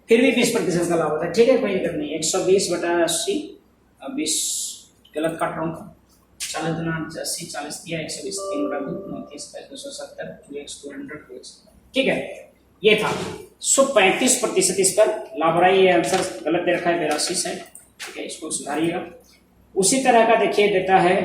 S1: फिर भी 20% का लाभ होता है, ठीक है, कोई दिक्कत नहीं। 120/80, 20 गलत काट रहा हूँ, 40 गुना 80, 40 दिया, 120, 3/2, 9 27 270, 2x 200, 2x, ठीक है, ये था। सो 35% इस पर लाभ हो रहा है। ये आंसर गलत दे रखा है, 82 है, ठीक है, इसको सुधारिएगा। उसी तरह का देखिए देता है,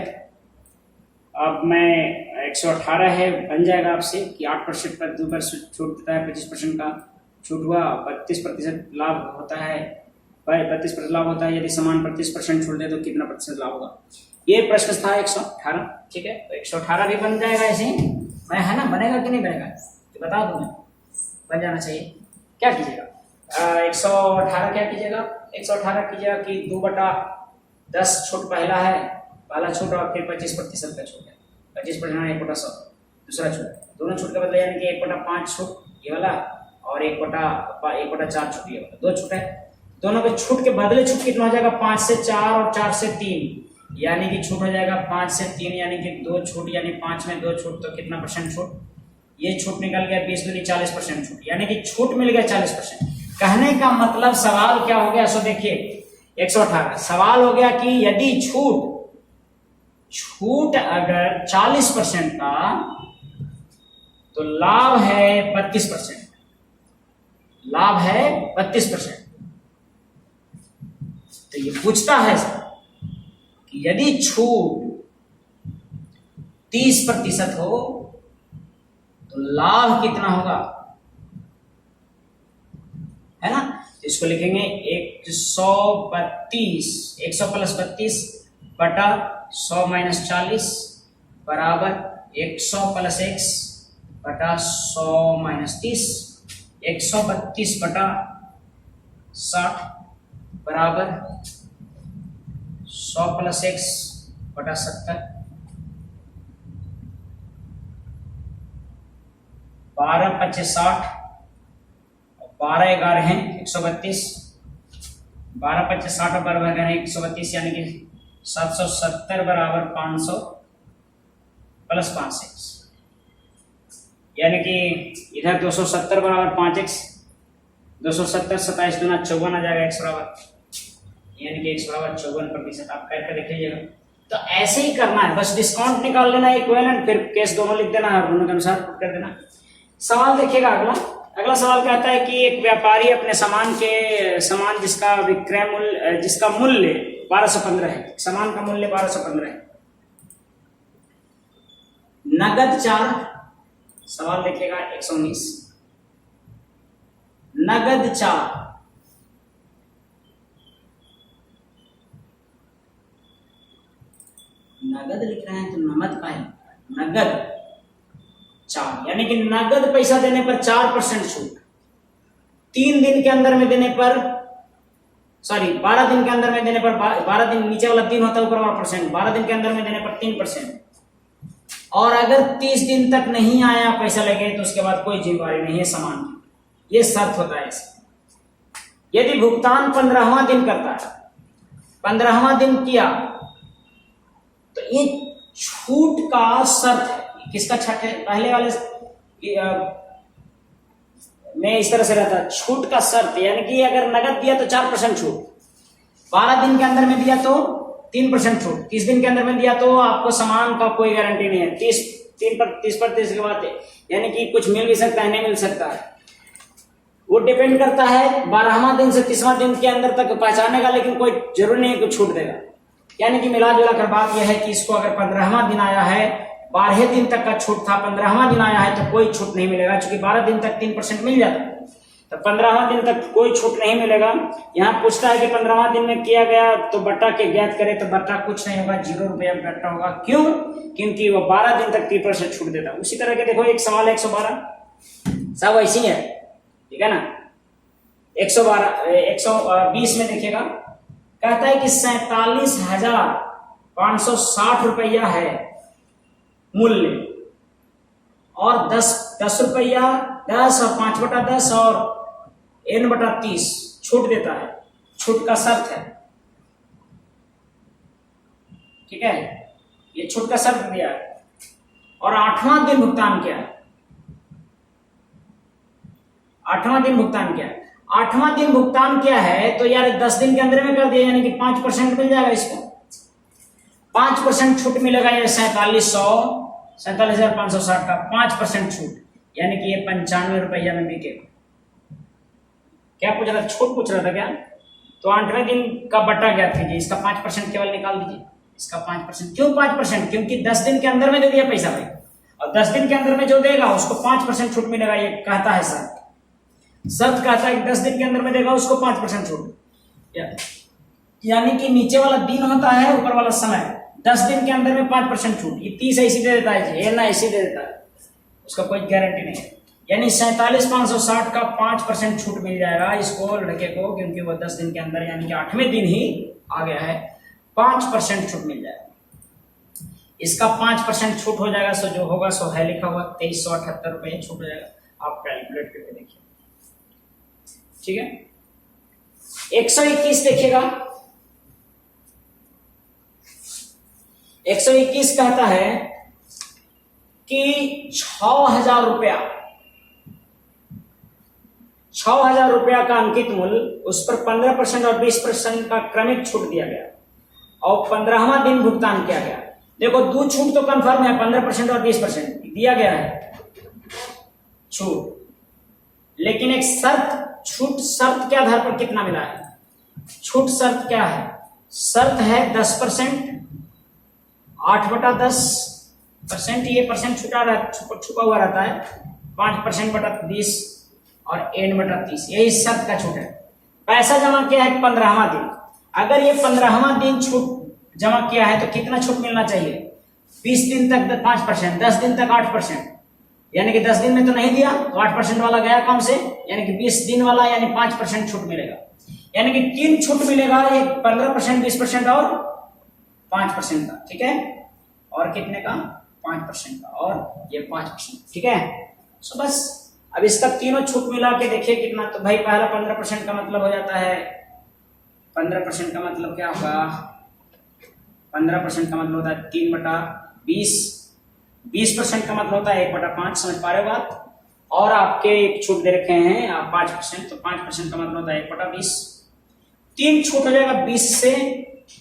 S1: अब मैं 118 है, बन जाएगा आपसे कि 8% पर 2% छूट देता है, 25% का छूट हुआ, 32% लाभ होता है, 32% लाभ होता है। यदि समान 35% छूट दे तो कितना प्रतिशत लाभ होगा? ये प्रश्न था 118, ठीक है, तो 118 भी बन जाएगा ऐसे ही, मैं है ना, बनेगा कि नहीं बनेगा तो बता दूं मैं, बन जाना चाहिए। क्या कीजिएगा, 118 क्या कीजिएगा, 118 कीजिएगा कि 2/10 छूट पहला है, पहला छूट, और फिर 25% का छूट है, 25% 1/100 दूसरा छूट, दोनों छूट के बदले यानी कि 1/5 छूट ये वाला, और 1/4 छूट ये वाला, 2 छूट है। दोनों के छूट के बदले छूट कितना हो जाएगा? 5 से 4 और 4 से 3, यानी कि छूट हो जाएगा 5 से 3, यानी कि 2 छूट, यानी 5 में 2 छूट, तो कितना परसेंट छूट? ये छूट निकल गया 20 दूनी 40% छूट, यानी कि छूट मिल गया 40%। कहने का मतलब सवाल क्या हो गया? सो देखिए 118 सवाल हो गया कि यदि छूट अगर 40% का, तो लाभ है 32%, लाभ है 32%। तो ये पूछता है कि यदि छूट 30% हो तो लाभ कितना होगा, है ना? इसको लिखेंगे 132, 100 + 32 बटा 100 - 40 बराबर 100 + x बटा 100 - 30, 132 बटा 60 बराबर 100 + x बटा 70, 12 × 5 = 60, 12 × 11 है 132, 12 × 5 = 60 और 12 × 132, यानी कि 770 बराबर 500 + 5x, यानी कि इधर 270 बराबर 5x, 270 27 दूना 54 आ जाएगा, x बराबर, यानी कि x बराबर 54%। आप करके देख लीजिएगा। तो ऐसे ही करना है, बस डिस्काउंट निकाल लेना है इक्विवेलेंट, फिर केस दोनों लिख देना है, दोनों के अनुसार कर देना। सवाल देखिएगा अगला सवाल कहता है कि एक व्यापारी अपने सामान जिसका विक्रय मूल्य, जिसका मूल्य 1215 है, सामान का मूल्य 1215 है, नगद 4, सवाल देखिएगा 119, नगद 4 नगद लिख रहे हैं तो नमद का है, नगद 4, यानी कि नगद पैसा देने पर 4% छूट, 3 दिन के अंदर में देने पर, सॉरी 12 दिन के अंदर में देने पर, 12 दिन नीचे वाला 3 होता है, ऊपर वाला %, 12 दिन के अंदर में देने पर 3%, और अगर 30 दिन तक नहीं आया पैसा लगे तो उसके बाद कोई जिम्मेवारी नहीं है सामान की, ये शर्त होता है इसमें। यदि भुगतान 15वां दिन करता है, 15वां दिन किया तो ये छूट का शर्त है। किसका छठ है? पहले वाले में इस तरह से रहता है, छूट का शर्त, यानी कि अगर नगद दिया तो 4% छूट, 12 दिन के अंदर में दिया तो 3% छूट, 30 दिन के अंदर में दिया तो आपको सामान का कोई गारंटी नहीं है, 30% के बाद, यानी कि कुछ मिल भी सकता है, नहीं मिल सकता है, वो डिपेंड करता है 12वां दिन से 30वां दिन के अंदर तक पहचाने का, लेकिन कोई जरूरी नहीं है कि छूट देगा। यानी कि मिला जुला कर बात यह है कि इसको अगर 15वां दिन आया है, 12 दिन तक का छूट था, 15वां दिन आया है तो कोई छूट नहीं मिलेगा, क्योंकि 12 दिन तक 3% मिल जाता है, तो 15वां दिन तक कोई छूट नहीं मिलेगा। यहाँ पूछता है कि 15वां दिन में किया गया तो बट्टा के ज्ञात करे, तो बट्टा कुछ नहीं होगा, 0 रुपया बट्टा होगा। क्यों? क्योंकि वो 12 दिन तक 3% छूट देता है। उसी तरह के देखो एक सवाल 112, सब ऐसी है, ठीक है ना। 120 में देखिएगा, कहता है कि 47,560 रुपया है मूल्य, और 10 रुपया 10 और 5/10 और n/30 छूट देता है, छूट का शर्त है। ठीक है, ये छूट का शर्त दिया है। और 8वां दिन भुगतान क्या है? 8वां दिन भुगतान क्या है? 8वां दिन भुगतान क्या है? तो यार 10 दिन के अंदर में कर दिया, यानी कि 5% मिल जाएगा इसको, 5% छूट मिलेगा। ये 47,560 का 5% छूट, यानी कि ये 95 रुपया में बिकेगा। क्या पूछ रहा था? छूट पूछ रहा था क्या? तो 8वें दिन का बटा ज्ञात कीजिए, इसका 5% केवल निकाल दीजिए, इसका 5%। क्यों 5%? क्योंकि 10 दिन के अंदर में दे दिया पैसा भाई, और 10 दिन के अंदर में जो देगा उसको 5% छूट मिलेगा। ये कहता है शर्त कहता है कि 10 दिन के अंदर में देगा उसको 5% छूट, यानी कि नीचे वाला दिन होता है, ऊपर वाला समय। 10 दिन के अंदर में 5% छूट, ये 30 ऐसी दे देता है, ये ना ऐसी दे देता है, उसका कोई गारंटी नहीं है। यानी 47,560 का 5% छूट मिल जाएगा इसको, लड़के को, क्योंकि वो 10 दिन के अंदर यानी कि 8वें दिन ही आ गया है, 5% छूट मिल जाएगा। इसका 5% छूट हो जाएगा, सो जो होगा सो है लिखा हुआ 2378 रुपये छूट हो जाएगा। आप कैलकुलेट करके देखिए। ठीक है, 121 देखिएगा। 121 कहता है कि 6,000 रुपया, 6,000 रुपया का अंकित मूल्य, उस पर 15% और 20% का क्रमिक छूट दिया गया, और 15वां दिन भुगतान किया गया। देखो, 2 छूट तो कंफर्म है, 15% और 20% दिया गया है छूट, लेकिन एक शर्त, छूट शर्त के आधार पर कितना मिला है? छूट शर्त क्या है? शर्त है 10%, 8/10%, ये परसेंट छुपा हुआ रहता है, 5%/20 और n/30, यही शर्त का छूट है। पैसा जमा किया है 15वां दिन, अगर ये 15वां दिन छूट जमा किया है तो कितना छूट मिलना चाहिए? 20 दिन तक 5%, 10 दिन तक 8%, यानी कि 10 दिन में तो नहीं दिया तो 8% वाला गया काम से, यानी कि 20 दिन वाला यानी 5% छूट मिलेगा, यानी कि 3 छूट मिलेगा, ये 15%, 20% और 5% का। ठीक है, और कितने का? 5% का, और ये 5%। ठीक है, सो बस अब इसका तीनों छूट मिला के देखिए कितना। तो भाई पहला 15% का मतलब हो जाता है, 15% का मतलब क्या होगा? 15% का मतलब होता है 3/20, 20% का मतलब होता है 1/5, समझ पा रहे हो बात? और आपके एक छूट दे रखे हैं आप 5%, तो 5% का मतलब होता है 1/20। 3 छूट हो जाएगा, 20 से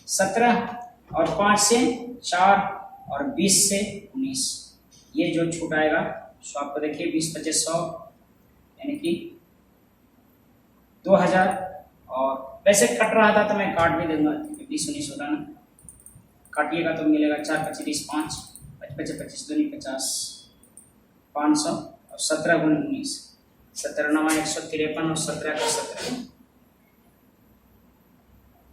S1: 17 और 5 से 4 और 20 से 19, ये जो छूट आएगा सो आपको देखिए 20, 25, 100, यानी कि 2000। और वैसे कट रहा था तो मैं काट भी दूंगा, 20, 19 होगा ना, काटिएगा तो मिलेगा 4, 25, 20, 5, 25, 25, 2, 50, 500 और 17 × 19, 17 9 153 और 17 का 17,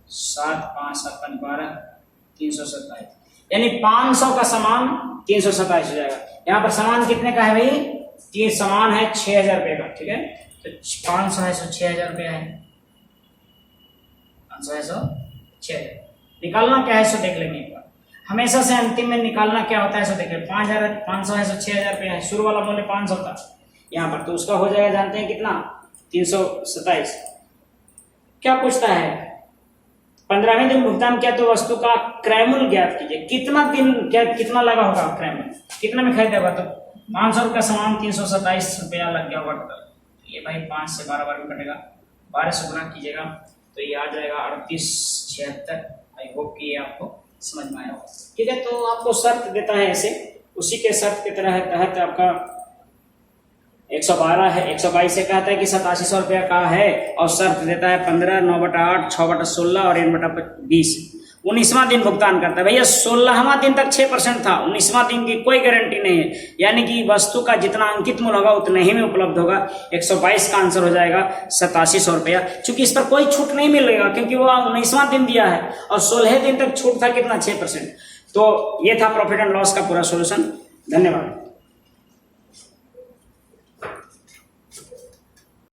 S1: 7 5 7 5 12, 327, यानी 500 का सामान 327 हो जाएगा। यहाँ पर सामान कितने का है भाई? 3 सामान है 6,000 रुपये का। ठीक है, तो 500 है सो 6,000 रुपया है, 500 है सो 6,000। निकालना क्या है सो देख लेंगे एक बार। हमेशा से अंतिम में निकालना क्या होता है सो देखिए, 500 है सो 6,000 रुपया है, शुरू वाला मूल्य 500 था यहाँ पर, तो उसका हो जाएगा जानते हैं कितना? 327। क्या पूछता है? 15वें दिन भुगतान किया तो वस्तु का क्रय मूल्य ज्ञात कीजिए। कितना दिन क्या कितना लगा होगा क्रय मूल्य, कितना में खरीदा होगा? तो 500 रुपया सामान 327 रुपया लग गया होगा टोटल। ये भाई 5 से 12 बार में कटेगा, 12 से गुना कीजिएगा तो ये आ जाएगा 3876। आई होप कि ये आपको समझ में आया होगा। ठीक है, तो आपको शर्त देता है ऐसे, उसी के शर्त के तहत आपका 112 है, 122 से कहता है कि 8700 रुपया का है, और शर्त देता है 15, 9/8, 6/16 और n/20। 19वां दिन भुगतान करता है। भैया 16वां दिन तक 6% था, 19वां दिन की कोई गारंटी नहीं है, यानी कि वस्तु का जितना अंकित मूल्य होगा उतने ही में उपलब्ध होगा। 122 का आंसर हो जाएगा 8700 रुपया। चूंकि इस पर कोई छूट नहीं मिलेगा क्योंकि वो 19वां दिन दिया है, और 16 दिन तक छूट था कितना? 6%। तो ये था प्रॉफिट एंड लॉस का पूरा सोल्यूशन। धन्यवाद।